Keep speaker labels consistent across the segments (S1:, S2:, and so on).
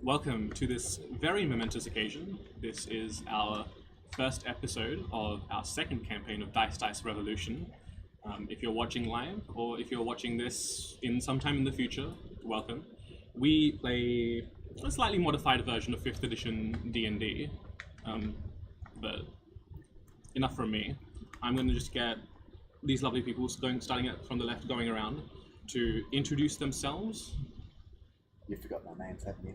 S1: welcome to this very momentous occasion. This is our first episode of our second campaign of Dice Revolution. If you're watching live, or if you're watching this sometime in the future, welcome. We play a slightly modified version of 5th edition D&D, but enough from me. I'm going to just get these lovely people, starting from the left, going around, to introduce themselves.
S2: You've forgotten our names, haven't you?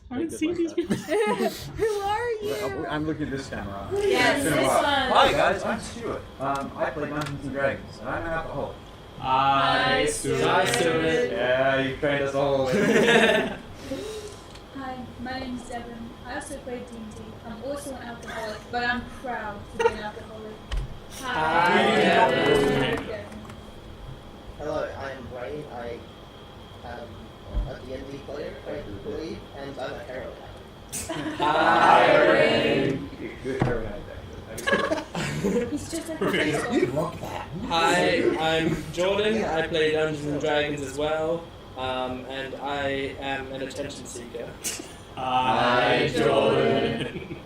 S1: I haven't seen these people.
S3: Who are you?
S2: I'm looking at this camera.
S3: Yes, this one.
S4: Hi guys, I'm Stuart. I play Dungeons and Dragons, and I'm an alcoholic.
S1: Hi,
S3: Stuart.
S4: Yeah, you trained us all.
S5: Hi, my name is Devin. I also play D&D. I'm also an alcoholic, but I'm proud to be an alcoholic.
S3: Hi,
S5: Devin.
S6: Hello, I'm Wayne. I am a D&D player, I believe, and I'm a heroin addict.
S3: Hi, Wayne.
S4: Good heroin addict.
S5: He's just like
S1: Perfect.
S5: a
S2: rock that.
S3: Hi, I'm Jordan. I play Dungeons and Dragons as well, and I am an attention seeker.
S1: Hi, Jordan.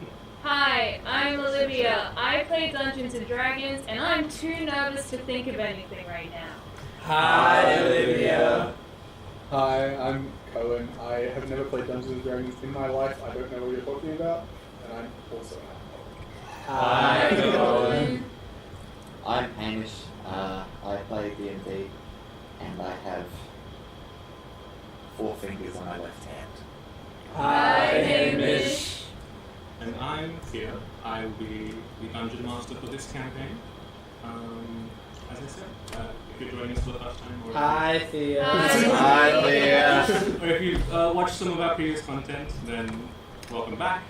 S7: Hi, I'm Olivia. I play Dungeons and Dragons, and I'm too nervous to think of anything right now.
S3: Hi, Olivia.
S8: Hi, I'm Cohen. I have never played Dungeons and Dragons in my life. I don't know what you're talking about, and I'm also an alcoholic.
S3: Hi, Cohen.
S2: I'm Hamish. I play D&D, and I have 4 fingers on my left hand.
S3: Hi, Hamish.
S1: And I'm Thea. I will be the Dungeon Master for this campaign. As I said, if you're joining us for the first time, or
S3: Hi, Thea.
S2: Hi, Leah.
S1: or if you've watched some of our previous content, then welcome back.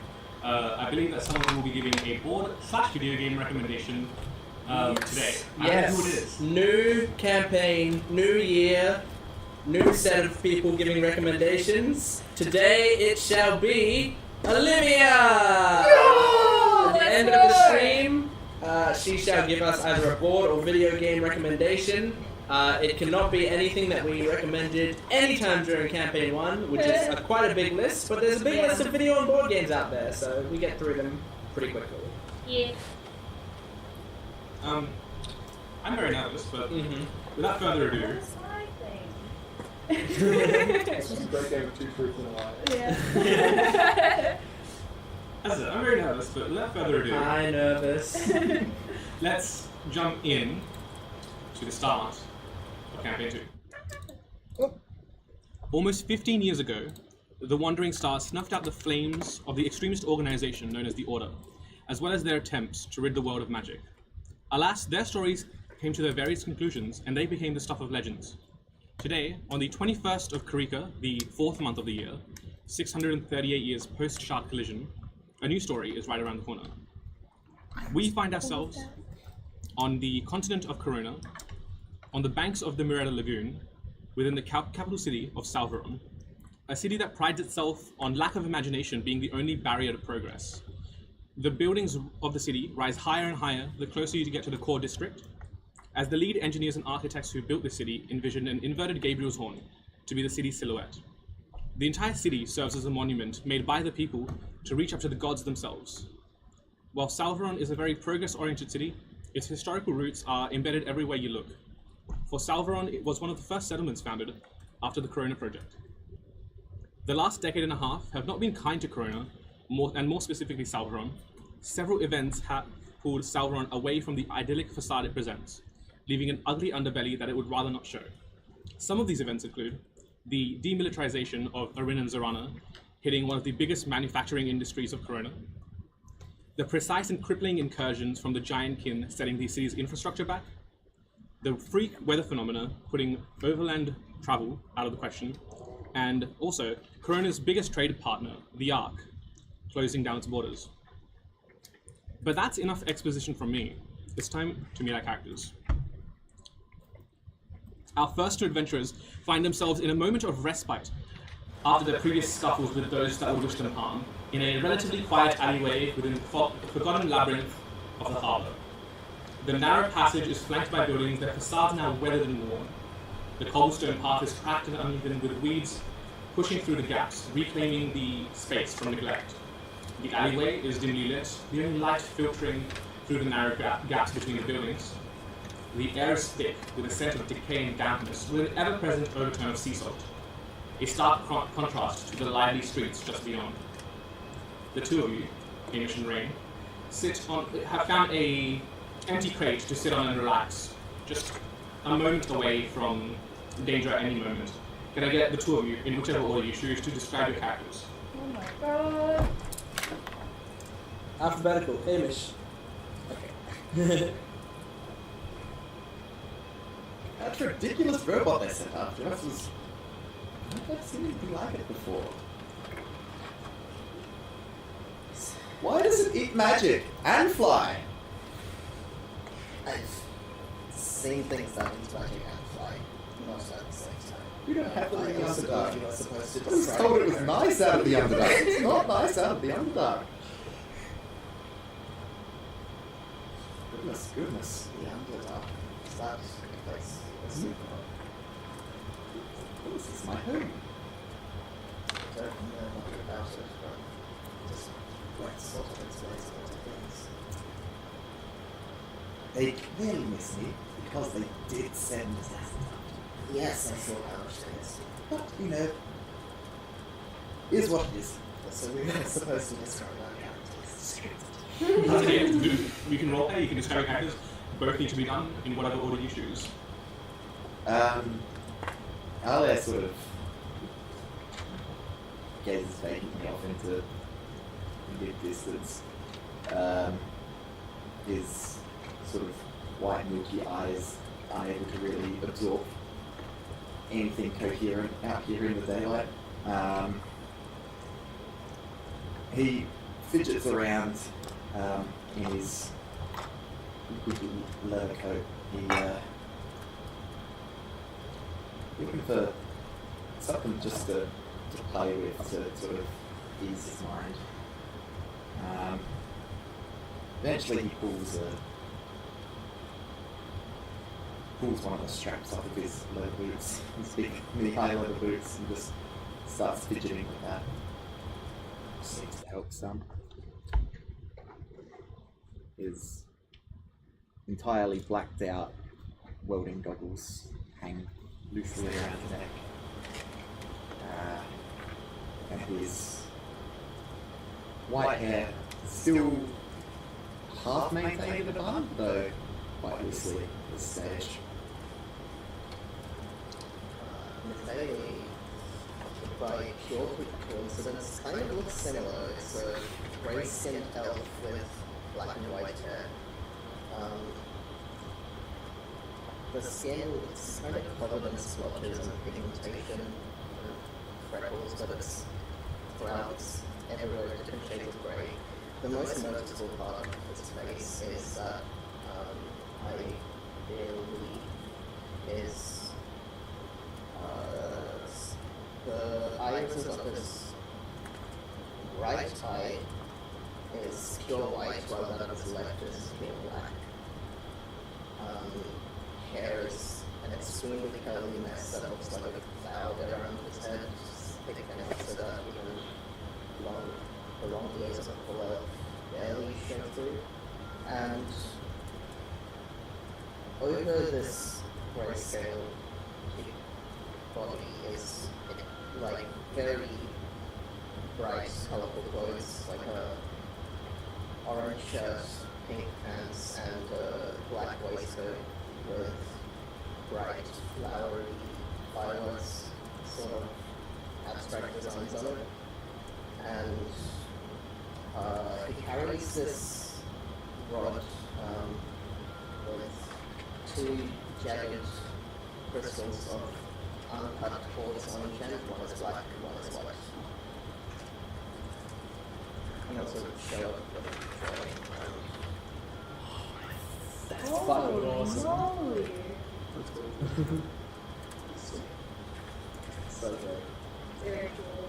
S1: I believe that someone will be giving a board/video game recommendation today. I don't know who it is.
S3: New campaign, new year, new set of people giving recommendations. Today it shall be Olivia! At the end of the stream, she shall give us either a board or video game recommendation. It cannot be anything that we recommended anytime during campaign 1, which is quite a big list, but there's a big list of video and board games out there, so we get through them pretty quickly.
S7: Yeah.
S1: I'm very nervous, but without further ado,
S7: What's my thing?
S8: This is a great game of 2 truths and a lie.
S7: Yeah.
S1: as I said, I'm very nervous, but without further ado,
S3: I'm nervous.
S1: let's jump in to the start of campaign 2. Almost 15 years ago, the Wandering Star snuffed out the flames of the extremist organization known as the Order, as well as their attempts to rid the world of magic. Alas, their stories came to their various conclusions, and they became the stuff of legends. Today, on the 21st of Karika, the 4th month of the year, 638 years post-Shark Collision, a new story is right around the corner. We find ourselves on the continent of Corona, on the banks of the Miretta Lagoon, within the capital city of Salveron, a city that prides itself on lack of imagination being the only barrier to progress. The buildings of the city rise higher and higher the closer you get to the core district, as the lead engineers and architects who built the city envisioned an inverted Gabriel's horn to be the city's silhouette. The entire city serves as a monument made by the people to reach up to the gods themselves. While Salveron is a very progress-oriented city, its historical roots are embedded everywhere you look. For Salveron, it was one of the first settlements founded after the Corona Project. The last decade and a half have not been kind to Corona, and more specifically Salveron. Several events have pulled Salveron away from the idyllic facade it presents, leaving an ugly underbelly that it would rather not show. Some of these events include the demilitarization of Arin and Zorana, hitting one of the biggest manufacturing industries of Corona, the precise and crippling incursions from the giant kin setting the city's infrastructure back, the freak weather phenomena putting overland travel out of the question, and also Corona's biggest trade partner, the Ark, closing down its borders. But that's enough exposition from me. It's time to meet our characters. Our first 2 adventurers find themselves in a moment of respite after their previous scuffles with those that would wish them harm, in a relatively quiet alleyway within the forgotten labyrinth of the harbour. The narrow passage is flanked by buildings, their facades now weathered and worn. The cobblestone path is cracked and uneven, with weeds pushing through the gaps, reclaiming the space from neglect. The alleyway is dimly lit, the only light filtering through the narrow gaps between the buildings. The air is thick, with a scent of decay and dampness, with an ever-present overtone of sea salt. A stark contrast to the lively streets just beyond. The two of you, Hamish and Rain, have found a empty crate to sit on and relax, just a moment away from danger at any moment. Can I get the two of you, in whichever order you choose, to describe your characters?
S7: Oh my god.
S3: Alphabetical, Hamish. Okay.
S2: That's a ridiculous robot they set up. I've never seen anything like it before. Why does it eat magic and fly?
S6: I've seen things that eat magic and fly, not at the same time.
S2: We don't have them in the Underdark.
S6: You are supposed to
S2: I was told it was nice out of the Underdark. It's not nice out of the Underdark. Goodness.
S6: The Underdark. Is that a place? A super?
S2: This is my home.
S6: I don't know much about it, but just what sort of explains a lot of things.
S2: They clearly miss me because they did send us out.
S6: Yes, I saw how much they missed you.
S2: But, you know, is what it is.
S6: So we were supposed to describe our characters.
S1: You can roleplay, you can describe your characters. Both need to be done in whatever order you choose.
S2: Alia sort of gazes vacantly off into mid-distance. His sort of white milky eyes unable to really absorb anything coherent out here in the daylight. He fidgets around in his good leather coat. Looking for something just to play with, to sort of ease his mind. Eventually he pulls one of the straps off of his leather boots, his big mini high leather boots, and just starts fidgeting with that. Seems to help some. His entirely blacked out welding goggles hang loosely around his neck. And his white hair still half maintained in a bun, though quite loosely at this stage.
S6: Maybe by pure coincidence, kind of looks similar. It's a grey-skinned elf with black and white hair. The skin is kind of covered in splotches and pigmentation and freckles, but it's throughout everywhere different shades of grey. The most noticeable part of his face is that I believe is the irises of his right eye is pure white, while that of his left is pure black. Hair is an extremely curly mess that looks like a cloud around his head, thick enough so that even the long layers of color barely show through. And over this grayscale body is like very bright, colorful clothes, like a orange shirt, pink pants, and a black waistcoat with bright, flowery violets, sort of abstract designs on it. And he carries this rod with two jagged crystals of uncut quartz on each end. One is black, one is white. And also show up with the drawing.
S3: That's fucking awesome.
S7: Moly.
S3: So good.
S7: Very cool.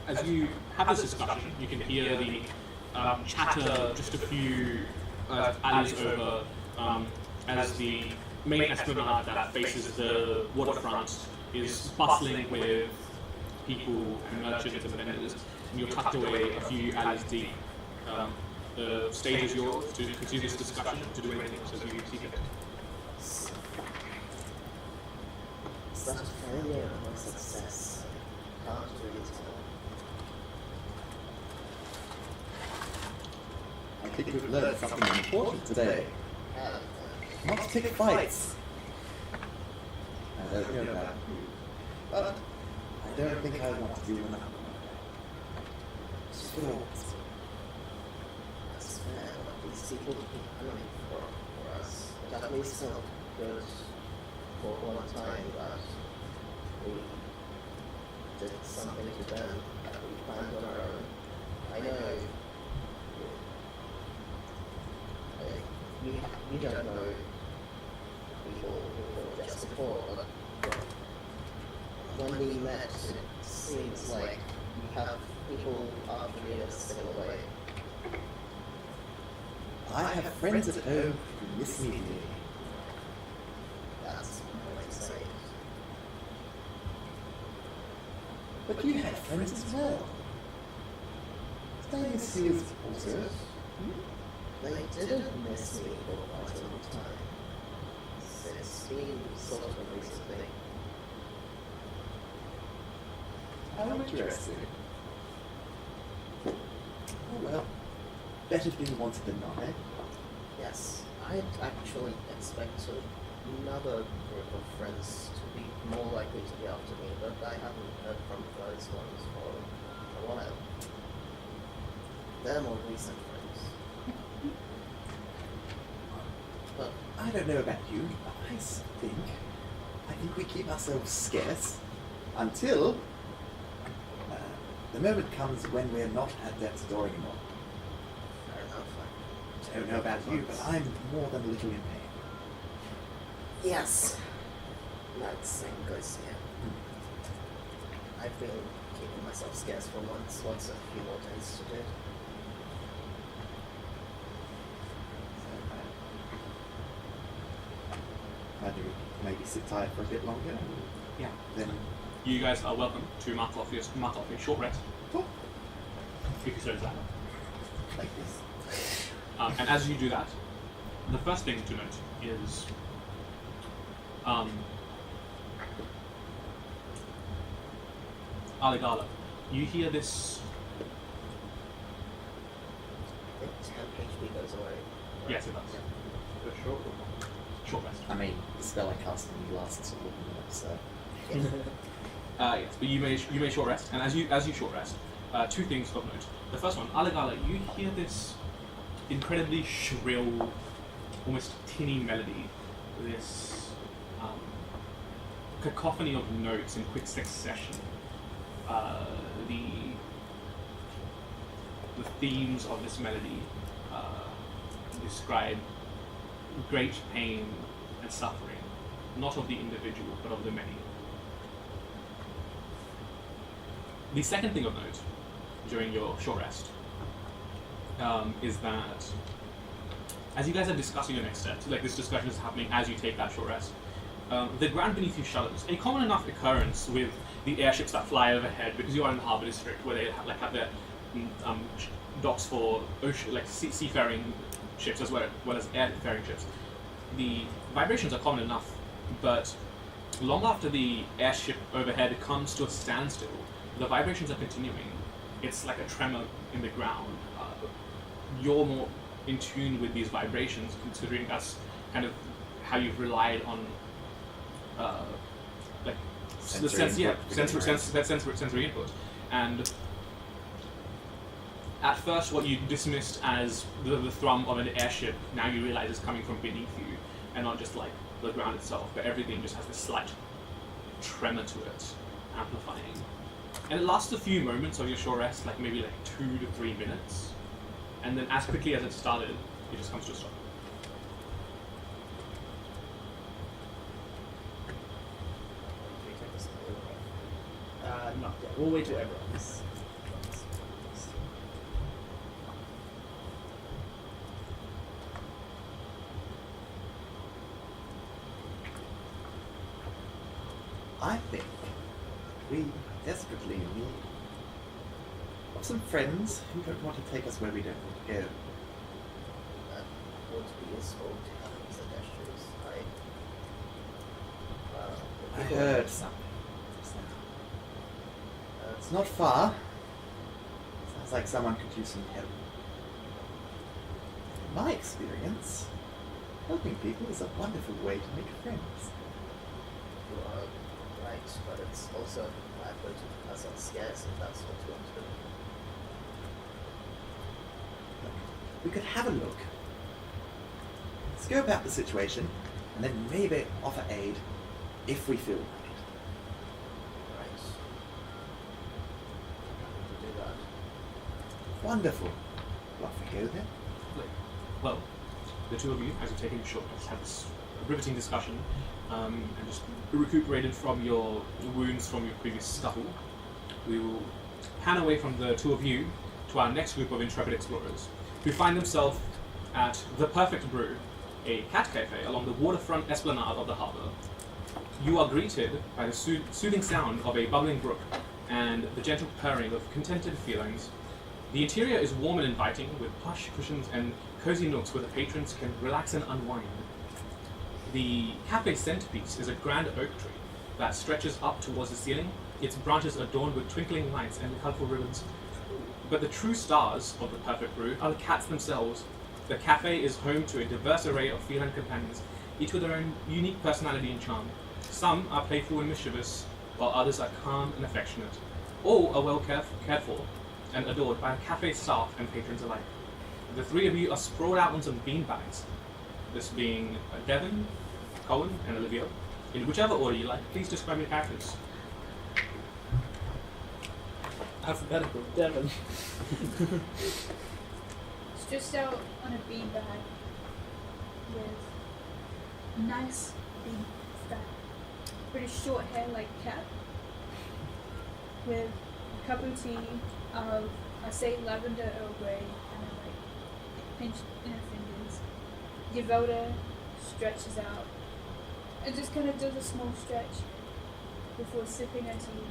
S1: As you have this discussion, you can hear the chatter just a few alleys over as the main esplanade that faces the waterfront is bustling with people and merchants and vendors, and you're tucked away a few alleys deep. The stage is yours to continue this discussion, to do anything else as you see fit.
S6: Is that a failure or a success? Can't really tell.
S2: I think we've learned something important today. Not to pick fights. I don't know about you, but I don't think I want to do another one. Still,
S6: That's fair, but these people keep coming for us. But at least felt good for one time that we did something to them that we planned on our own. I know we don't know people just before, but when we met, it seems like we have people after me in a similar way.
S2: I have friends at home who miss me dearly.
S6: That's what I say.
S2: But you had friends as well. Did they miss you also?
S6: They didn't miss me for quite a long time. It's been sort of a recent thing.
S2: How interesting. Oh well, better be wanted than not, eh?
S6: Yes, I'd actually expected another group of friends to be more likely to be after me, but I haven't heard from those ones for a while. They're more recent friends. But
S2: I don't know about you, but I think we keep ourselves scarce until the moment comes when we're not at death's door anymore.
S6: fair enough.
S2: I don't know about you, but I'm more than a little in pain.
S6: Yes, that same goes here. I've been keeping myself scarce for once a few more days to do.
S2: Maybe maybe sit tight for a bit longer.
S1: Yeah.
S2: Then
S1: You guys are welcome to mark off your short rest.
S2: oh,
S1: Because there's that.
S2: like this.
S1: And as you do that, the first thing to note is Aligala, you hear this.
S6: I think 10 HP goes away.
S1: Yes, it does.
S8: The short one.
S1: Short rest.
S2: I mean, the spell I cast only lasts a little minute, so.
S1: Yes, but you may short rest, and as you short rest, two things of note. The first one, Aligala, you hear this incredibly shrill, almost tinny melody, this cacophony of notes in quick succession. The themes of this melody describe great pain and suffering, not of the individual, but of the many. The second thing of note during your short rest is that as you guys are discussing your next steps, like this discussion is happening as you take that short rest, the ground beneath you shudders. A common enough occurrence with the airships that fly overhead, because you are in the harbour district where they have their docks for seafaring ships as well as airfaring ships. The vibrations are common enough, but long after the airship overhead comes to a standstill, the vibrations are continuing. It's like a tremor in the ground. You're more in tune with these vibrations, considering that's kind of how you've relied on sensory input. And at first, what you dismissed as the thrum of an airship, now you realize is coming from beneath you, and not just like the ground itself, but everything just has this slight tremor to it, amplifying. And it lasts a few moments of your short rest, like maybe 2 to 3 minutes, and then as quickly as it started, it just comes to a stop.
S3: Not yet. We'll wait till everyone's.
S2: I think We desperately need of some friends who don't want to take us where we don't want to go.
S6: That would be useful to have suggestions.
S2: I heard something just now. It's not far. Sounds like someone could use some help. In my experience, helping people is a wonderful way to make friends.
S6: You are right, but it's also likely to pass on scarce if that's what you want to do.
S2: Look, we could have a look. Let's go about the situation, and then maybe offer aid if we feel like it.
S6: Right. To do that.
S2: Wonderful. Off we go then.
S1: Well, the two of you, as you're taking a short rest, have this riveting discussion and just recuperated from your wounds from your previous scuffle. We will pan away from the two of you to our next group of intrepid explorers who find themselves at the Perfect Brew, a cat cafe along the waterfront esplanade of the harbour. You are greeted by the soothing sound of a bubbling brook and the gentle purring of contented felines. The interior is warm and inviting, with plush cushions and cozy nooks where the patrons can relax and unwind. The cafe centerpiece is a grand oak tree that stretches up towards the ceiling, its branches adorned with twinkling lights and colorful ribbons. But the true stars of the Perfect Brew are the cats themselves. The cafe is home to a diverse array of feline companions, each with their own unique personality and charm. Some are playful and mischievous, while others are calm and affectionate. All are well cared for and adored by the cafe staff and patrons alike. The three of you are sprawled out on some beanbags, this being Devon, Cohen, and Olivia. In whichever order you like, please describe your characters.
S3: Alphabetical. Devon.
S5: Stretched out on a beanbag with a nice big fat, pretty short hair like a cat, with a cup of tea of, I say, lavender Earl Grey, kind of like pinched in her fingers. Devoda stretches out and just kind of does a small stretch before sipping her tea.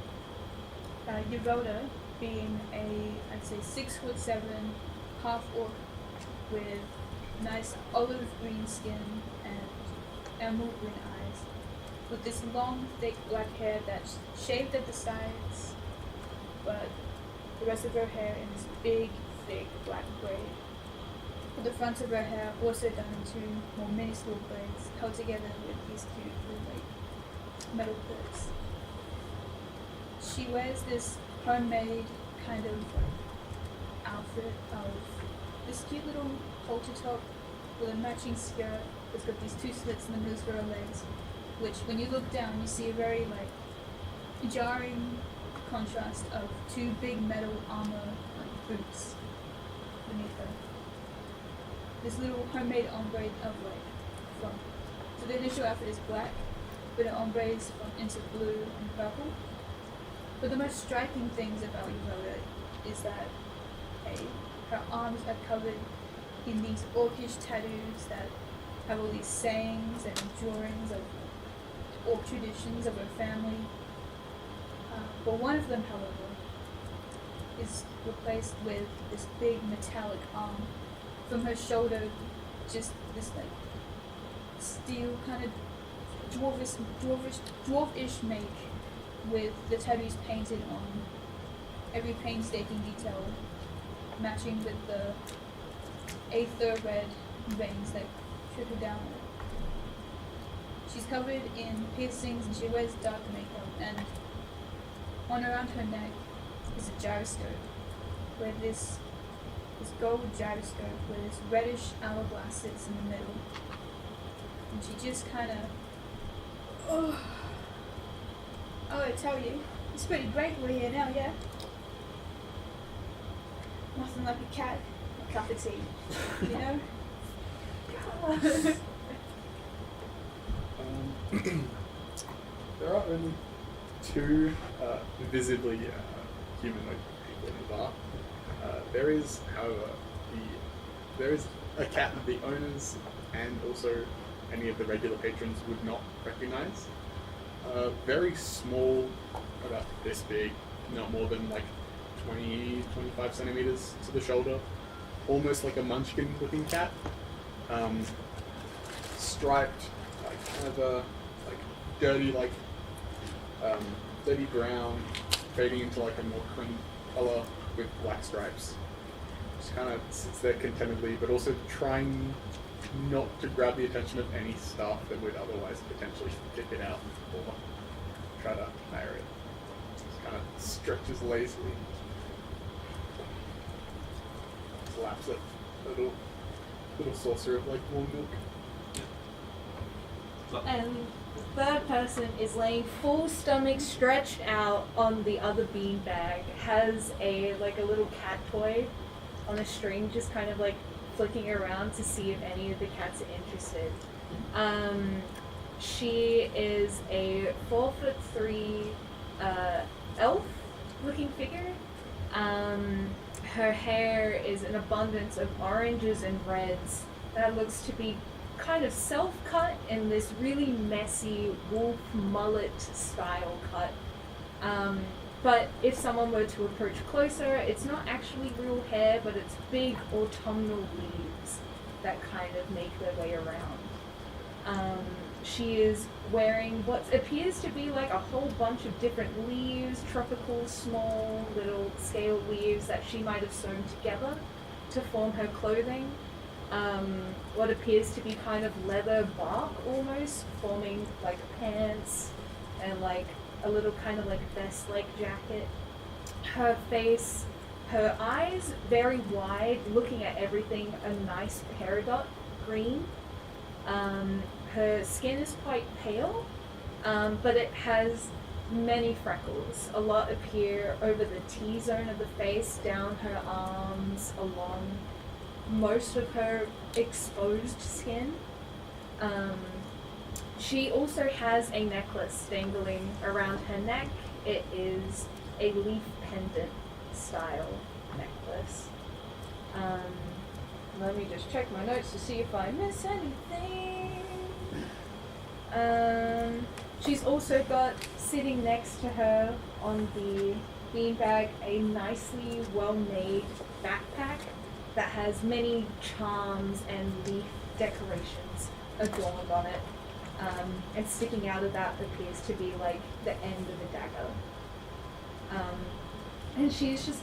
S5: Devoda being I'd say 6'7", half orc with nice olive green skin and emerald green eyes, with this long, thick black hair that's shaved at the sides, but the rest of her hair in this big, thick black braid. With the front of her hair also done into more minuscule braids held together with these cute little like metal clips. She wears this homemade kind of outfit of this cute little halter top with a matching skirt that's got these two slits in the middle for her legs, which when you look down you see a very like jarring contrast of two big metal armor like boots beneath her. This little homemade ombre of like from. So the initial outfit is black, but it ombres into blue and purple. But the most striking things about Yoda is that her arms are covered in these orcish tattoos that have all these sayings and drawings of orc traditions of her family. But one of them, however, is replaced with this big metallic arm. From her shoulder, just this like steel kind of dwarvish make, with the tattoos painted on every painstaking detail, matching with the Aether red veins that trickle down. She's covered in piercings and she wears dark makeup, and on around her neck is a gyroscope, where this gold gyroscope where this reddish hourglass sits in the middle. And she just kind of, I tell you, it's pretty grateful here now, yeah? Nothing like a cat, a cup of tea, you know?
S8: There are only two visibly humanoid people in the bar. There is, however, there is a cat that the owners and also any of the regular patrons would not recognize. very small, about this big, not more than like 20, 25 centimeters to the shoulder. Almost like a munchkin looking cat. Striped, like kind of a like dirty, like dirty brown, fading into like a more cream color with black stripes. Just kind of sits there contentedly, but also trying not to grab the attention of any staff that would otherwise potentially dip it out or try to hire it. Just kind of stretches lazily. Slaps it. A little saucer of like warm milk.
S7: And the third person is laying full stomach stretched out on the other beanbag, has a little cat toy on a string, just kind of like flicking around to see if any of the cats are interested. She is a 4'3" elf looking figure. Her hair is an abundance of oranges and reds that looks to be kind of self-cut in this really messy wolf mullet style cut. But if someone were to approach closer, it's not actually real hair, but it's big autumnal leaves that kind of make their way around. She is wearing what appears to be like a whole bunch of different leaves, tropical small little scale leaves that she might have sewn together to form her clothing. What appears to be kind of leather bark almost, forming like pants and like a little kind of like vest-like jacket. Her face, her eyes very wide, looking at everything, a nice peridot green. Her skin is quite pale, but it has many freckles. A lot appear over the T-zone of the face, down her arms, along most of her exposed skin. She also has a necklace dangling around her neck. It is a leaf pendant style necklace. Let me just check my notes to see if I miss anything. She's also got sitting next to her on the beanbag a nicely well-made backpack that has many charms and leaf decorations adorned on it. And sticking out of that appears to be like the end of a dagger. And she's just,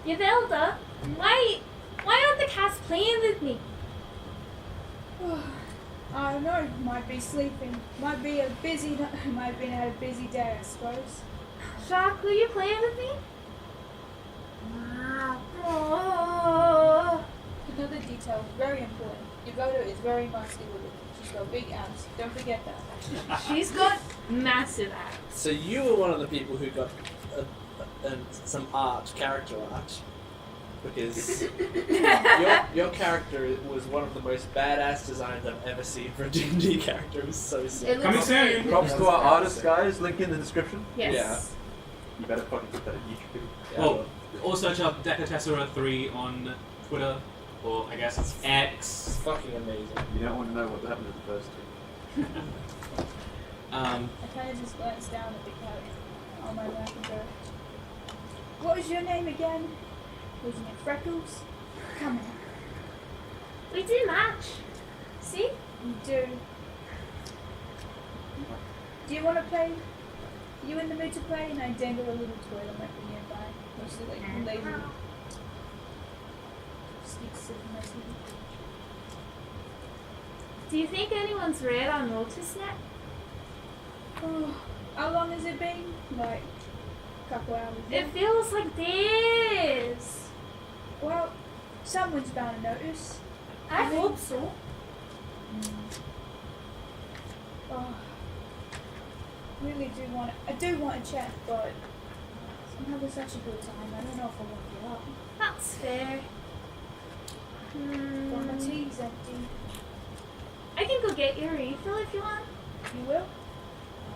S7: Yavelda, why aren't the cats playing with me?
S5: I don't know, might be sleeping. Might be a busy might have been a busy day, I suppose.
S7: Jacques, will you play with me?
S5: Another detail, very important. Yavelda is very muscular. She's got big abs. Don't forget that.
S7: She's got massive abs.
S3: So you were one of the people who got some character art, because your character was one of the most badass designs I've ever seen for a D&D character. It was so sick.
S7: It
S1: Coming
S7: looks
S1: soon.
S4: Props to our artist, guys. Link in the description.
S7: Yes.
S3: Yeah.
S4: You better fucking put that at YouTube.
S1: Well, or search up Decatessera3 on Twitter, or I guess it's X.
S3: It's fucking amazing.
S4: You don't want to know what happened to the first two.
S5: I kind of just glanced down at the cat on my lap and go, "What was your name again? Wasn't it Freckles? Come on,
S7: We do match. See?
S5: you do. Do you want to play? Are you in the mood to play?" And I dangle a little toy on my nearby, mostly like lazy. Sneaks in my sleeve.
S7: Do you think anyone's read our notice yet?
S5: Oh, how long has it been? Like a couple hours.
S7: It feels like days.
S5: Well, someone's bound to notice.
S7: I hope so.
S5: Oh, really do want. I do want to chat, but I'm having such a good time. I don't know if I want to get up.
S7: That's fair.
S5: But my tea's empty.
S7: I can go get your refill if you want.
S5: You will?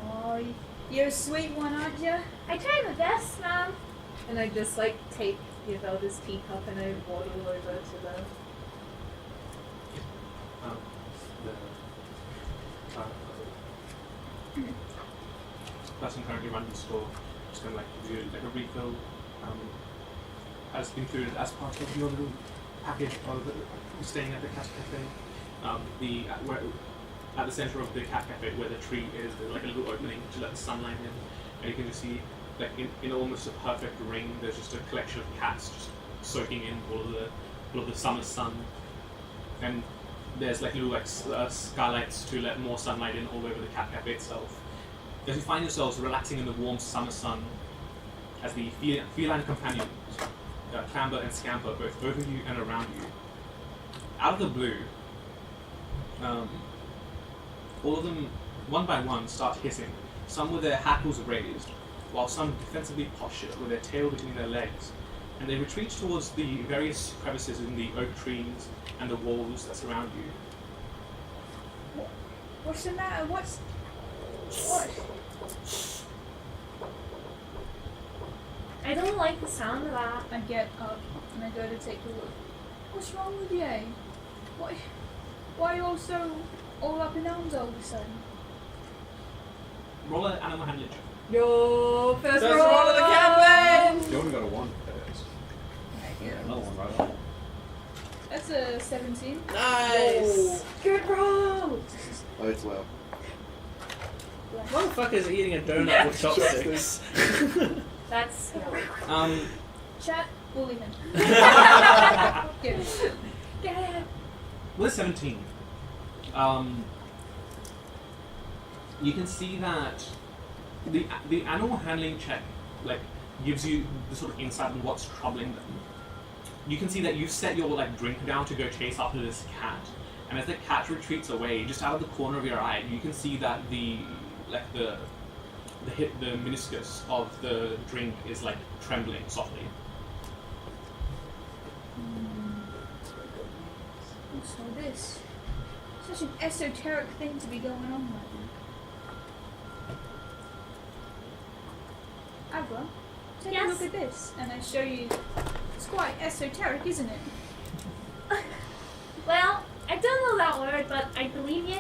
S5: Oh, you're a sweet one, aren't you?
S7: I try my best, ma'am.
S3: And I just like take Yavelda's teacup and I waddle over to the.
S1: person currently running the store just kind of like gives you like a refill, as included as part of your little package of staying at the cat cafe. At the center of the cat cafe where the tree is, there's like a little opening to let the sunlight in, and you can just see like in almost a perfect ring, there's just a collection of cats just soaking in all of the summer sun, and there's like little like skylights to let more sunlight in all over the cat cafe itself. As you find yourselves relaxing in the warm summer sun, as the feline companions clamber and scamper both over you and around you. Out of the blue, all of them, one by one, start hissing, some with their hackles raised, while some defensively posture with their tail between their legs, and they retreat towards the various crevices in the oak trees and the walls that surround you.
S5: What's the matter? What?
S7: I don't like the sound of that.
S5: I get up and I go to take a look. What's wrong with you? Why are you all so all up in arms all of a sudden?
S1: Roll an animal handling check.
S3: Yo, first roll of the campaign!
S8: You only got a 1.
S5: Yeah.
S2: Another one right on.
S5: That's a 17.
S3: Nice!
S7: Good roll!
S2: Oh, it's well.
S3: Motherfucker's eating a donut with chopsticks.
S7: That's
S5: Chat, bully him. Get it.
S7: get it.
S1: With 17, you can see that the animal handling check like gives you the sort of insight on what's troubling them. You can see that you set your like drink down to go chase after this cat, and as the cat retreats away, just out of the corner of your eye, you can see that the meniscus of the drink is like trembling softly.
S5: What's all this? Such an esoteric thing to be going on right now. Abra, take a
S7: Yes?
S5: look at this, and I show you. It's quite esoteric, isn't it?
S7: Well, I don't know that word, but I believe you.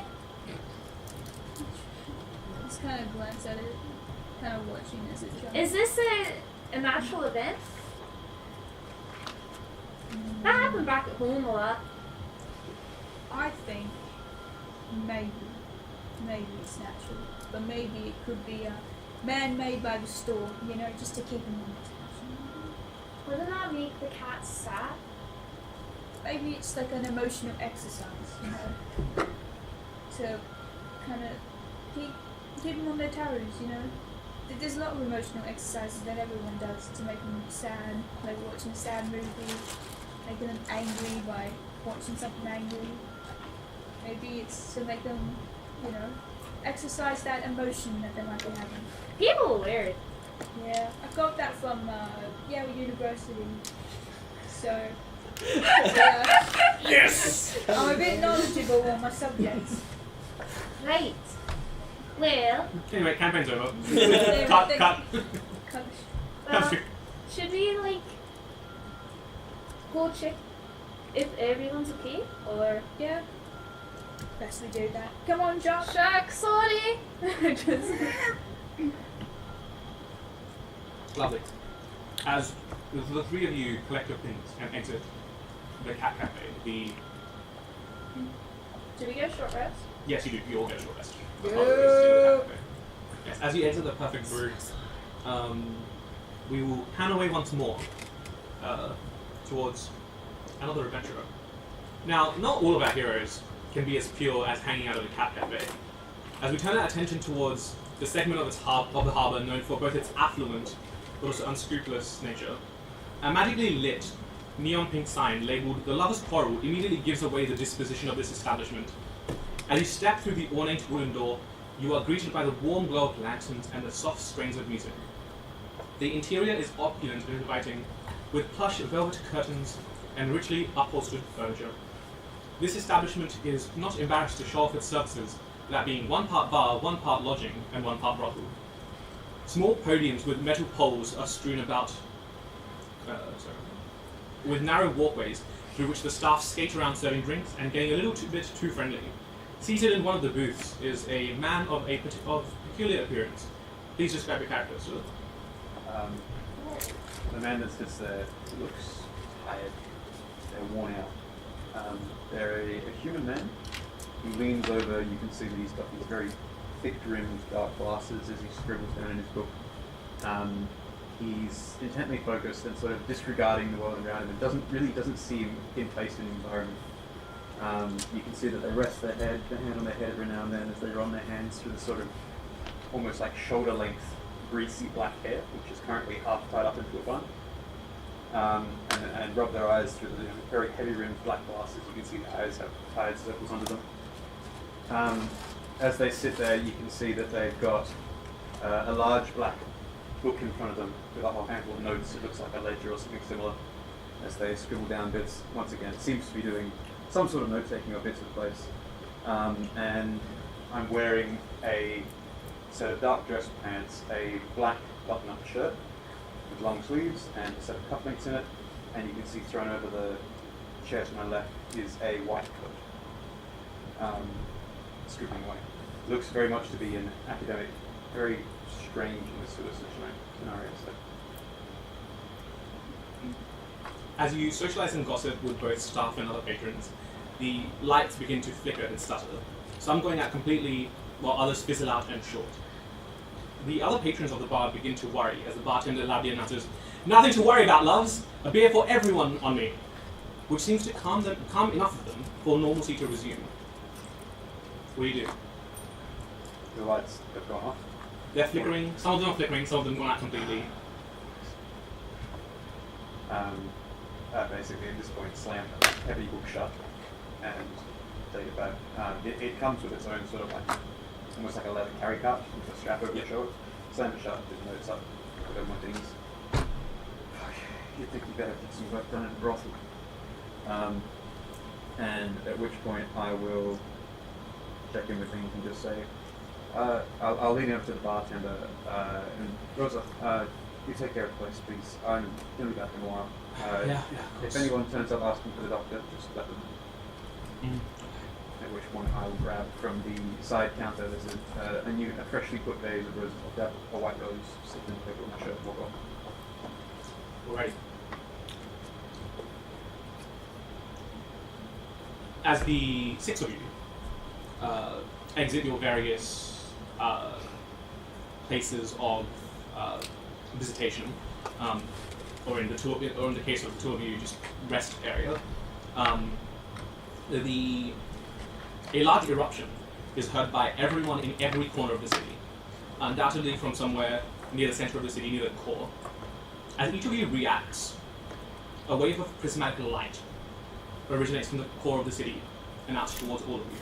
S5: Just kind of glance at it, kind of watching as it jumps.
S7: Is this a natural event? That happened back at home a lot.
S5: I think maybe it's natural, but maybe it could be man-made by the store, you know, just to keep them on the
S7: Wouldn't that make the cats sad?
S5: Maybe it's like an emotional exercise, you know, to kind of keep them on their toes, you know. There's a lot of emotional exercises that everyone does to make them sad, like watching a sad movie, making them angry by watching something angry. Maybe it's to make them, you know, exercise that emotion that they might be having.
S7: People are weird.
S5: Yeah, I got that from Yale University. So, yeah,
S3: Yes!
S5: I'm a bit knowledgeable on my subjects.
S7: Right. Well,
S1: Anyway, campaign's over.
S5: They-
S1: cut.
S7: well, should we like go check if everyone's okay, or
S5: Yeah, best we do that. Come on, Jock.
S7: shuck, sorry. Just-
S1: Lovely. As the three of you collect your things and exit the cat cafe,
S7: Do we get a short rest?
S1: yes, you do. You all get a short rest. Yes, as you exit the perfect brew, we will pan away once more towards another adventurer. Now, not all of our heroes can be as pure as hanging out at a cat cafe. As we turn our attention towards the segment of the harbour known for both its affluent but also unscrupulous nature, a magically lit neon pink sign labelled "The Lover's Quarrel" immediately gives away the disposition of this establishment. As you step through the ornate wooden door, you are greeted by the warm glow of lanterns and the soft strains of music. The interior is opulent and inviting, with plush velvet curtains and richly upholstered furniture. This establishment is not embarrassed to show off its services, that being 1 part bar, 1 part lodging, and 1 part brothel. Small podiums with metal poles are strewn about, with narrow walkways through which the staff skate around serving drinks and getting a little bit too friendly. Seated in one of the booths is a man of peculiar appearance. Please describe your character, sir.
S4: The man that sits there looks tired. They're worn out. They're a human man. He leans over. You can see that he's got these very thick-rimmed dark glasses as he scribbles down in his book. He's intently focused and sort of disregarding the world around him, and doesn't seem in place in the environment. You can see that they rest their hand on their head every now and then as they run their hands through the sort of almost like shoulder-length, greasy black hair, which is currently half tied up into a bun. And rub their eyes through the very heavy-rimmed black glasses. You can see the eyes have tired circles under them. As they sit there, you can see that they've got a large black book in front of them with a whole handful of notes. It looks like a ledger or something similar. As they scribble down bits, once again, it seems to be doing some sort of note-taking or bits of place. And I'm wearing a set of dark dress pants, a black button-up shirt with long sleeves and a set of cufflinks in it, and you can see thrown over the chair to my left is a white coat, scribbling away. Looks very much to be an academic, very strange in this sort of scenario. So.
S1: As you socialize and gossip with both staff and other patrons, the lights begin to flicker and stutter. Some going out completely, while others fizzle out and short. The other patrons of the bar begin to worry as the bartender loudly announces, "Nothing to worry about, loves! A beer for everyone on me!" Which seems to calm enough of them for normalcy to resume. What do you do?
S4: The lights have gone off.
S1: They're flickering, some of them are flickering, some of them gone out completely.
S4: Basically at this point slam the heavy book shut and take it back. It comes with its own sort of like, almost like a leather carry cart with a strap over the shoulder. Slam it shut, put the notes up, put over my things. You'd think you better get some work done in the brothel. And at which point I will check in with things and just say, I'll lean over to the bartender and Rosa, you take care of the place, please. I'm going to be back in a while. If anyone turns up asking for the doctor, just let them know. At which point I will grab from the side counter, there's a freshly put vase of roses. I'll grab a white rose, sit in the table with my shirt, and walk off.
S1: Alright. As the six of you exit your various places of visitation, or in the case of the two of you, just rest area, a large eruption is heard by everyone in every corner of the city, undoubtedly from somewhere near the center of the city, near the core. As each of you reacts, a wave of prismatic light originates from the core of the city and out towards all of you.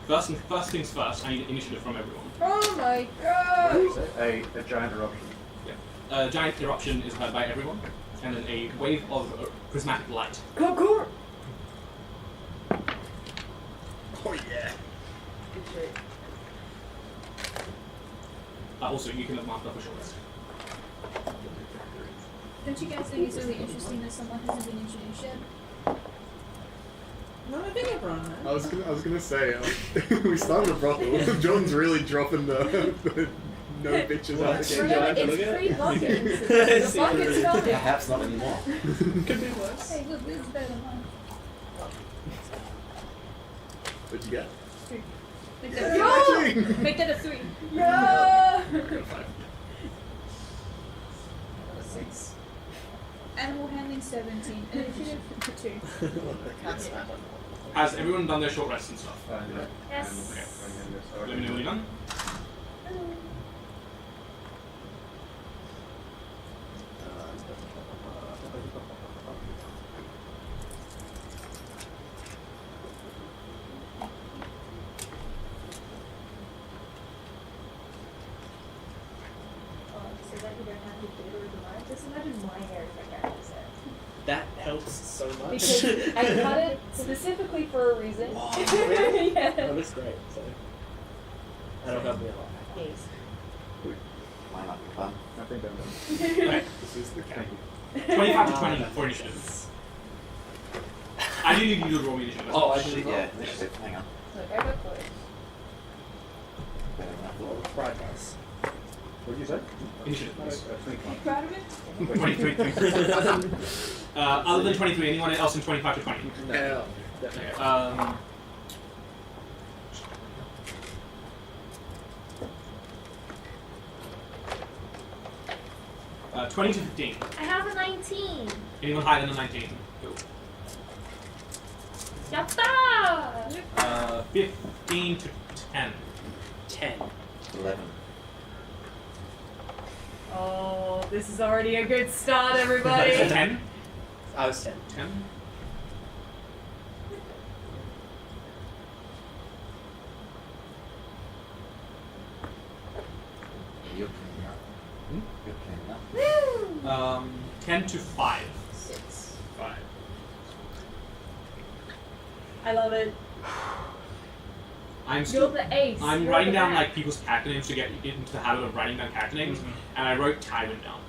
S1: First things first, I need initiative from everyone.
S5: Oh my god!
S4: A giant eruption.
S1: Yeah. A giant eruption is heard by everyone, and then a wave of prismatic light.
S5: Cool.
S8: Oh yeah.
S5: Good shit.
S1: Also, you can have marked up a short rest.
S5: Don't you guys think it's really interesting that someone hasn't been introduced yet?
S3: No, I think everyone has.
S8: I was gonna say we started a brothel. Jordan's really dropping the no bitches out the game.
S5: Remember, it's free buckets. The bucket's coming.
S2: Perhaps not anymore.
S3: Could be worse.
S5: Hey, look, this is better than mine.
S8: What'd you get?
S5: 3. Make
S8: Yay!
S5: that Make that a 3. No!
S8: I got a 5.
S6: 6.
S5: Animal handling 17. Initiative 2.
S6: Cat's not.
S1: Has everyone done their short rest and stuff?
S4: Yeah.
S7: Yes.
S1: Let me know when you're done.
S7: So that you don't have to do it with mine. Just imagine my hair is like that.
S3: That helps so much.
S7: Because I cut it specifically for a reason.
S3: Wow, really?
S7: Yeah.
S3: That looks great. So that'll help me a lot.
S7: Yes.
S2: Might not be fun.
S4: I think I'm done.
S1: Okay.
S8: This is the cat.
S1: 25 to 20 for initiative. I do need you to roll me initiative.
S3: Oh, I
S2: Shit,
S3: did
S2: yeah, initiative. Hang on.
S7: Look, I got close.
S2: Better than I
S3: Well,
S2: thought.
S3: pride dice.
S4: What did you say?
S1: Initiative, please.
S5: You proud of it?
S1: 23. Other than 23, anyone else in 25 to 20?
S8: No.
S1: Okay, 20 to 15.
S7: I have a 19.
S1: Anyone higher than a 19? Cool.
S7: Yatta!
S1: 15 to 10.
S3: 10.
S2: 11.
S7: Oh, this is already a good start, everybody.
S1: 10?
S3: I was 10.
S1: 10?
S2: You're cleaning up. You're cleaning up.
S1: 10 to 5.
S6: 6.
S1: 5.
S7: I love it.
S1: I'm
S7: You're
S1: still.
S7: the ace.
S1: I'm
S7: You're
S1: writing
S7: the
S1: down
S7: man.
S1: like people's character names to get into the habit of writing down character names, and I wrote Tywin down.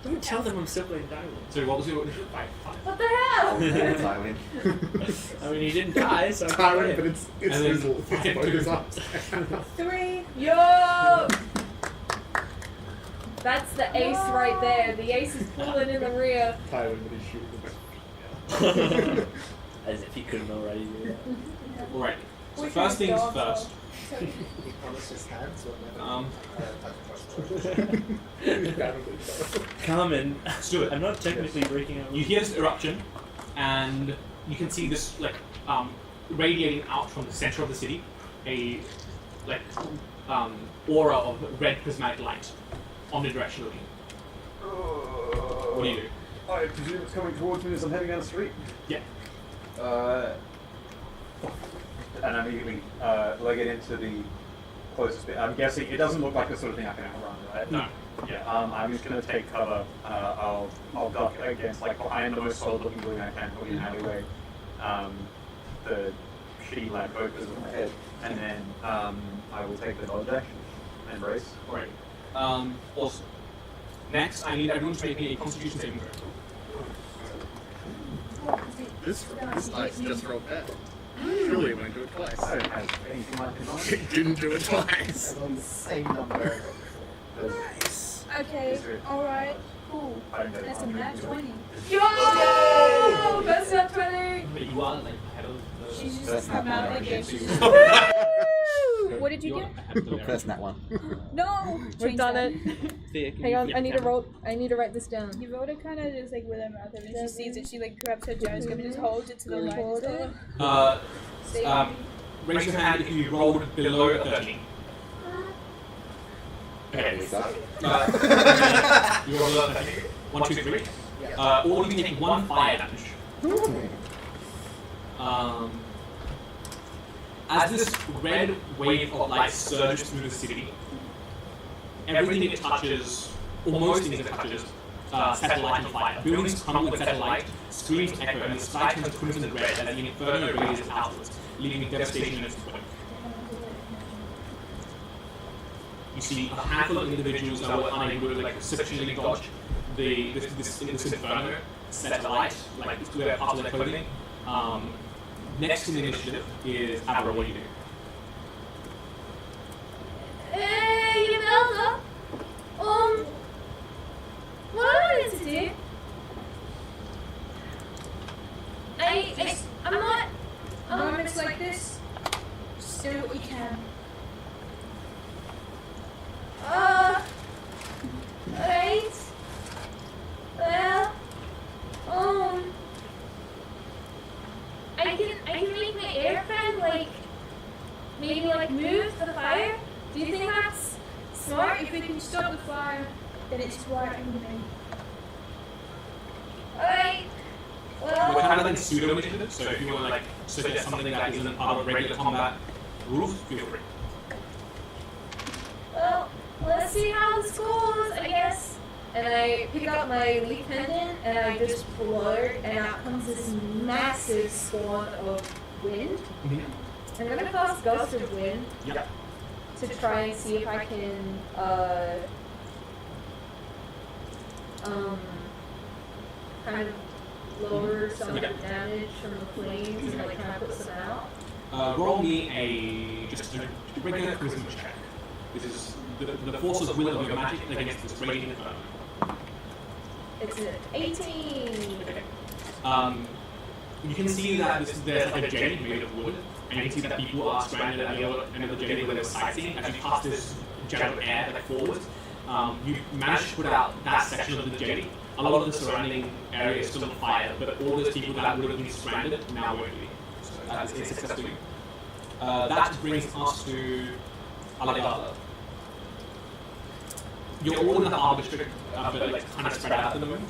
S3: Don't tell them I'm still playing Diamond.
S1: So what was your initial 5?
S7: What the hell?
S2: Tywin.
S3: I mean, he didn't die, so I can't
S8: Tyrant,
S3: win.
S8: but it's
S1: And then
S8: Fizzle.
S1: five
S8: It's
S1: to-
S8: his arms.
S5: 3.
S7: Yo! That's the ace right there. The ace is pulling in the rear.
S8: Tywin, but he's shooting the
S3: As if he couldn't already do that.
S1: Alright. So
S5: We
S1: first
S5: can
S1: things
S5: dog
S1: first.
S6: He promised his hands will never
S3: Carmen,
S1: Let's do it.
S3: I'm not technically breaking out.
S1: You hear this eruption, and you can see this like radiating out from the center of the city, a like aura of red prismatic light, omnidirectionally. What do you do?
S4: I presume it's coming towards me as I'm heading down the street.
S1: Yeah.
S4: And I immediately leg it into the closest bit. I'm guessing it doesn't look like the sort of thing I can outrun, right?
S1: No.
S4: Yeah. I'm just going to take cover. I'll duck against like behind the most solid-looking building I can, put in an alleyway. The shitty lab coat is on my head, and then I will take the dodge action and brace.
S1: Alright. Also, next I need everyone to make me a Constitution saving throw.
S8: This dice just rolled bad. Surely it went do it twice.
S4: I don't have anything like this.
S8: It didn't do it twice.
S6: on the same number.
S3: Nice.
S5: Okay, alright, cool.
S4: I don't know.
S5: That's a nat 20.
S7: Yo! Best up 20!
S1: But you are like ahead of the.
S5: She's
S2: That's
S5: just
S2: not
S5: come out
S2: one.
S5: again. What did you
S1: You're
S5: get?
S1: ahead of the
S2: First that one.
S5: No!
S7: We've
S5: Change
S7: done
S5: that.
S7: it. Hang on, I need to roll. I need to write this down.
S5: You wrote it kind of just like with her mouth open. She sees it, she like grabs her gyroscope and just holds it to the light.
S7: Hold it.
S5: Save
S1: Raise your hand if you rolled below a 13. Okay. You rolled below a 13. 1, 2, 3. Or you can take 1 fire damage. As this red wave of light surges through the city, everything it touches, or most things it touches, set light on fire. Buildings crumble and set light, screams echo, and the sky turns crimson and red as the inferno raises outwards, leaving devastation in its wake. You see a handful of individuals that were unable to exceptionally dodge this inferno set light, like to their parts of their clothing. Next in the initiative is Abra. What do you do?
S7: Hey, Imelda! What do I need to do? I'm not.
S5: moments like this, just do what you can.
S7: Alright. Well, I can make my aircraft maybe move the fire. Do you think that's smart?
S5: If we can stop the fire, then it's smart and humane.
S7: Alright.
S1: We're
S7: Well,
S1: kind of in pseudo initiative, so if you want to suggest something that isn't part of regular combat rules, feel free.
S7: well, let's see how this goes, I guess. And I pick up my leaf pendant and I just blow, and out comes this massive swarm of wind. I'm gonna cast Gust of Wind
S1: Yep.
S7: to try and see if I can kind of lower some of the damage from the flames and try to put some out.
S1: Roll me a just a regular charisma check. This is the force of will of your magic against this raging inferno.
S7: It's an 18.
S1: Okay. You can see that there's like a jetty made of wood, and you can see that people are stranded at the other end of the jetty where they're sightseeing. As you pass this jet of air like forwards, you manage to put out that section of the jetty. A lot of the surrounding area is still on fire, but all those people that would have been stranded now won't be. So that is a success for you. That brings us to Alagala. You're all in the harbour district, but like kind of spread out at the moment.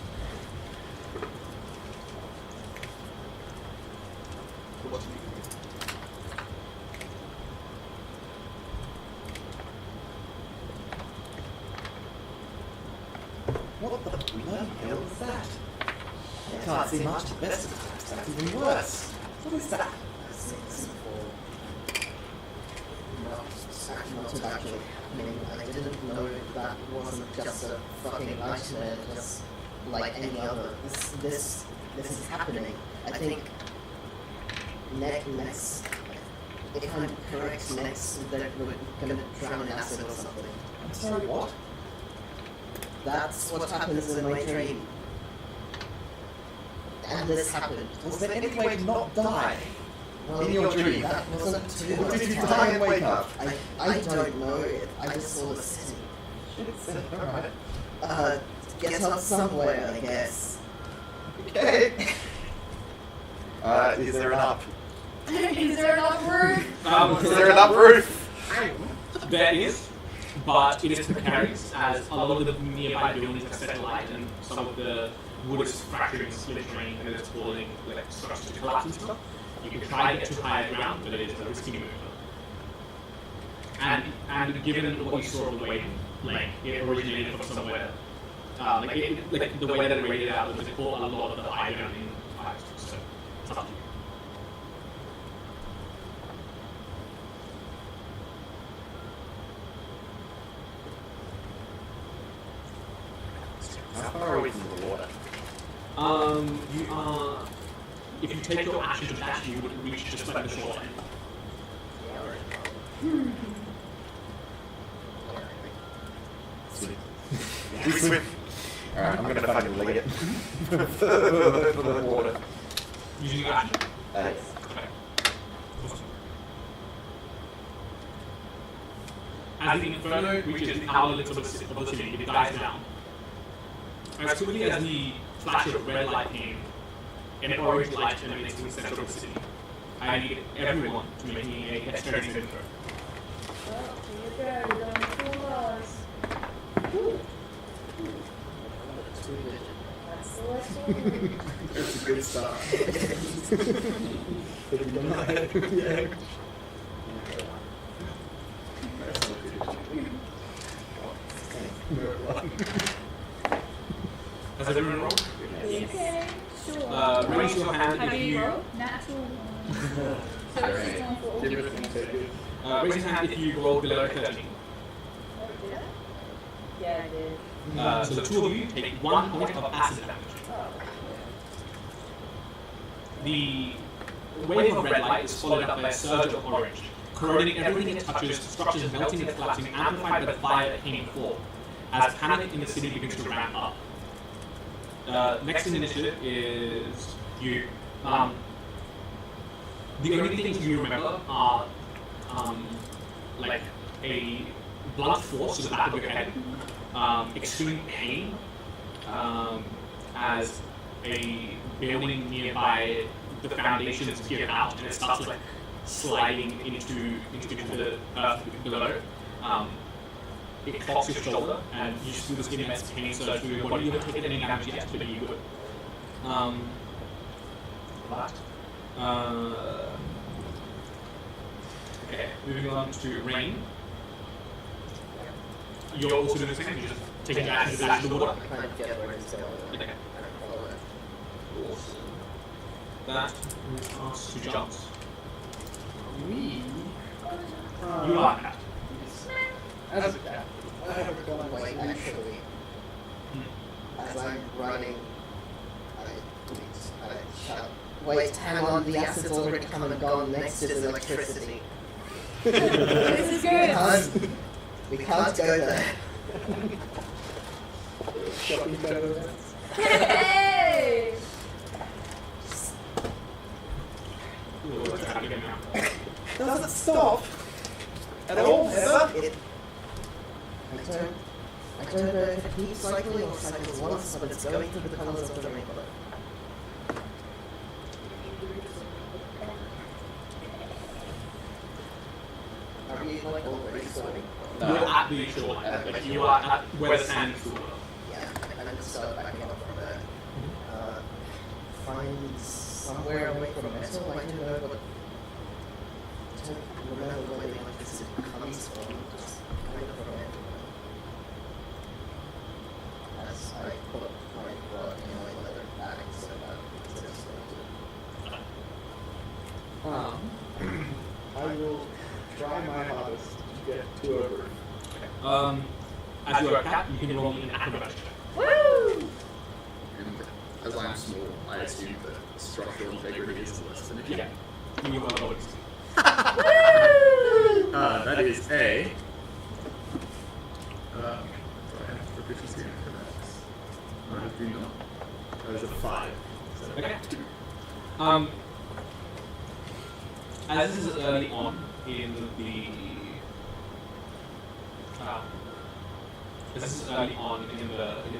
S2: What the bloody hell is that? I can't see much at best of times. That's even worse. What is that?
S6: Not actually happening. I didn't know that wasn't just a fucking nightmare, just like any other. This is happening. I think next, if I'm correct, next they're gonna drown in acid or something.
S2: I'm sorry, what?
S6: That's what happens in my dream. And this happened.
S2: Was there any way to not die?
S6: Well,
S2: In your dream?
S6: that wasn't too
S2: Or
S6: much
S2: did you
S6: time.
S2: die and wake up?
S6: I don't know. I just saw the city.
S2: Alright.
S6: Get up somewhere, I guess.
S2: Okay. Is there an up?
S7: Is there an uproof?
S2: Is there an up roof?
S1: There is, but it is precarious as a lot of the nearby buildings are set alight and some of the wood is fracturing, splintering, and it's causing like structures to collapse and stuff. You can try to get to higher ground, but it is a risky move. And given what you saw of the way, like it originated from somewhere, like the way that it radiated out was it caught a lot of the higher ground in fires. So it's up to you.
S2: How far are we from the water?
S1: You are. If you take your action to dash, you would reach just like the shoreline.
S2: Sweet. We swim. Alright, I'm gonna fucking leg it. For the water.
S1: Using your action.
S2: Yes.
S1: Okay. Awesome. As the inferno reaches the outer limits of the city, it dies down. As quickly as the flash of red light came, an orange light emanates from the center of the city. I need everyone to make me a dexterity saving throw.
S5: Well, here we go. We're going full loss. That's the last one.
S8: It's a good start.
S1: Has everyone rolled?
S5: Okay, sure.
S1: Raise your hand
S5: How
S1: if
S5: do you
S1: you.
S5: roll? Natural one. So this is one for all.
S8: Give it a take it.
S1: Raise your hand if you roll below 13.
S5: Oh, did I?
S7: Yeah, I did.
S1: So the two of you take 1 point of acid damage.
S5: Oh,
S1: The wave of red light is followed up by a surge of orange, corroding everything it touches, structures melting and collapsing, amplified by the fire that came before, as panic in the city begins to ramp up. Next in initiative is you. The only things you remember are like a blunt force to the back of your head, extreme pain, as a building nearby the foundations give out and it starts like sliding into the earth below. It clocks your shoulder and you just feel this immense pain surge through your body. You haven't taken any damage yet, but you would. Okay, moving on to rain. You're also doing the same, you're just taking action to dash the water.
S6: Kind of get where it's going.
S1: Okay.
S6: Kind of follow it.
S1: Awesome. That brings us to jumps. You are cat.
S8: As a cat.
S6: I have gone away, actually. As I'm running, I shout, wait, hang on, the acid's already come and gone, next is electricity.
S5: this is good.
S6: We can't go there.
S8: Shopping center events.
S5: Hey!
S2: Doesn't stop at all, ever.
S6: I don't know if it keeps cycling or cycles once, but it's going through the colours of the rainbow. Are we like already sorting?
S1: You're at the shoreline. Like you are at where the sand is.
S6: Yeah, and then start backing up from there. Find somewhere away from metal, I don't know, but I don't remember where the electricity comes from. Just kind of from it. As I put my blood in my leather bag so that it's just
S8: I will try my hardest to get to a roof.
S1: As you are a cat, you can roll an acrobatic.
S5: Woo!
S8: And as I'm small, I assume that structural integrity is less than a
S1: Yeah. You can roll it.
S8: That is a. Do I have proficiency in acrobatics? I do not. That is a 5. So
S1: Okay. As this is early on in the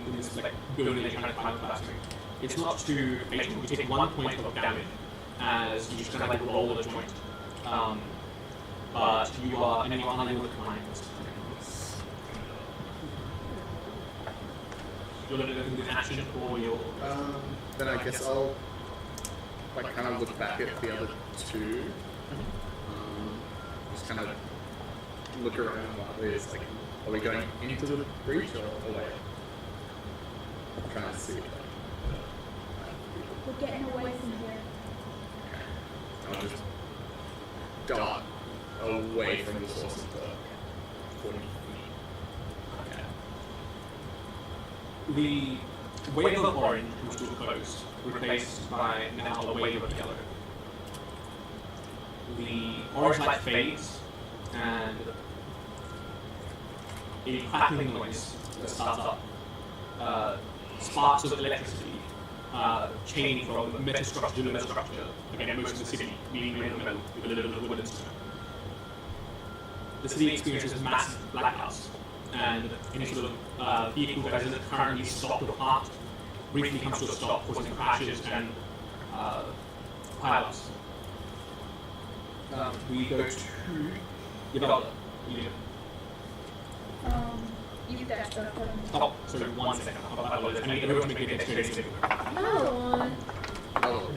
S1: in this like building that you're trying to climb past, it's not too fatal. You take 1 point of damage as you just kind of like roll the joint, but you are unable to climb this. You'll do an action or you'll.
S8: then I guess I'll like kind of look back at the other two. Just kind of look around while there's like, are we going into the breach or away? I'm trying to see.
S5: We're getting away from here.
S8: I'll just dart away from the source of the 40 feet.
S1: The wave of orange was too close, replaced by now a wave of yellow. The orange light fades, and a crackling noise that starts up. Sparks of electricity chaining from metal structure to metal structure. Again, most of the city being made of metal with a little bit of wood and stone. The city experiences massive blackouts, and any sort of vehicle that isn't currently stopped or parked briefly comes to a stop, causing crashes and pileups. We go to Yabella.
S5: You guys don't put them.
S1: Oh, sorry, 1 second. I apologize. I need everyone to make a dexterity saving throw.
S7: Oh,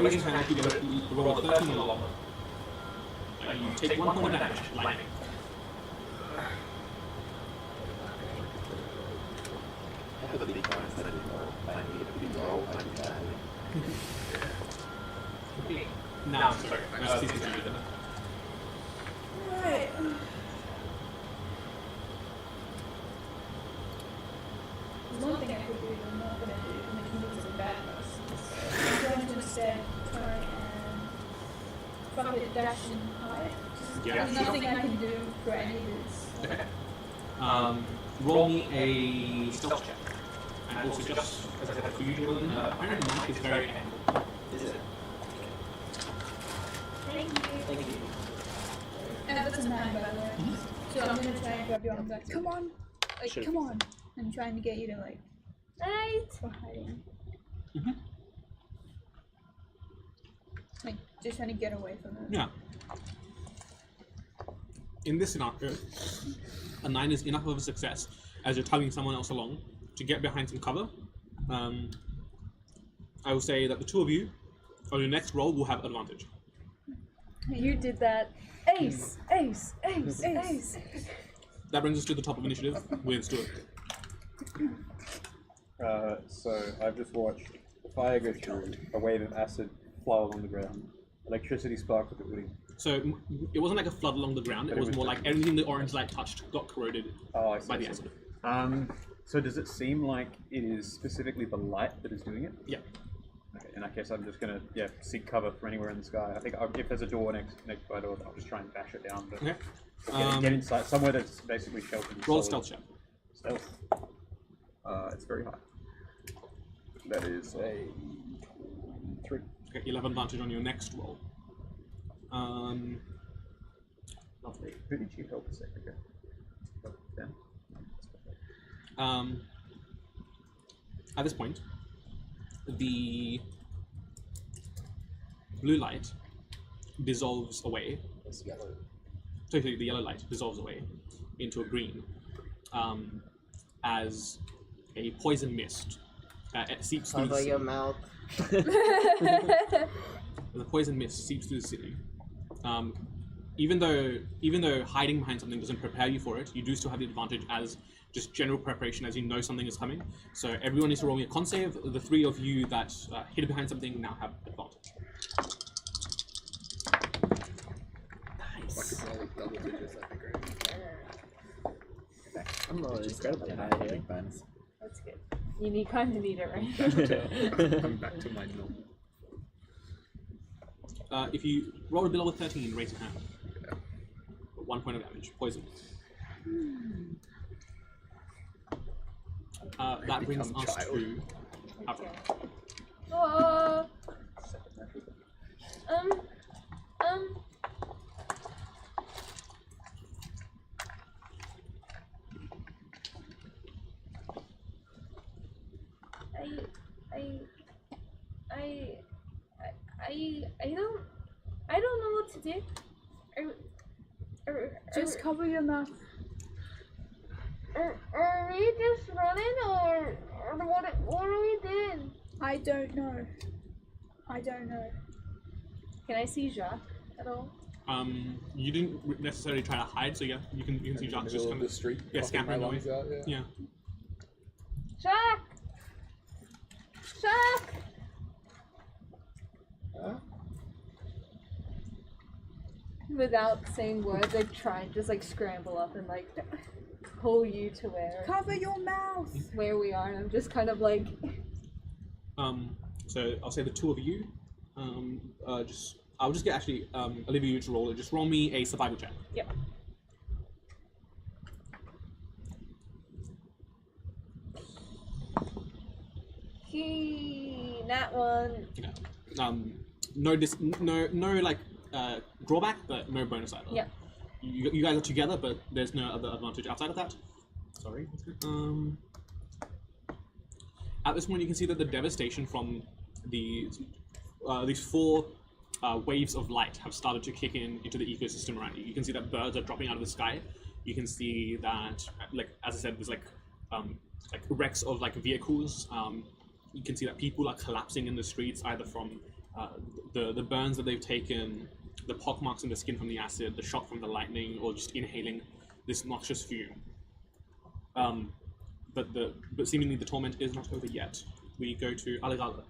S1: Raise your hand if you roll a 13 or lower. You take 1 point of damage, lightning. Now, sorry. Cease to do that.
S5: Alright. There's one thing I could do that I'm not going to do, and it can be some bad news. I'm going to instead try and fuck it, dash and hide.
S1: Yeah,
S5: There's nothing I can do for any of this.
S1: Okay. Roll me a stealth check. And also just, as I said, for you, Jordan, apparently Mike is very handled.
S2: Is it?
S5: Thank you.
S2: Thank you.
S5: And that's a 9, by the way. So I'm going to try and grab your arms like, come on! Like,
S2: Sure.
S5: come on! I'm trying to get you to, like,
S7: right.
S5: for hiding.
S1: Mm-hmm.
S5: Like, just trying to get away from it.
S1: Yeah. In this scenario, a 9 is enough of a success as you're tugging someone else along to get behind some cover. I will say that the two of you, on your next roll, will have advantage.
S7: You did that. Ace, ace, ace, ace.
S1: That brings us to the top of initiative with Stuart.
S4: So I've just watched the fire go through, a wave of acid fly along the ground, electricity sparked with the building.
S1: So it wasn't like a flood along the ground, it
S4: But it
S1: was
S4: was
S1: more
S4: just-
S1: like everything the orange light touched got corroded
S4: Oh, I see.
S1: by the
S4: I see.
S1: acid.
S4: So does it seem like it is specifically the light that is doing it?
S1: Yeah.
S4: Okay, in that case, I'm just gonna seek cover from anywhere in the sky. I think if there's a door next by the door, I'll just try and bash it down. But
S1: Okay.
S4: get inside somewhere that's basically sheltered.
S1: Roll a
S4: solid.
S1: stealth check.
S4: Stealth. It's very high. That is a 3.
S1: Okay, you'll have advantage on your next roll.
S4: Lovely. Who did you help a second ago? Ben.
S1: At this point, the blue light dissolves away.
S6: It's yellow.
S1: Totally, the yellow light dissolves away into a green as a poison mist it seeps through the
S6: Cover
S1: city.
S6: your mouth.
S1: The poison mist seeps through the city. Even though hiding behind something doesn't prepare you for it, you do still have the advantage as just general preparation, as you know something is coming. So everyone needs to roll me a con save. The 3 of you that hid behind something now have advantage.
S8: If I could roll double digits, that'd be great.
S3: I'm rolling incredibly high here.
S2: Big bonus.
S7: That's good. You kind of need it, right?
S8: I'm back to my normal.
S1: If you roll below a 13, raise your hand. 1 point of damage. Poison. That brings
S8: become
S1: us
S8: child.
S1: to Avra.
S7: Oh. I don't know what to do.
S5: Just cover your mouth.
S7: Are we just running, or what are we doing?
S5: I don't know.
S7: Can I see Jacques at all?
S1: You didn't necessarily try to hide, so yeah, you can see Jacques just kind
S8: the
S1: of
S8: street.
S1: yeah,
S8: coughing
S1: scampering
S8: my
S1: away.
S8: lungs out, yeah.
S1: Yeah.
S7: Jacques! Jacques!
S8: Huh?
S7: Without saying words, I try and just like scramble up and like pull you to
S5: Cover your mouth.
S7: where we are, and I'm just kind of like
S1: So I'll say the 2 of you. I'll just get actually Olivia you to roll it. Just roll me a survival check.
S7: yep. That one.
S1: Yeah. No like drawback, but no bonus either.
S7: Yep.
S1: You guys are together, but there's no other advantage outside of that. Sorry. At this point, you can see that the devastation from these 4 waves of light have started to kick into the ecosystem around you. You can see that birds are dropping out of the sky. You can see that, like as I said, there's like wrecks of like vehicles. You can see that people are collapsing in the streets, either from the burns that they've taken, the pockmarks in the skin from the acid, the shock from the lightning, or just inhaling this noxious fume. But seemingly the torment is not over yet. We go to Aligala.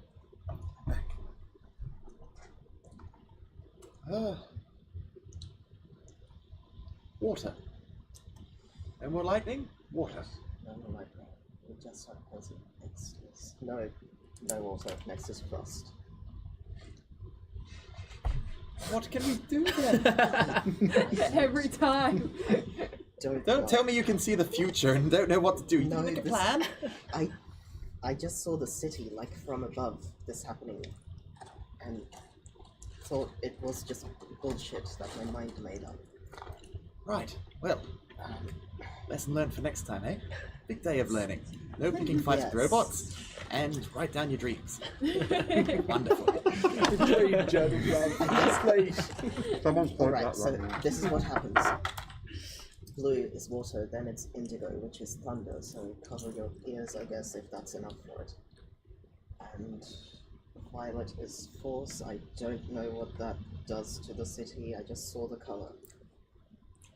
S2: Water. No more lightning? Water.
S6: No more lightning. We just have poison. No water. Next is frost.
S2: What can we do then?
S7: Every time.
S2: Don't tell me you can see the future and don't know what to do. You
S6: No,
S2: make a
S6: this-
S2: plan?
S6: I just saw the city, like from above, this happening, and thought it was just bullshit that my mind made up.
S2: Right. Well, lesson learned for next time, eh? Big day of learning. No picking fights with
S6: Yes.
S2: robots, and write down your dreams. Wonderful.
S8: Dream journal, please.
S4: Someone's pointed
S6: Alright,
S4: that
S6: so
S4: right now.
S6: this is what happens. Blue is water, then it's indigo, which is thunder, so cover your ears, I guess, if that's enough for it. And violet is force. I don't know what that does to the city, I just saw the color.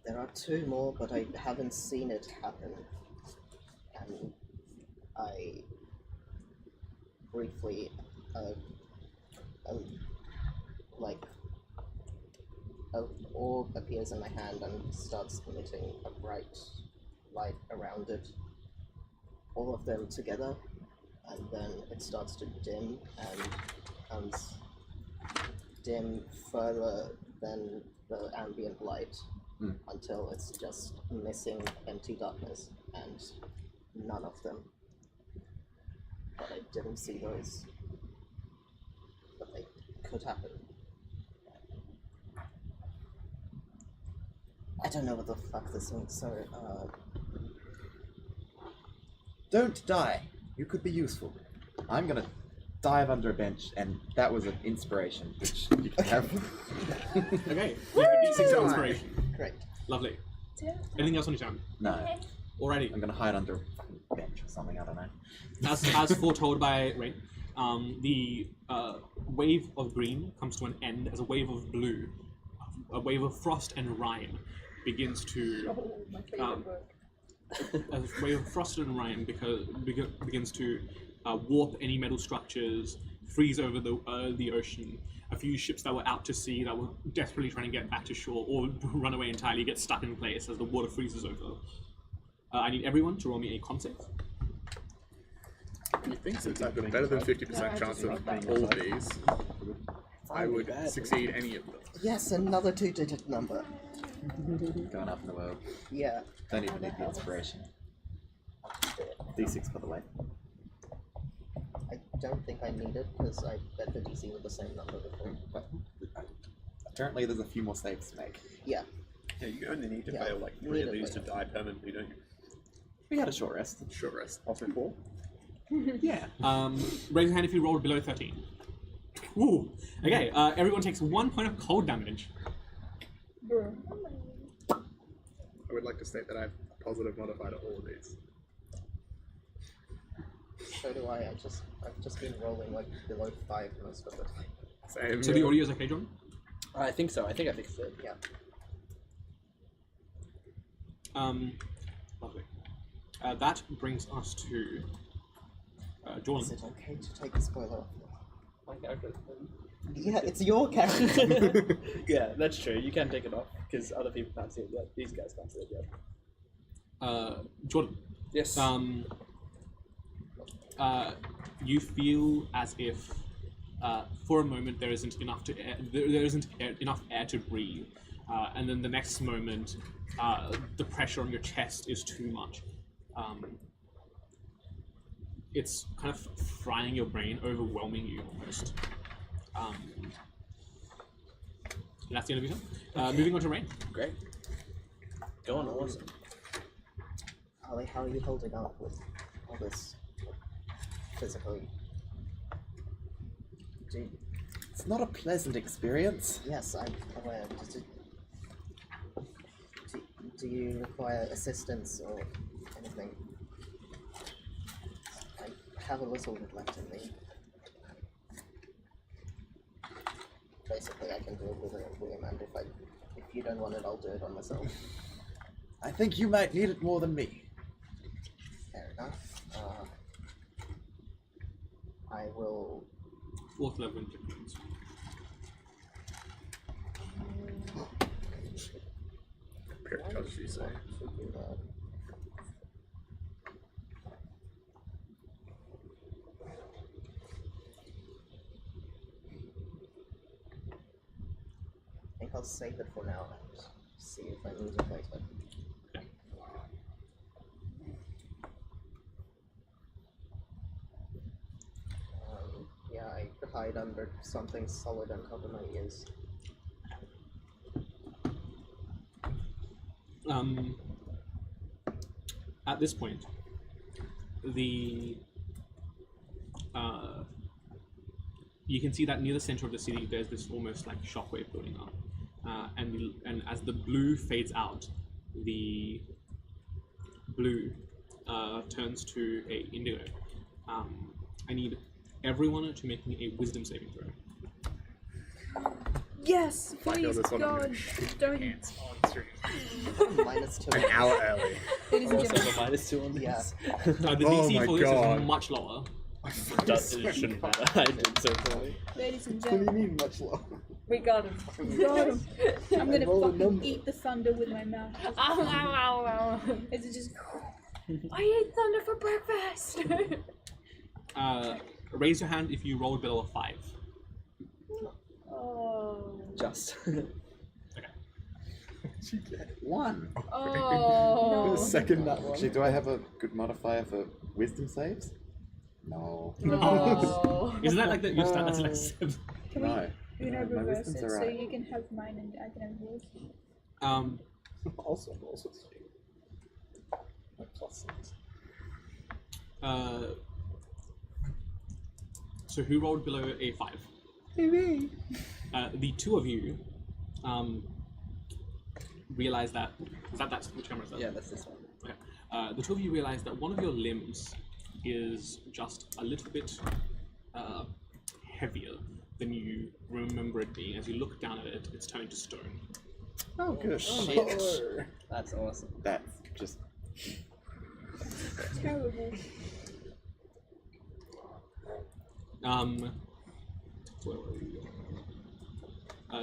S6: There are 2 more, but I haven't seen it happen. And I briefly, an orb appears in my hand and starts emitting a bright light around it. all of them together, and then it starts to dim and comes dim further than the ambient light until it's just missing empty darkness and none of them. But I didn't see those. But they could happen. I don't know what the fuck this means, so
S2: Don't die. You could be useful. I'm gonna dive under a bench, and that was an inspiration, which you can have.
S1: Okay, you have a D6 of inspiration.
S6: great.
S1: Lovely. Anything else on your turn?
S2: No.
S1: Alrighty.
S2: I'm gonna hide under a fucking bench or something, I don't know.
S1: As foretold by Rain, the wave of green comes to an end as a wave of blue, a wave of frost and rime begins to.
S5: My favorite book.
S1: A wave of frost and rime begins to warp any metal structures, freeze over the ocean. A few ships that were out to sea that were desperately trying to get back to shore or run away entirely get stuck in place as the water freezes over. I need everyone to roll me a con save.
S8: You think since I've got a better than 50% chance of all of these, I would succeed any of them.
S6: Yes, another 2-digit number.
S2: Going up in the world.
S6: Yeah.
S2: Don't even need the inspiration. D6, by the way.
S6: I don't think I need it because I bet the DC with the same number before.
S2: But apparently there's a few more saves to make.
S6: Yeah.
S9: Yeah, you only need to
S6: Yeah,
S9: fail like 3 of these to
S6: immediately.
S9: die permanently, don't you?
S2: We had a short rest.
S8: Short rest.
S9: Also 4?
S2: Yeah.
S1: Raise your hand if you rolled below 13. Woo! Okay, everyone takes 1 point of cold damage.
S5: Bro.
S8: I would like to state that I've positive modified all of these.
S6: So do I. I've just been rolling like below 5 most of it.
S8: Same.
S1: So the audio is okay, John?
S3: I think so. I think I fixed it.
S6: Yeah.
S1: Lovely. That brings us to
S6: Is
S1: Jordan.
S6: it okay to take a spoiler off?
S3: My character.
S6: Yeah, it's your character.
S3: Yeah, that's true. You can take it off because other people can't see it yet. These guys can't see it yet.
S1: Jordan.
S3: Yes.
S1: You feel as if, for a moment, there isn't enough enough air to breathe, and then the next moment, the pressure on your chest is too much. It's kind of frying your brain, overwhelming you almost. That's the end of your turn. Moving on to Rain.
S3: Great. Going awesome.
S6: Ollie, how are you holding up with all this physically?
S2: It's not a pleasant experience.
S6: Yes, I'm aware. Do you require assistance or anything? I have a little bit left in me. Basically, I can do it with a whim, and if you don't want it, I'll do it on myself.
S2: I think you might need it more than me.
S6: Fair enough. I will.
S1: 4th level inflictions.
S8: What did you say?
S6: Do that. I think I'll save it for now and see if I need it later. Yeah, I hide under something solid and cover my ears.
S1: At this point, you can see that near the center of the city, there's this almost like shockwave building up, and as the blue fades out, the blue turns to a indigo. I need everyone to make me a wisdom saving throw.
S5: Yes,
S8: I feel
S5: please,
S8: this one
S5: God, don't.
S8: Pants on stream.
S6: -2.
S8: An hour early.
S5: Ladies and
S3: Also
S5: gentlemen,
S3: a -2 on this.
S6: Yeah.
S1: The
S8: Oh
S1: DC
S8: my
S1: for this
S8: God.
S1: is much lower.
S3: It shouldn't matter. I did so poorly.
S5: ladies and
S8: What do you
S5: gentlemen,
S8: mean much lower?
S7: We got him.
S5: got him. I'm gonna
S6: roll a
S5: fucking
S6: number.
S5: eat the thunder with my mouth.
S7: Ow, ow, ow, ow.
S5: Is it just?
S7: I ate thunder for breakfast.
S1: Raise your hand if you rolled below a 5.
S7: Oh.
S3: Just.
S2: One.
S7: Oh.
S8: The second that one.
S2: Actually, do I have a good modifier for wisdom saves? No.
S7: No.
S1: Isn't that like that? That's like 7.
S5: Can
S2: No.
S5: we
S2: No, my
S5: reverse
S2: wisdom's
S5: it so
S2: alright.
S5: you can have mine and I can have yours?
S8: Also, my plus 6.
S1: So who rolled below a 5?
S8: Me.
S1: The two of you realize that that's which camera is that?
S3: Yeah, that's this one.
S1: Okay. The two of you realize that one of your limbs is just a little bit heavier than you remember it being. As you look down at it, it's turned to stone.
S2: Oh, good.
S3: Shit. That's awesome.
S2: That's just.
S5: Terrible.
S1: Where were you?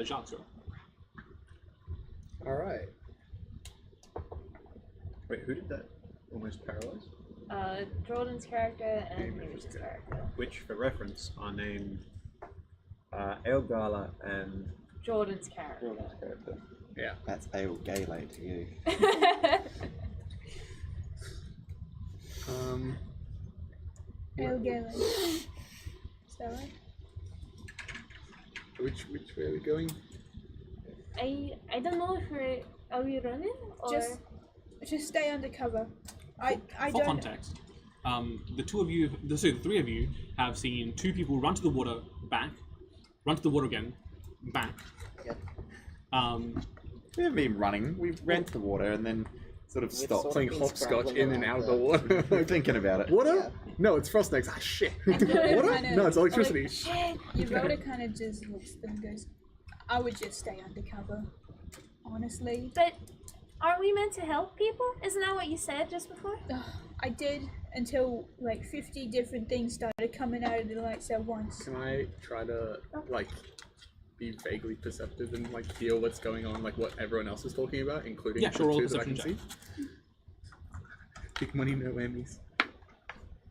S1: Jacques.
S8: Alright.
S9: Wait, who did that almost paralyze?
S7: Jordan's character and New's character.
S9: Which, for reference, are named Elgala and
S7: Jordan's character.
S9: Jordan's character.
S8: Yeah.
S2: That's Ale Gale to you.
S5: Ale Galen. Is that right?
S8: Which way are we going?
S7: I don't know if are we running or
S5: Just stay undercover. I
S1: For
S5: don't.
S1: context, the three of you have seen two people run to the water, back, run to the water again, back.
S6: Yep.
S2: We haven't been running. We ran to the water and then sort of stopped.
S8: Playing hopscotch in and out of the water.
S2: We're thinking about it.
S8: Water?
S6: Yeah.
S8: No, it's frost snakes. Ah, shit.
S5: Rhoda
S8: Water?
S5: kinda-
S8: No, it's electricity.
S7: shit.
S5: Rhoda kind of just looks at them and goes, I would just stay undercover. Honestly.
S7: But aren't we meant to help people? Isn't that what you said just before?
S5: I did until like 50 different things started coming out of the lights at once.
S8: Can I try to, like, be vaguely perceptive and, like, hear what's going on, like, what everyone else is talking about, including
S1: Yeah, sure, roll
S8: the two that I can
S1: perception
S8: see? Big money, no whammies.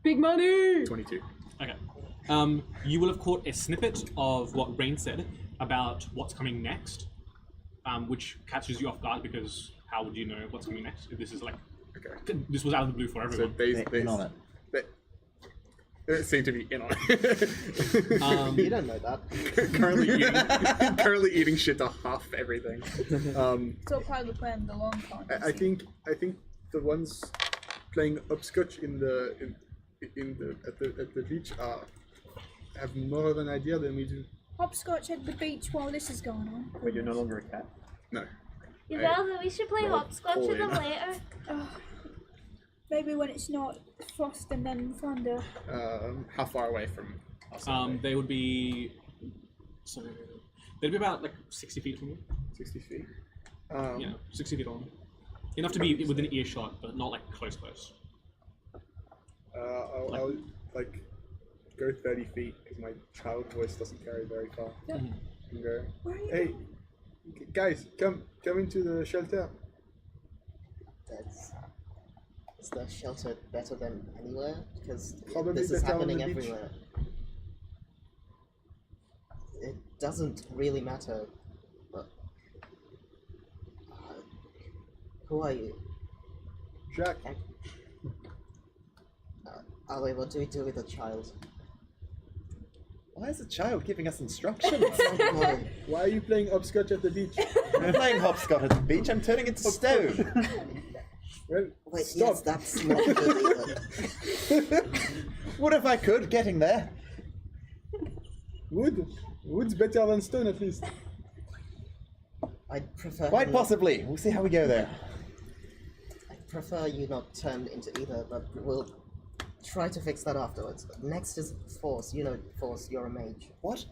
S7: Big money!
S8: 22.
S1: Okay. You will have caught a snippet of what Rain said about what's coming next, which catches you off guard because how would you know what's coming next? If this is like,
S8: Okay.
S1: this was out of the blue for
S8: So
S1: everyone.
S8: they
S2: in on it.
S8: They seem to be in on it.
S6: You don't know that.
S8: currently eating shit to half everything.
S5: It's all part of the plan, the long con.
S8: I think the ones playing upscotch at the beach have more of an idea than we do.
S5: Hopscotch at the beach while this is going on.
S9: But you're no longer a cat.
S8: No.
S7: Well, we should play
S8: Well,
S7: hopscotch with them
S8: Pauline.
S7: later.
S5: Maybe when it's not frost and then thunder.
S8: How far away from us?
S1: They would be, so they'd be about like 60 feet from you.
S8: 60 feet.
S1: 60 feet on. Enough to be within earshot, but not like close.
S8: I'll like go 30 feet because my child voice doesn't carry very far.
S5: Yeah.
S8: And go,
S5: Where are you
S8: hey, guys, come into the shelter.
S6: Is the shelter better than anywhere? Because
S8: Probably
S6: this is
S8: better on
S6: happening
S8: the beach.
S6: everywhere. It doesn't really matter, but... who are you?
S8: Jack,
S6: Ali, what do we do with the child?
S2: Why is the child giving us instructions?
S6: Why?
S8: why are you playing upscotch at the beach?
S2: I'm playing hopscotch at the beach. I'm turning into stone.
S8: Well,
S6: Wait,
S8: stop.
S6: yes, that's not good either.
S2: What if I could getting there?
S8: Wood's better than stone at least.
S6: I'd prefer
S2: Quite
S6: him not-
S2: possibly. We'll see how we go there.
S6: I'd prefer you not turn into either, but we'll try to fix that afterwards. Next is Force. You know Force, you're a mage.
S2: What?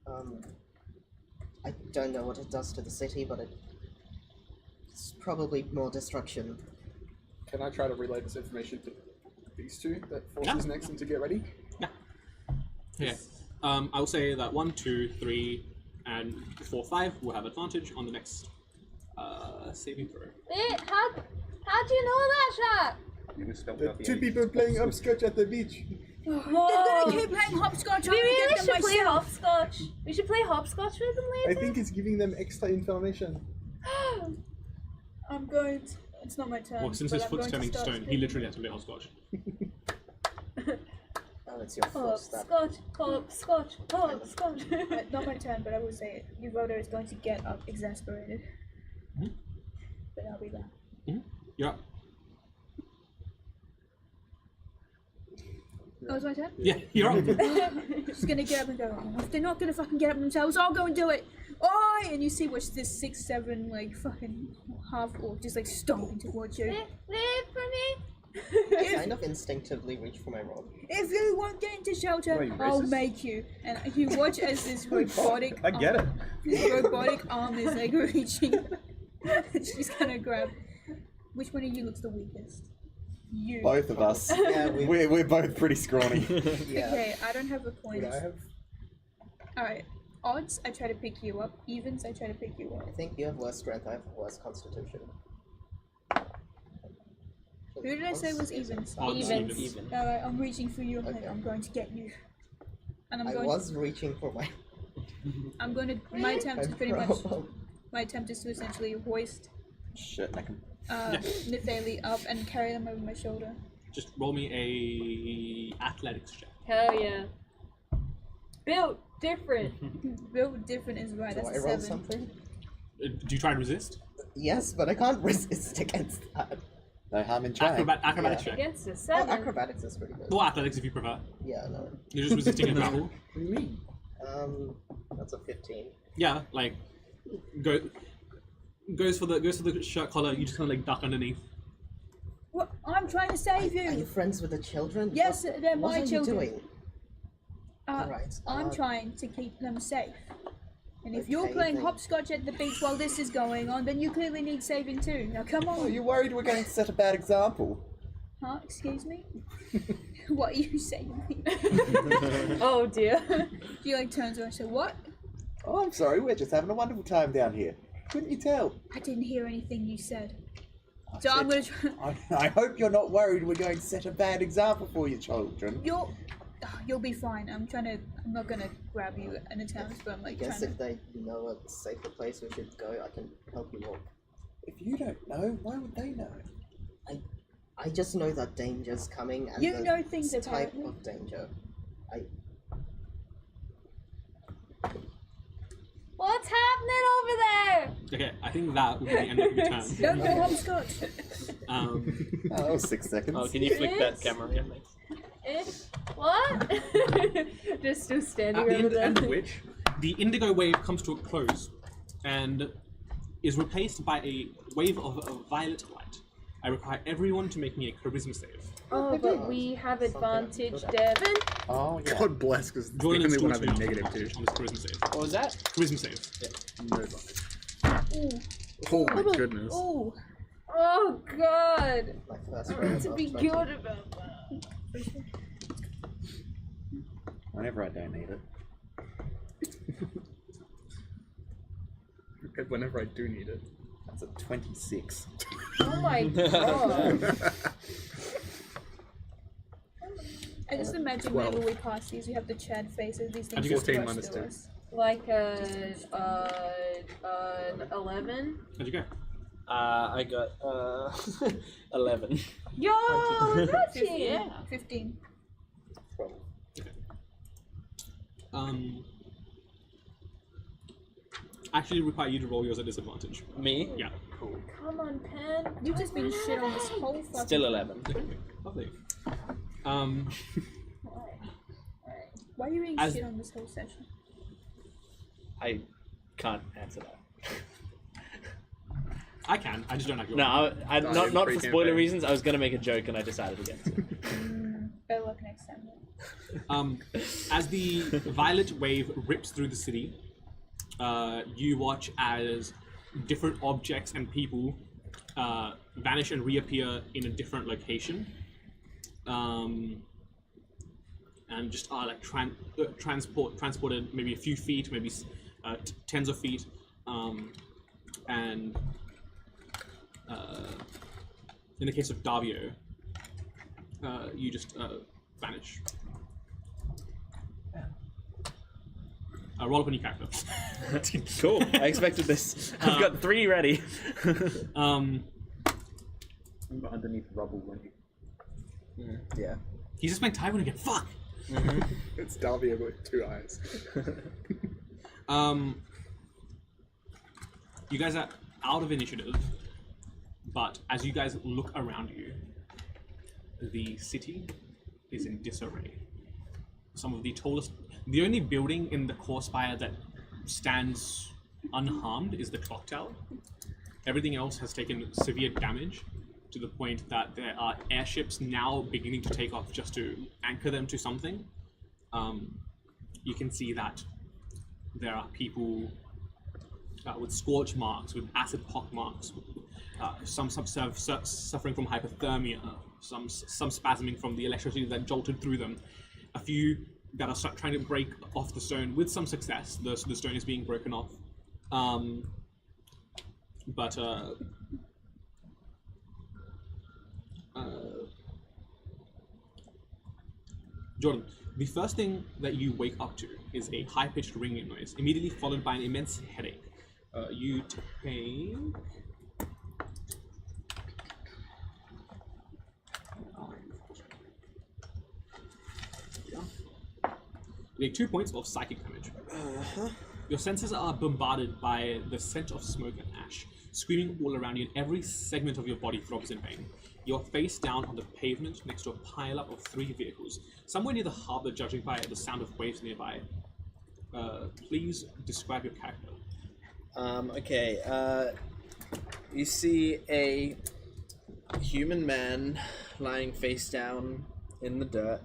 S6: I don't know what it does to the city, but it's probably more destruction.
S8: Can I try to relay this information to these two that Force
S1: Yeah.
S8: is next and to get ready?
S1: Okay. I will say that 1, 2, 3, and 4, 5 will have advantage on the next saving throw.
S7: Wait, how'd you know that, Shaq?
S4: You can spell
S2: The
S4: out the
S2: two
S4: H.
S2: people playing hopscotch at the beach.
S5: They're gonna keep playing hopscotch.
S7: We
S5: I'm gonna
S7: really
S5: get
S7: should
S5: them
S7: play
S5: myself.
S7: hopscotch. We should play hopscotch with them
S2: I
S7: later.
S2: think it's giving them extra information.
S5: I'm going to. It's not my turn.
S1: Well, since
S5: but
S1: his
S5: I'm
S1: foot's
S5: going
S1: turning to
S5: start
S1: stone, he
S5: spinning.
S1: literally has to play hopscotch.
S6: Oh, it's your first step.
S7: Hopscotch.
S5: Not my turn, but I will say it. Your voter is going to get up exasperated.
S1: Mhm.
S5: But I'll be back.
S1: You're up.
S5: Oh, it's my turn?
S1: Yeah, you're up.
S5: She's gonna get up and go, oh, if they're not gonna fucking get up themselves, I'll go and do it! Oi! And you see what's this 6'7", like, fucking half-orc just, like, stomping towards you.
S7: Wait for me.
S6: I kind of instinctively reach for my rod.
S5: If you won't get into shelter,
S4: Wait,
S5: I'll
S4: racist?
S5: make you. And you watch as this robotic
S4: I get it.
S5: This robotic arm is, like, reaching. She's gonna grab. Which one of you looks the weakest? You.
S2: Both of us.
S6: Yeah,
S2: We're both pretty scrawny.
S6: yeah.
S5: Okay, I don't have a point.
S8: Would I have?
S5: Alright. Odds, I try to pick you up. Evens, I try to pick you up.
S6: I think you have worse strength, I have worse constitution.
S5: Who did I say was evens?
S1: Odds,
S7: Evens.
S3: Even.
S5: Alright, I'm reaching for you.
S6: Okay.
S5: I'm going to get you. And I'm
S6: I
S5: going.
S6: was reaching for my.
S5: I'm going to. My attempt is
S6: my
S5: pretty much.
S6: problem.
S5: My attempt is to essentially hoist
S2: Shit, I can.
S5: Nithali up and carry them over my shoulder.
S1: Just roll me a athletics check.
S7: Hell yeah. Built different.
S5: Built different is right.
S6: Do
S5: That's
S6: I
S5: a
S6: roll
S5: 7.
S6: something?
S1: Do you try and resist?
S6: Yes, but I can't resist against that.
S2: No harm in trying.
S1: Acrobatics check.
S7: Against a
S6: Oh,
S7: 7.
S6: acrobatics is pretty good.
S1: Or athletics if you prefer.
S6: Yeah, no.
S1: You're just resisting a grapple.
S8: What do you mean?
S6: That's a 15.
S1: Yeah, like goes for the shirt collar. You just kind of like duck underneath.
S5: What? I'm trying to save
S6: Are you
S5: you.
S6: friends with the children?
S5: Yes,
S6: What-
S5: they're
S6: what
S5: my
S6: are
S5: children.
S6: You doing? Alright,
S5: I'm trying to keep them safe. And if you're
S6: Okay,
S5: playing
S6: then.
S5: hopscotch at the beach while this is going on, then you clearly need saving too. Now come
S2: Are
S5: on.
S2: you worried we're going to set a bad example?
S5: Huh? Excuse me? What are you saying?
S7: Oh dear.
S5: She like turns around and says, what?
S2: Oh, I'm sorry, we're just having a wonderful time down here. Couldn't you tell?
S5: I didn't hear anything you said.
S2: I
S5: So I'm gonna
S2: said-
S5: try.
S2: I hope you're not worried we're going to set a bad example for your children.
S5: You'll be fine. I'm not gonna grab you in attempts, but I'm
S6: I
S5: like
S6: guess
S5: trying
S6: if they know a safer place we should go, I can help you walk.
S2: If you don't know, why would they know?
S6: I just know that danger's coming and
S5: You
S6: the
S5: know things
S6: type
S5: apparently.
S6: of danger.
S7: What's happening over there?
S1: Okay, I think that will be the end of your turn.
S5: Don't go hopscotch.
S2: Oh, that was 6 seconds.
S3: Oh, can you flick that
S7: Yes.
S3: camera again, thanks?
S7: What? Just still standing
S1: At the
S7: over
S1: end,
S7: there.
S1: end of which, the indigo wave comes to a close and is replaced by a wave of violet light. I require everyone to make me a charisma save.
S7: Oh, but we have advantage, Devin.
S2: Oh, yeah.
S8: God bless, because the
S1: Join
S8: only
S1: and
S8: one
S1: Stuart
S8: I've
S1: to
S8: been
S1: me
S8: negative
S1: on
S8: to.
S1: this charisma save.
S3: What was that?
S1: Charisma save.
S8: No advantage. Oh my goodness.
S5: Ooh.
S7: Oh god.
S6: My first
S7: I
S6: roll
S7: want to
S6: of
S7: be
S6: 20.
S7: good about that.
S2: Whenever I don't need it.
S8: Whenever I do need it.
S2: That's a 26.
S7: Oh my god.
S5: I just imagine
S8: 12.
S5: whenever we pass these, we have the Chad faces. These
S1: How'd
S5: things
S1: you
S5: just
S8: get?
S5: rush
S8: 14 minus
S5: to
S8: 2.
S5: us.
S7: Like an 11.
S1: How'd you go?
S3: I got 11.
S7: Yo, that's
S5: 15.
S7: it.
S5: 15.
S1: Actually require you to roll yours at disadvantage.
S3: Me?
S1: Yeah.
S7: Come on, Pen.
S5: You've just been shit on this whole fucking.
S3: Still 11.
S1: Lovely.
S5: Why are you being
S1: As-
S5: shit on this whole session?
S3: I can't answer that.
S1: I can. I just don't have your.
S3: No, I
S8: No,
S3: not
S8: you're
S3: for
S8: free
S3: spoiler
S8: campaign.
S3: reasons. I was gonna make a joke and I decided against it.
S5: Better luck next time. Then.
S1: As the violet wave rips through the city, you watch as different objects and people vanish and reappear in a different location, and just are like transported maybe a few feet, maybe tens of feet, and in the case of Davio, you just vanish. Roll up on your character.
S3: Cool. I expected this. I've got 3 ready.
S9: Underneath rubble when you...
S3: Yeah.
S1: He's just playing Tywin again. Fuck!
S8: It's Davia with 2 eyes.
S1: You guys are out of initiative, but as you guys look around you, the city is in disarray. Some of the tallest... The only building in the core spire that stands unharmed is the clock tower. Everything else has taken severe damage to the point that there are airships now beginning to take off just to anchor them to something. You can see that there are people with scorch marks, with acid pock marks, some suffering from hypothermia, some spasming from the electricity that jolted through them. A few that are trying to break off the stone with some success. The stone is being broken off. Jordan, the first thing that you wake up to is a high-pitched ringing noise, immediately followed by an immense headache. You take... You take 2 points of psychic damage. Your senses are bombarded by the scent of smoke and ash, screaming all around you, and every segment of your body throbs in pain. You're face down on the pavement next to a pile-up of 3 vehicles, somewhere near the harbor, judging by the sound of waves nearby. Please describe your character.
S3: Okay, you see a human man lying face down in the dirt.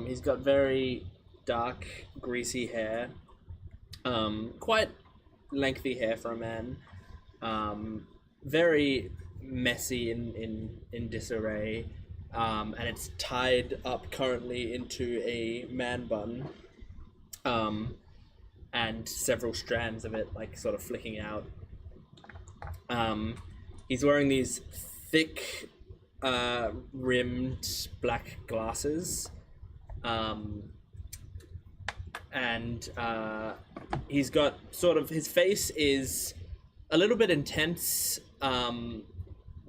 S3: He's got very dark, greasy hair, quite lengthy hair for a man, very messy in disarray, and it's tied up currently into a man bun, and several strands of it like sort of flicking out. He's wearing these thick rimmed black glasses, and he's got sort of, his face is a little bit intense,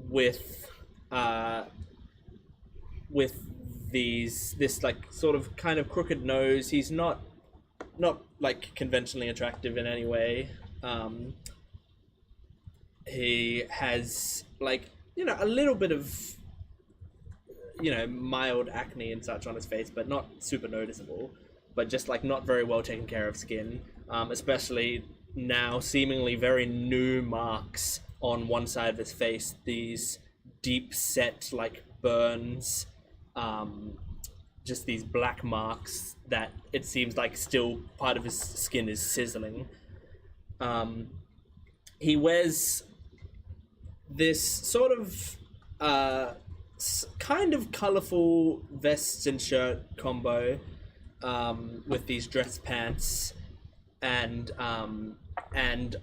S3: with this like sort of kind of crooked nose. He's not like conventionally attractive in any way. He has like, a little bit of, mild acne and such on his face, but not super noticeable, but just like not very well taken care of skin, especially now seemingly very new marks on one side of his face, these deep set like burns, just these black marks that it seems like still part of his skin is sizzling. He wears this sort of kind of colorful vest and shirt combo, with these dress pants, and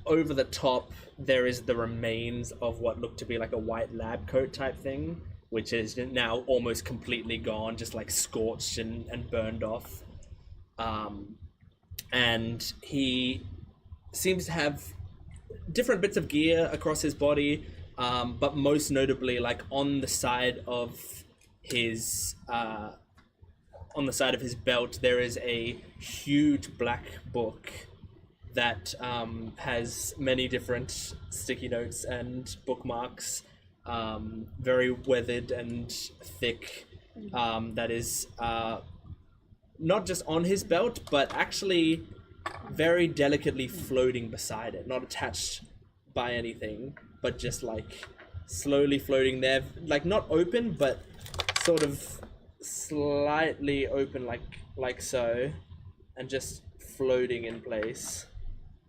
S3: over the top there is the remains of what looked to be like a white lab coat type thing, which is now almost completely gone, just like scorched and burned off. And he seems to have different bits of gear across his body, but most notably, like on the side of his belt, there is a huge black book that has many different sticky notes and bookmarks, very weathered and thick, that is not just on his belt, but actually very delicately floating beside it, not attached by anything, but just like slowly floating there, like not open, but sort of slightly open, like so, and just floating in place,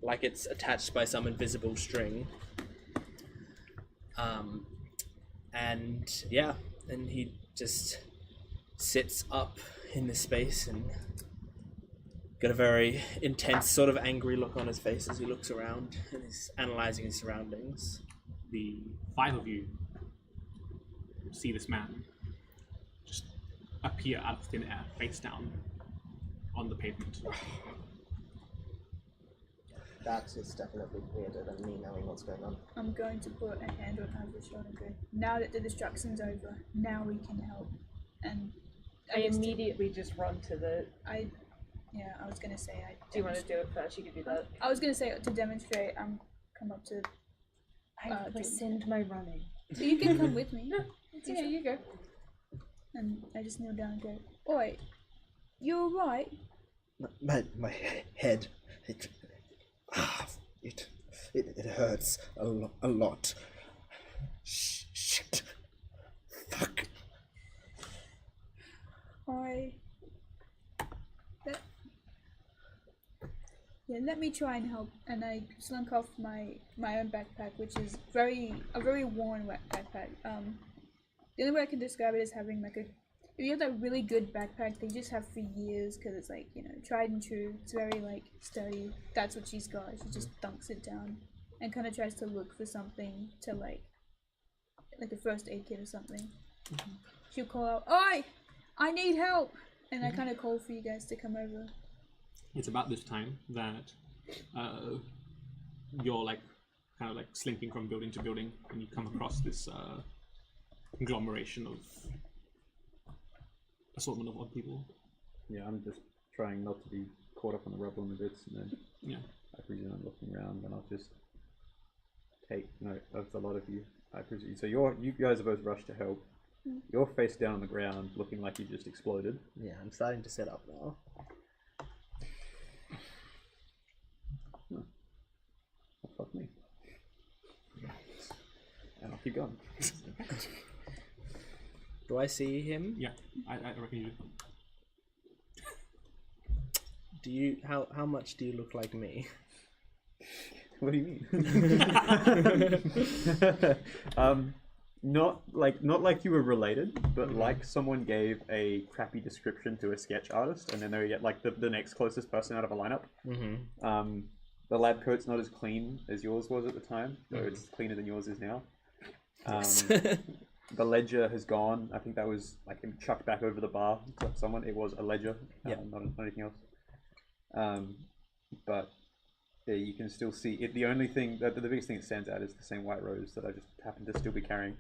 S3: like it's attached by some invisible string. And yeah, and he just sits up in the space and got a very intense sort of angry look on his face as he looks around and is analyzing his surroundings.
S1: The 5 of you see this man just appear out of thin air, face down on the pavement.
S6: That is definitely weirder than me knowing what's going on.
S5: I'm going to put a hand on Ivor's shoulder and go, now that the destruction's over, now we can help. And
S7: I immediately just run to the...
S5: I was going to say...
S7: Do you want to do it first? You can do that.
S5: I was going to say, to demonstrate, come up to...
S7: I rescind my running.
S5: So you can come with me.
S7: Yeah, you go.
S5: And I just kneel down and go, Oi, you alright?
S2: My head, it hurts a lot. Shit. Fuck.
S5: Let me try and help. And I slunk off my own backpack, which is a very worn backpack. The only way I can describe it is having like if you have that really good backpack that you just have for years because it's like, tried and true. It's very like sturdy. That's what she's got. She just dunks it down and kind of tries to look for something to like a first aid kit or something. She'll call out, "Oi, I need help!" And I kind of call for you guys to come over.
S1: It's about this time that you're like kind of like slinking from building to building, and you come across this conglomeration of assortment of odd people.
S9: Yeah, I'm just trying not to be caught up on the rubble and the bits, and then I presume I'm looking around, and I'll just take note of a lot of you. I presume so. You guys are both rushed to help. You're face down on the ground, looking like you just exploded.
S3: Yeah, I'm starting to set up now.
S9: Well, fuck me. And I'll keep going.
S3: Do I see him?
S1: Yeah, I reckon you do.
S3: Do you? How much do you look like me?
S9: What do you mean? Not like you were related, but like someone gave a crappy description to a sketch artist, and then they get like the next closest person out of a lineup. The lab coat's not as clean as yours was at the time, though it's cleaner than yours is now. The ledger has gone. I think that was like chucked back over the bar to someone. It was a ledger, not anything else. But yeah, you can still see it. The only thing, the biggest thing that stands out is the same white rose that I just happen to still be carrying.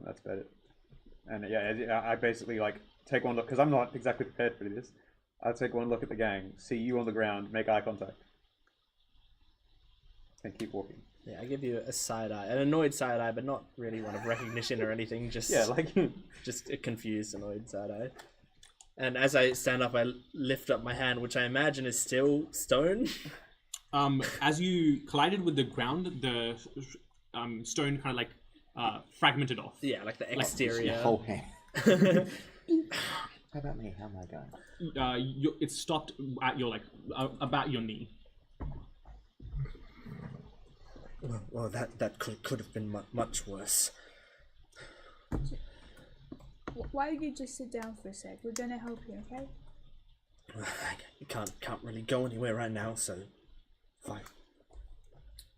S9: That's about it. And yeah, I basically like take one look, because I'm not exactly prepared for this. I take one look at the gang, see you on the ground, make eye contact, and keep walking.
S3: Yeah, I give you a side eye, an annoyed side eye, but not really one of recognition or anything. Just just a confused, annoyed side eye. And as I stand up, I lift up my hand, which I imagine is still stone.
S1: As you collided with the ground, the stone kind of like fragmented off.
S3: Yeah, like the exterior.
S2: Whole hand. How about me? How am I going?
S1: It's stopped at your about your knee.
S2: Well, that could have been much worse.
S5: Why don't you just sit down for a sec? We're gonna help you, okay?
S2: You can't really go anywhere right now, so fine.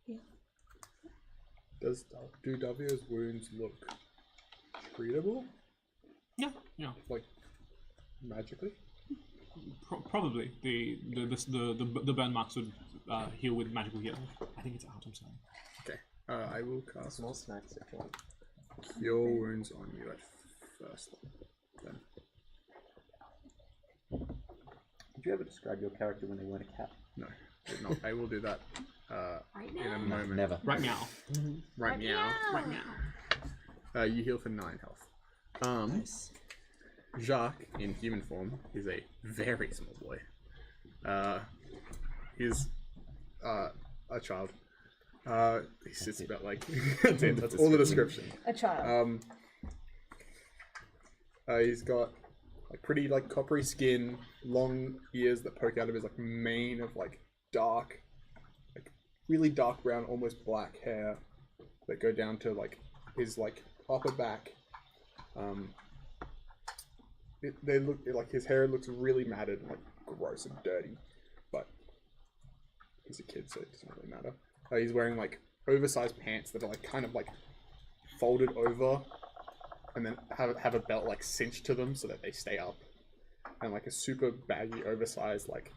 S5: Yeah.
S8: Do W's wounds look treatable?
S1: Yeah.
S8: Like magically?
S1: Probably the burn marks would heal with magical healing. I think it's out. I'm sorry.
S8: Okay. I will cast
S6: Small snacks if you want.
S8: Cure Wounds on you at first. Then.
S9: Did you ever describe your character when they weren't a cat?
S8: No, did not. I will do that in a moment.
S2: Never.
S1: Right now.
S8: Right meow.
S1: Right now.
S8: You heal for 9 health.
S2: Nice.
S8: Jacques, in human form, is a very small boy. He's a child. He sits about like that's all the description.
S7: A child.
S8: He's got like pretty like coppery skin, long ears that poke out of his like mane of like dark, like really dark brown, almost black hair that go down to like his like upper back. They look like his hair looks really matted and like gross and dirty, but he's a kid, so it doesn't really matter. He's wearing like oversized pants that are like kind of like folded over and then have a belt like cinched to them so that they stay up, and like a super baggy, oversized like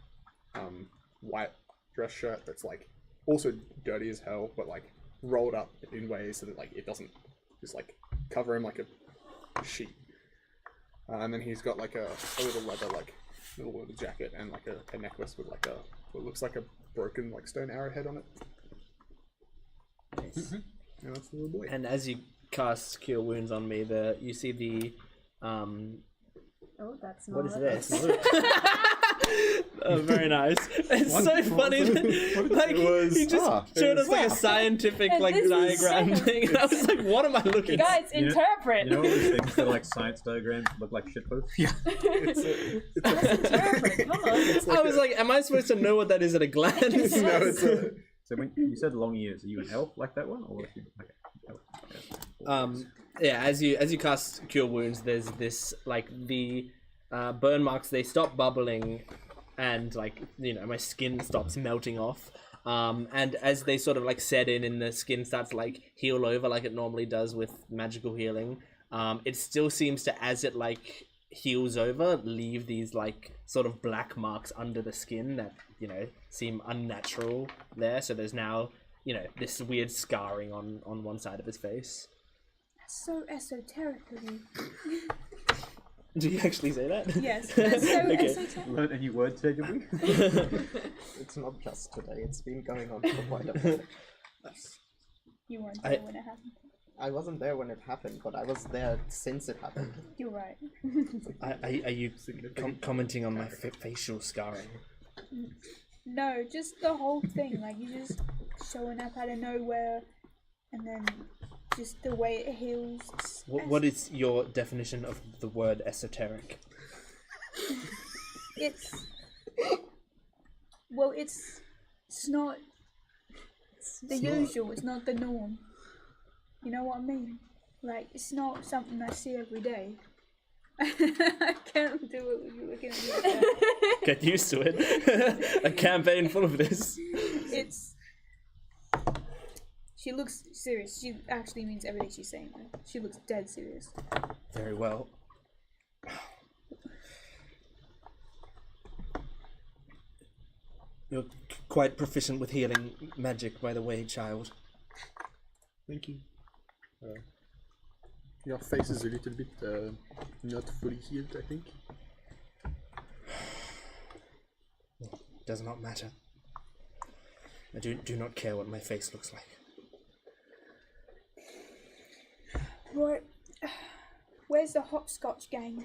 S8: white dress shirt that's like also dirty as hell, but like rolled up in ways so that like it doesn't just like cover him like a sheet. And then he's got like a little leather like little jacket and like a necklace with like what looks like a broken like stone arrowhead on it.
S3: Nice.
S8: And that's the little boy.
S3: And as you cast Cure Wounds on me, you see the
S7: Oh, that's not.
S3: what is this? Oh, very nice. It's so funny. Like he just showed us like a scientific
S5: And
S3: like
S5: this is
S3: diagram
S5: sad.
S3: thing, and I was like, "What am I looking?"
S5: Guys, interpret.
S9: You know all those things that are like science diagrams look like shitposts? Yeah.
S5: Interpret. Come on.
S3: I was like, "Am I supposed to know what that is at a glance?"
S8: No, it's a
S9: So when you said long ears, are you an elf like that one, or okay, elf. Okay.
S3: Yeah, as you cast Cure Wounds, there's this like the burn marks, they stop bubbling, and like my skin stops melting off. And as they sort of like set in the skin starts to like heal over like it normally does with magical healing. It still seems to, as it like heals over, leave these like sort of black marks under the skin that seem unnatural there. So there's now this weird scarring on one side of his face.
S5: So esoteric of you.
S3: Do you actually say that?
S5: Yes, that's so
S3: Okay.
S5: esoteric.
S9: Learned a new word today, did we?
S6: It's not just today, it's been going on for quite a while.
S5: You weren't there when it happened.
S6: I wasn't there when it happened, but I was there since it happened.
S5: You're right.
S3: Are you commenting on my facial scarring?
S5: No, just the whole thing. Like, you just showing up out of nowhere, and then just the way it heals.
S3: What is your definition of the word esoteric?
S5: It's not the usual. It's not the norm. You know what I mean? Like, it's not something I see every day. I can't do it with you looking at me like that.
S3: Get used to it. A campaign full of this.
S5: She looks serious. She actually means everything she's saying. She looks dead serious.
S3: Very well. You're quite proficient with healing magic, by the way, child.
S8: Thank you. Your face is a little bit not fully healed, I think.
S3: Does not matter. I do not care what my face looks like.
S5: Right. Where's the hopscotch gang?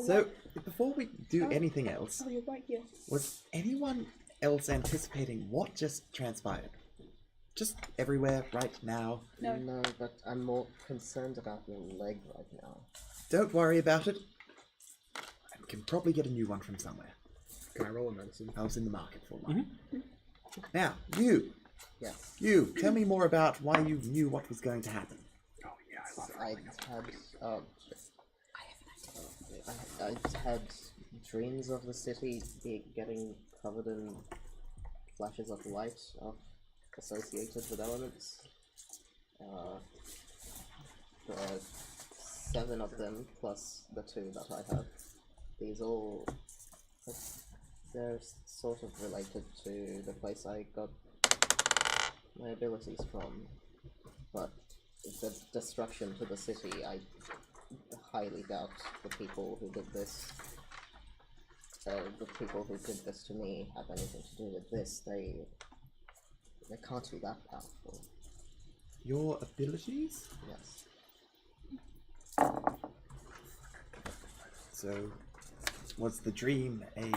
S2: So, before we do anything else,
S5: Oh, you're right here.
S2: was anyone else anticipating what just transpired? Just everywhere right now.
S5: No.
S6: No, but I'm more concerned about your leg right now.
S2: Don't worry about it. I can probably get a new one from somewhere.
S8: Can I roll a medicine?
S2: I was in the market for one. Now, you,
S6: Yes.
S2: tell me more about why you knew what was going to happen.
S6: I've had dreams of the city getting covered in flashes of light associated with elements. There are 7 of them plus the 2 that I have. These all they're sort of related to the place I got my abilities from, but the destruction to the city, I highly doubt the people who did this. The people who did this to me have anything to do with this. They can't be that powerful.
S2: Your abilities?
S6: Yes.
S2: So, was the dream a